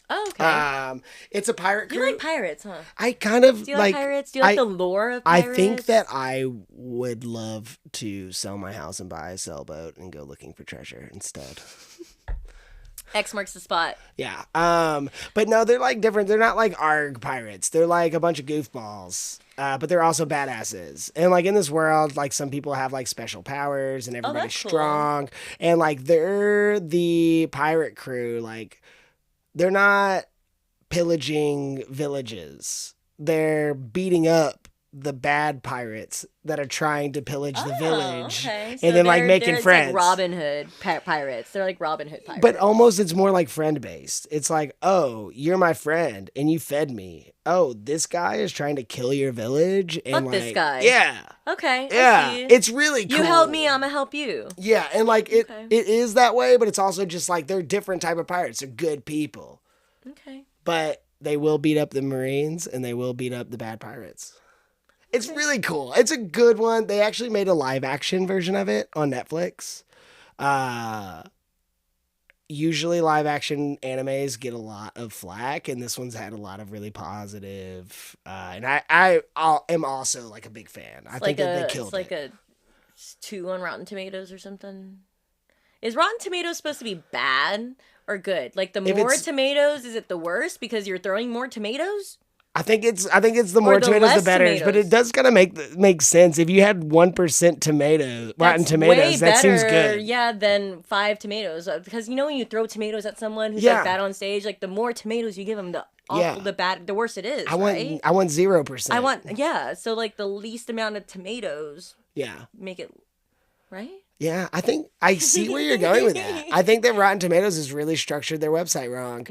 Oh, okay. It's a pirate crew. You like pirates, huh? I kind of Do you like pirates? Do you like the lore of pirates? I think that I would love to sell my house and buy a sailboat and go looking for treasure instead. X marks the spot. Yeah. But no, they're like different. They're not like ARG pirates. They're like a bunch of goofballs. But they're also badasses. And like in this world, like some people have like special powers and everybody's strong. Cool. And like they're the pirate crew. Like they're not pillaging villages. They're beating up the bad pirates that are trying to pillage the village, okay. So and then like making friends. Like Robin Hood pirates. They're like Robin Hood pirates. But almost it's more like friend based. It's like, oh, you're my friend and you fed me. Oh, this guy is trying to kill your village. And fuck this guy. Yeah. Okay. Yeah. It's really cool. You help me, I'm gonna help you. Yeah, and like it is that way, but it's also just like they're different type of pirates. They're good people. Okay. But they will beat up the Marines and they will beat up the bad pirates. It's really cool. It's a good one. They actually made a live action version of it on Netflix. Usually live action animes get a lot of flack, and this one's had a lot of really positive. And I am also like a big fan. I think that they killed it. It's like a 2 on Rotten Tomatoes or something. Is Rotten Tomatoes supposed to be bad or good? Like the more tomatoes, is it the worse because you're throwing more tomatoes? I think it's the more tomatoes the better, but it does kind of make sense. If you had 1% Rotten Tomatoes, that seems good. Yeah, than 5 tomatoes, because you know when you throw tomatoes at someone who's like bad on stage, like the more tomatoes you give them, the worse it is. I want 0%. So like the least amount of tomatoes. Yeah. Make it right. Yeah, I think I see where you're going with that. I think that Rotten Tomatoes has really structured their website wrong.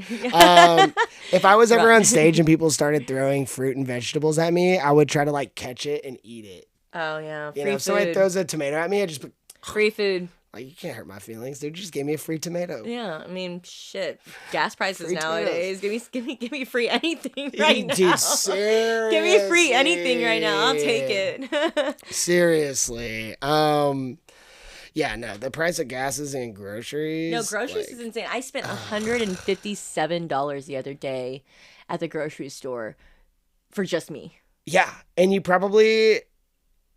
If I was ever on stage and people started throwing fruit and vegetables at me, I would try to like catch it and eat it. Oh yeah, free food. If somebody throws a tomato at me, I just put free food. Like, you can't hurt my feelings, dude. Just gave me a free tomato. Yeah, I mean, shit. Gas prices free nowadays. Tomatoes. Give me free anything right now. Dude, seriously. Give me free anything right now. I'll take it. Seriously. Yeah, no, the price of gases and groceries. No, groceries is insane. I spent $157 the other day at the grocery store for just me. Yeah, and you probably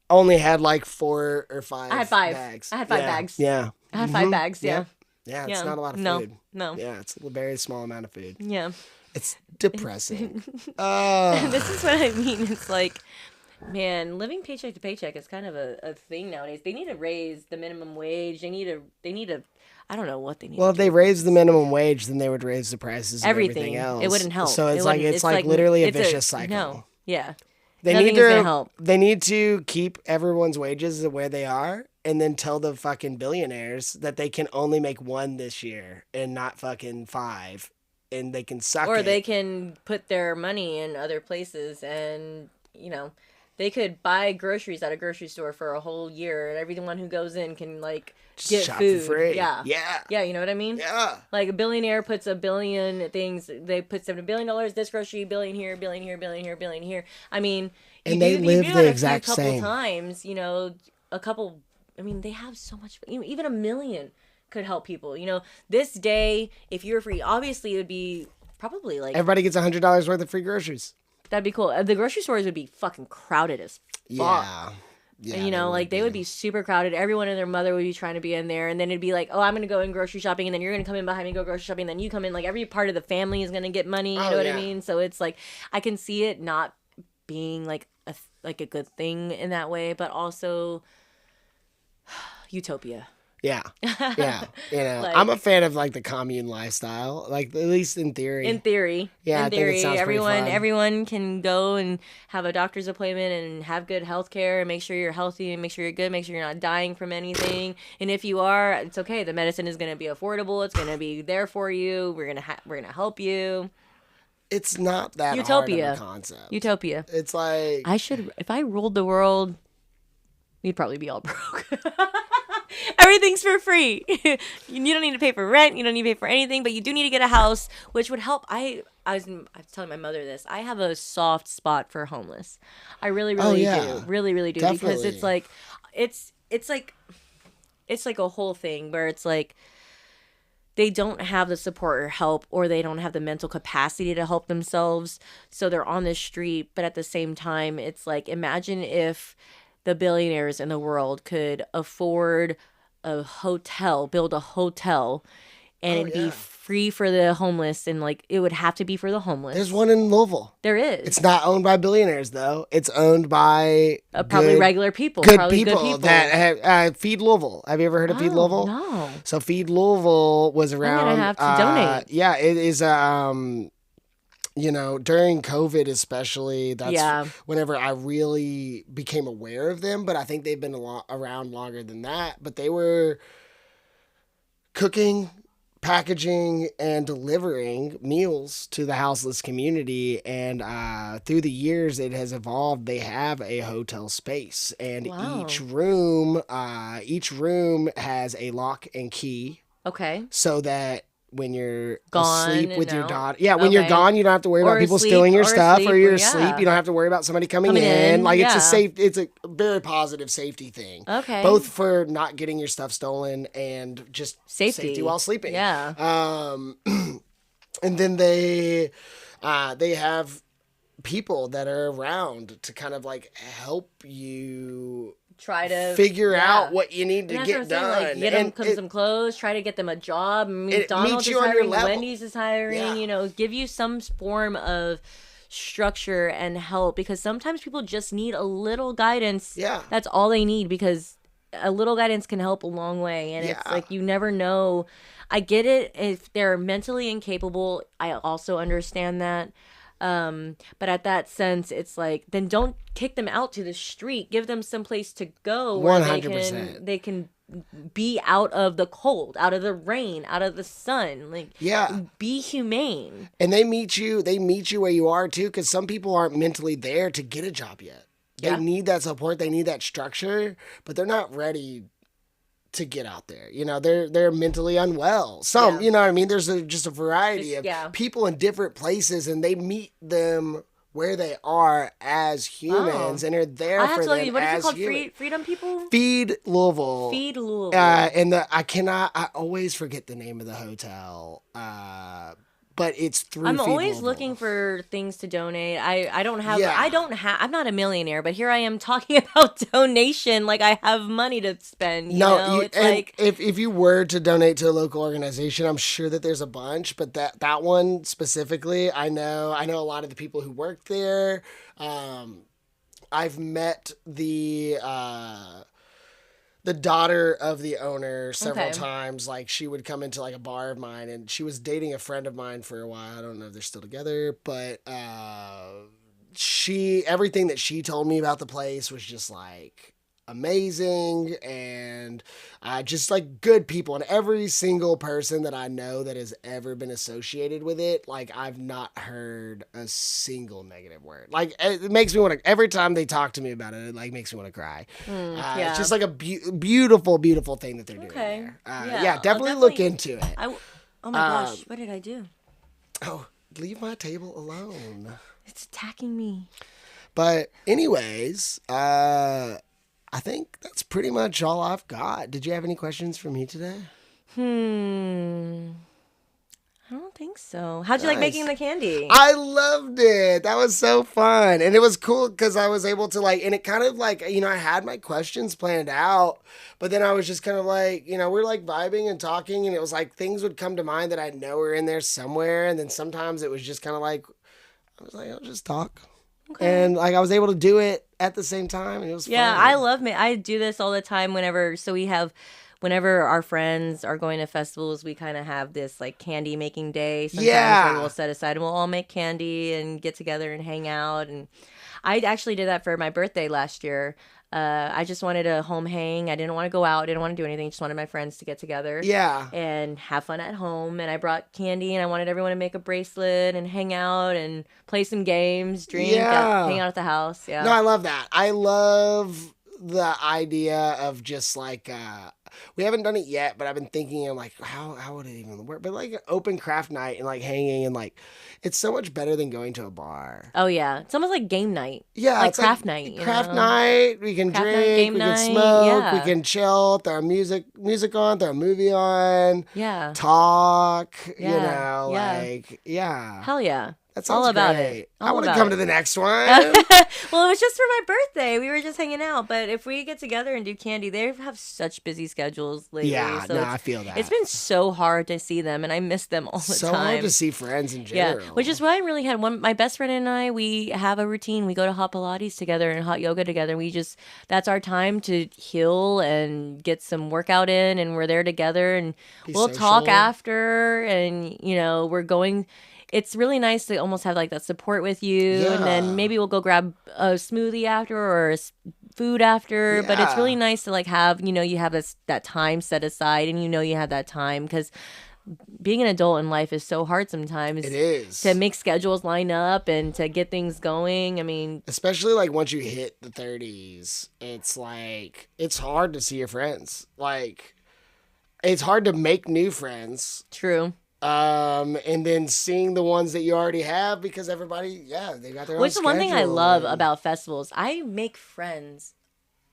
only had like 4 or 5 I had 5 bags. I had 5 bags. Yeah. I had 5 bags, yeah. Yeah, it's not a lot of food. No. Yeah, it's a very small amount of food. Yeah. It's depressing. This is what I mean. It's like, man, living paycheck to paycheck is kind of a thing nowadays. They need to raise the minimum wage. They need to I don't know what they need. Well, if they raised the minimum wage, then they would raise the prices of everything else. It wouldn't help. So it's like literally a vicious cycle. No. Yeah. Nothing is gonna help. They need to keep everyone's wages where they are and then tell the fucking billionaires that they can only make 1 this year and not fucking 5. And they can suck it. Or they can put their money in other places and, They could buy groceries at a grocery store for a whole year, and everyone who goes in can like Just get shop food. for free. Yeah, Yeah. You know what I mean? Yeah. Like a billionaire puts a billion things. They put $7 billion. This grocery billion here, billion here, billion here, billion here. I mean, And they live you do the that exact a couple same. times. You know, a couple. I mean, they have so much. Even a million could help people. You know, this day, if you were free, obviously it would be probably like everybody gets $100 worth of free groceries. That'd be cool. The grocery stores would be fucking crowded as fuck. Yeah. Yeah, and, you know, like they would be super crowded. Everyone and their mother would be trying to be in there, and then it'd be like, oh, I'm gonna go in grocery shopping, and then you're gonna come in behind me, go grocery shopping, and then you come in. Like every part of the family is gonna get money. You know what I mean? So it's like I can see it not being like a good thing in that way, but also utopia. Yeah. You know, like, I'm a fan of like the commune lifestyle, like at least in theory. Yeah, I think it sounds everyone can go and have a doctor's appointment and have good health care and make sure you're healthy and make sure you're good, make sure you're not dying from anything. And if you are, it's okay. The medicine is going to be affordable. It's going to be there for you. We're going to help you. It's not that utopia hard of a concept. Utopia. It's like if I ruled the world, we'd probably be all broke. Everything's for free. You don't need to pay for rent. You don't need to pay for anything, but you do need to get a house, which would help. I was telling my mother this. I have a soft spot for homeless. I really do. Really, really do. Definitely. Because it's like, it's like a whole thing where it's like, they don't have the support or help, or they don't have the mental capacity to help themselves. So they're on the street. But at the same time, it's like, imagine if the billionaires in the world could afford build a hotel, and it'd be free for the homeless, and like it would have to be for the homeless. There's one in Louisville. There is. It's not owned by billionaires though. It's owned by probably regular people. Good people that have, Feed Louisville. Have you ever heard of Feed Louisville? No. So Feed Louisville was around. I'm gonna have to donate. Yeah, it is. You know, during COVID especially, that's whenever I really became aware of them. But I think they've been around longer than that. But they were cooking, packaging, and delivering meals to the houseless community. And through the years, it has evolved. They have a hotel space, and each room has a lock and key. Okay. So that when you're gone asleep with your daughter. Yeah, when you're gone, you don't have to worry about people stealing your stuff, or you're asleep. You don't have to worry about somebody coming in. Like it's a very positive safety thing. Okay. Both for not getting your stuff stolen and just safety while sleeping. Yeah. And then they have people that are around to kind of like help you try to figure out what you need to get done. Like, get them some clothes, try to get them a job. McDonald's is hiring, Wendy's is hiring, you know, give you some form of structure and help, because sometimes people just need a little guidance. Yeah. That's all they need, because a little guidance can help a long way. And it's like, you never know. I get it if they're mentally incapable. I also understand that. But at that sense, it's like, then don't kick them out to the street. Give them some place to go where 100%. they can be out of the cold, out of the rain, out of the sun. Like, be humane. And they meet you where you are too, because some people aren't mentally there to get a job yet. They need that support, they need that structure, but they're not ready to get out there. You know, they're mentally unwell. Some, you know what I mean? There's just a variety of people in different places, and they meet them where they are as humans, and are there for them what is as it called? humans. Freedom People? Feed Louisville. Feed Louisville. And I always forget the name of the hotel. But it's through I'm Feed always Louisville. Looking for things to donate. I'm not a millionaire, but here I am talking about donation like I have money to spend. If you were to donate to a local organization, I'm sure that there's a bunch, but that one specifically, I know a lot of the people who work there. I've met the daughter of the owner several times. Like, she would come into like a bar of mine, and she was dating a friend of mine for a while. I don't know if they're still together, but everything that she told me about the place was just like, amazing and just like good people, and every single person that I know that has ever been associated with it, like I've not heard a single negative word. Like it makes me want to, every time they talk to me about it, it like makes me want to cry. It's just like a beautiful thing that they're doing there. Definitely look into it. Oh my gosh, what did I do? Oh, leave my table alone. It's attacking me. But anyways, I think that's pretty much all I've got. Did you have any questions for me today? I don't think so. How'd you like making the candy? I loved it. That was so fun. And it was cool because I was able to like, and it kind of like, I had my questions planned out, but then I was just kind of like, we're like vibing and talking, and it was like things would come to mind that I know were in there somewhere. And then sometimes it was just kind of like, I was like, I'll just talk. Okay. And like I was able to do it at the same time, and it was fun. I love it. I do this all the time whenever our friends are going to festivals, we kind of have this like candy making day. Sometimes where we'll set aside and we'll all make candy and get together and hang out. And I actually did that for my birthday last year. I just wanted a home hang. I didn't want to go out. I didn't want to do anything. Just wanted my friends to get together. Yeah. And have fun at home. And I brought candy, and I wanted everyone to make a bracelet and hang out and play some games, drink, hang out at the house. Yeah. No, I love that. I love the idea of just like, we haven't done it yet, but I've been thinking, I'm like, how would it even work? But like an open craft night and like hanging, and like, it's so much better than going to a bar. Oh yeah, it's almost like game night. Yeah, like craft night. Craft night. We can drink. We can smoke. We can chill. Throw music on. Throw a movie on. Yeah. Talk. Yeah. Hell yeah. That sounds all about great. it. I want to come to the next one. Well, it was just for my birthday. We were just hanging out. But if we get together and do candy, they have such busy schedules lately. Yeah, so I feel that. It's been so hard to see them, and I miss them all the time. So hard to see friends in general. Yeah, which is why I really had my best friend and I, we have a routine. We go to hot Pilates together and hot yoga together. That's our time to heal and get some workout in, and we're there together, and we'll talk after, and, we're going... It's really nice to almost have like that support with you, and then maybe we'll go grab a smoothie after or food after. But it's really nice to like have, you have that time set aside, and you have that time, because being an adult in life is so hard sometimes. It is. To make schedules line up and to get things going. I mean, especially like once you hit the 30s, it's like it's hard to see your friends. Like, it's hard to make new friends. True. And then seeing the ones that you already have, because everybody, they got their own schedule. Which is one thing I love about festivals. I make friends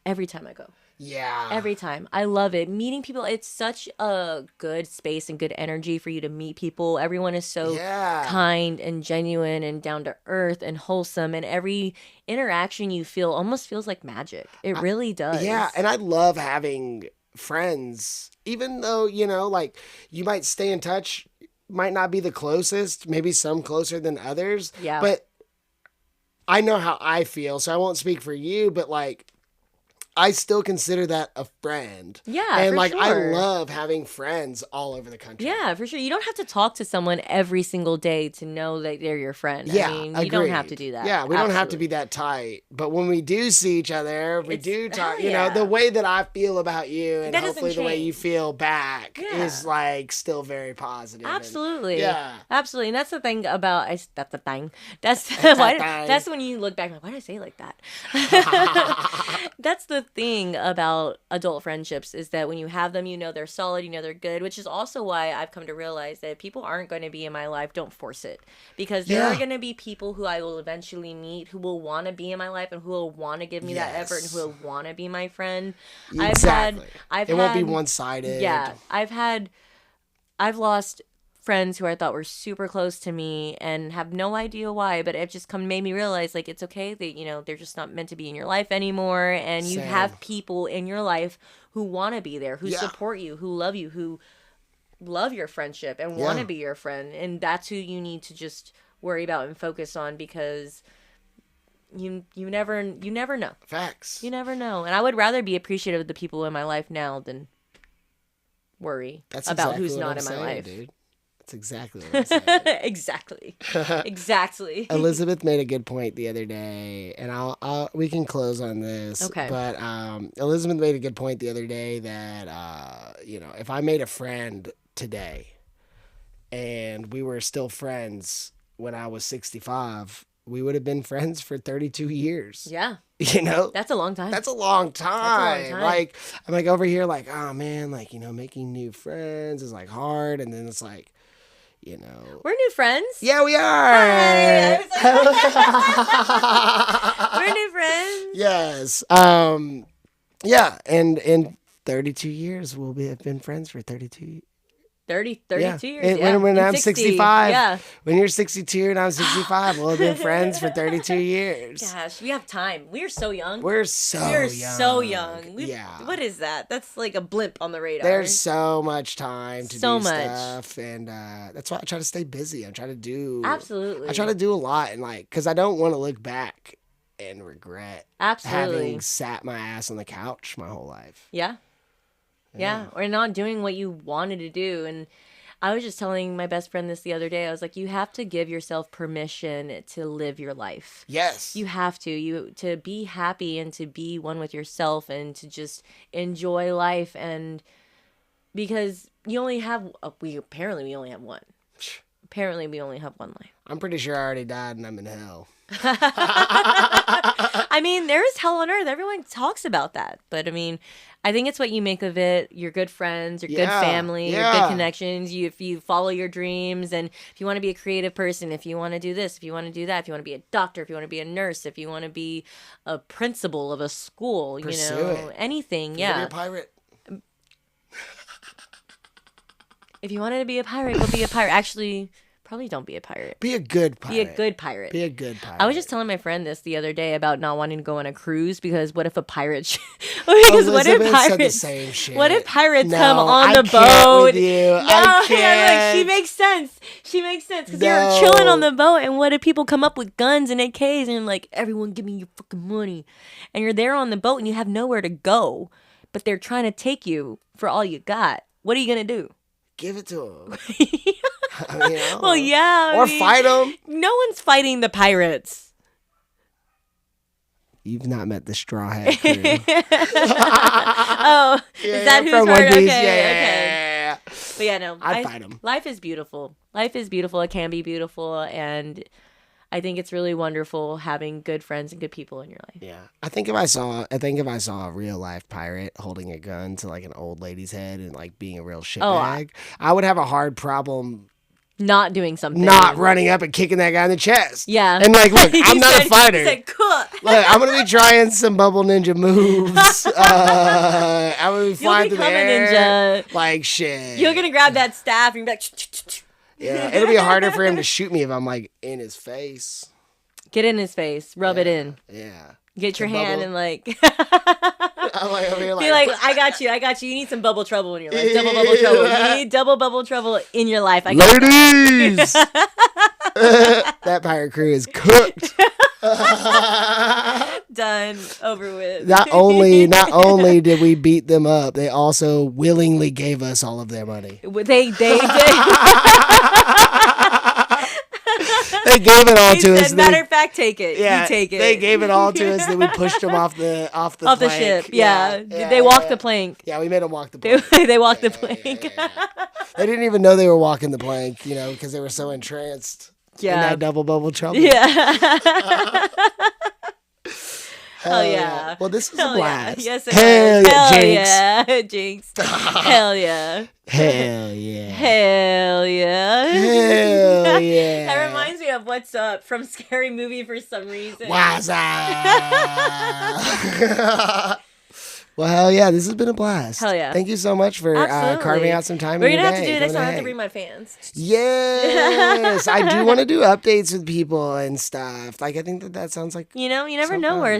every time I go. Yeah. Every time. I love it. Meeting people, it's such a good space and good energy for you to meet people. Everyone is so kind and genuine and down to earth and wholesome, and every interaction you feel almost feels like magic. It really does. Yeah, and I love having friends, even though, like, you might stay in touch, might not be the closest, maybe some closer than others. Yeah. But I know how I feel, so I won't speak for you, but like, I still consider that a friend. Yeah, and for like sure. I love having friends all over the country. Yeah, for sure. You don't have to talk to someone every single day to know that they're your friend. Yeah, I mean, you don't have to do that. Yeah, we don't have to be that tight. But when we do see each other, we do talk. The way that I feel about you, and hopefully the way you feel back is like still very positive. Absolutely. And, absolutely. And that's the thing about that's the thing. That's when you look back, like, why did I say it like that? That's the thing about adult friendships, is that when you have them, they're solid, they're good, which is also why I've come to realize that if people aren't going to be in my life, don't force it, because there are going to be people who I will eventually meet who will want to be in my life and who will want to give me that effort and who will want to be my friend. Exactly. It won't be one-sided. Yeah. I've lost friends who I thought were super close to me and have no idea why, but it just made me realize, like, it's okay that, they're just not meant to be in your life anymore, and you have people in your life who want to be there, who support you, who love you, who love your friendship and want to be your friend, and that's who you need to just worry about and focus on, because you never know. Facts. You never know, and I would rather be appreciative of the people in my life now than worry about who's not in my life. Dude. That's exactly what I said. Exactly. Exactly. Elizabeth made a good point the other day, and we can close on this. Okay. But Elizabeth made a good point the other day that if I made a friend today, and we were still friends when I was 65, we would have been friends for 32 years. Yeah. That's a long time. That's a long time. Like, I'm like over here like, oh man, like, making new friends is like hard. And then it's like, we're new friends. Yeah, we are. Hi. We're new friends. Yes. Yeah. And in 32 years, we'll have been friends for 32 years. 32 years. Yeah. When I'm 65. Yeah. When you're 62 and I'm 65, we'll have been friends for 32 years. Gosh, we have time. We are so young. We're so young. What is that? That's like a blimp on the radar. There's so much time to do stuff. And that's why I try to stay busy. I try to do. Absolutely. I try to do a lot. And because I don't want to look back and regret having sat my ass on the couch my whole life. Yeah. Yeah, or not doing what you wanted to do. And I was just telling my best friend this the other day. I was like, you have to give yourself permission to live your life. Yes. You have to. To be happy and to be one with yourself and to just enjoy life. And because you only have, apparently we only have one. Apparently we only have one life. I'm pretty sure I already died and I'm in hell. I mean, there's hell on earth. Everyone talks about that. But I mean, I think it's what you make of it. Your good friends, your good family, your good connections. If you follow your dreams, and if you want to be a creative person, if you want to do this, if you want to do that, if you want to be a doctor, if you want to be a nurse, if you want to be a principal of a school, anything. Be a pirate. If you wanted to be a pirate, go be a pirate. Actually, probably don't be a pirate. Be a good pirate. Be a good pirate. Be a good pirate. I was just telling my friend this the other day about not wanting to go on a cruise because what if a pirate? Elizabeth said the same shit. What if pirates come on the boat? With you. I can't. She makes sense. She makes sense because you're chilling on the boat, and what if people come up with guns and AKs and like, everyone give me your fucking money, and you're there on the boat and you have nowhere to go, but they're trying to take you for all you got. What are you gonna do? Give it to them. Well, yeah. Or fight them. No one's fighting the pirates. You've not met the Straw Hat Crew. Is that who's part? Okay, okay. But yeah, no. I'd fight them. Life is beautiful. Life is beautiful. It can be beautiful. And I think it's really wonderful having good friends and good people in your life. Yeah. I think if I saw a real life pirate holding a gun to like an old lady's head and like being a real shitbag, I would have a hard problem not doing something. Not running up and kicking that guy in the chest. Yeah. And like, look, I'm not a fighter. He said, look, I'm going to be trying some Bubble Ninja moves. I'm going to be flying through the air. Ninja. Like, shit. You're going to grab that staff and be like, yeah, it'll be harder for him to shoot me if I'm like in his face. Get in his face. Rub it in. Yeah. Get your hand and like... I'm like over here like... Be like, I got you. You need some bubble trouble in your life. Double bubble trouble. You need double bubble trouble in your life. Ladies! That pirate crew is cooked. Done. Over with. Not only did we beat them up, they also willingly gave us all of their money. They did. They gave it all to us. Matter of fact, take it. Yeah, you take it. They gave it all to us. Then we pushed them off the ship. Yeah, they walked the plank. Yeah, we made them walk the plank. They walked the plank. They didn't even know they were walking the plank, because they were so entranced in that double bubble trouble. Yeah. Hell yeah. Well, this was a blast. Yeah. Yes, it was. Hell Jinx. Hell yeah. Hell yeah. Hell yeah. Hell yeah. That reminds me of What's Up from Scary Movie for some reason. What's up? Well, hell yeah, this has been a blast. Hell yeah. Thank you so much for carving out some time. We're going to have to do it next time. I have to read my fans. Yes. I do want to do updates with people and stuff. Like, I think that sounds like... you never know where,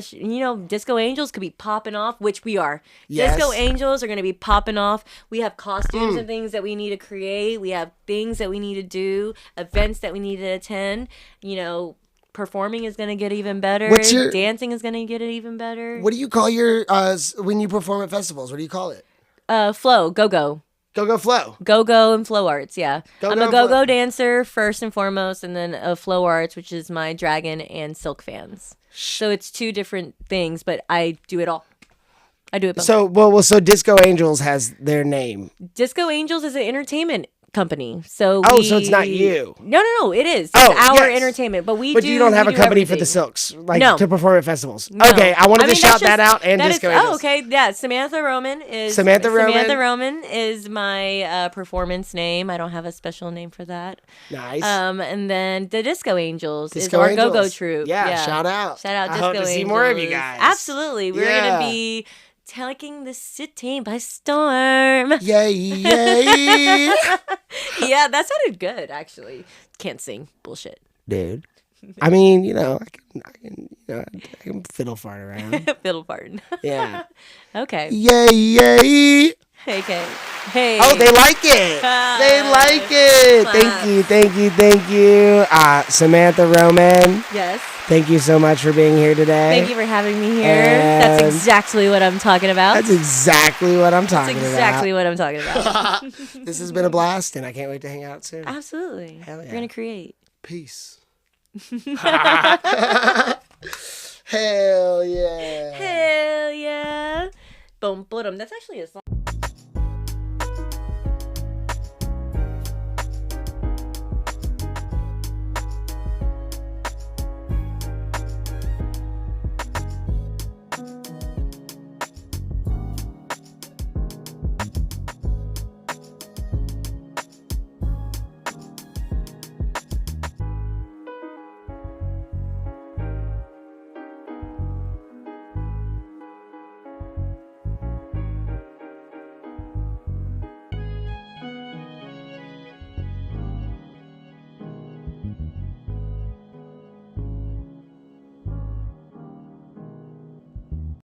Disco Angels could be popping off, which we are. Yes. Disco Angels are going to be popping off. We have costumes and things that we need to create. We have things that we need to do, events that we need to attend, performing is going to get even better. Dancing is going to get even better. What do you call your when you perform at festivals? What do you call it? GoGo. GoGo Flow. GoGo and Flow Arts, yeah. Go-Go I'm a Flow. GoGo dancer first and foremost, and then a Flow Arts, which is my dragon and silk fans. So it's 2 different things, but I do it all. I do it both. So Disco Angels has their name. Disco Angels is an entertainment company. So so it's not you. No, it is. It's our entertainment, but you don't have a company for the silks, to perform at festivals. No. Okay, I wanted to shout that out and Disco Angels. Oh, okay, yeah. Samantha Roman is my performance name. I don't have a special name for that. Nice. And then the Disco Angels is our GoGo troupe. Yeah, shout out Disco Angels. I hope to see more of you guys. Absolutely, we're gonna be taking the city by storm. Yay, yay. Yeah, that sounded good, actually. Can't sing. Bullshit. Dude. I mean, I can fiddle fart around. Fiddle fart. Yeah. Okay. Yay, yay. Okay. Hey. Oh, they like it. They like it. Thank you. Samantha Roman. Yes. Thank you so much for being here today. Thank you for having me here. That's exactly what I'm talking about. That's exactly what I'm talking about. This has been a blast, and I can't wait to hang out soon. Absolutely. Hell yeah. We're going to create. Peace. Hell yeah. Hell yeah. Boom, boom. That's actually a song.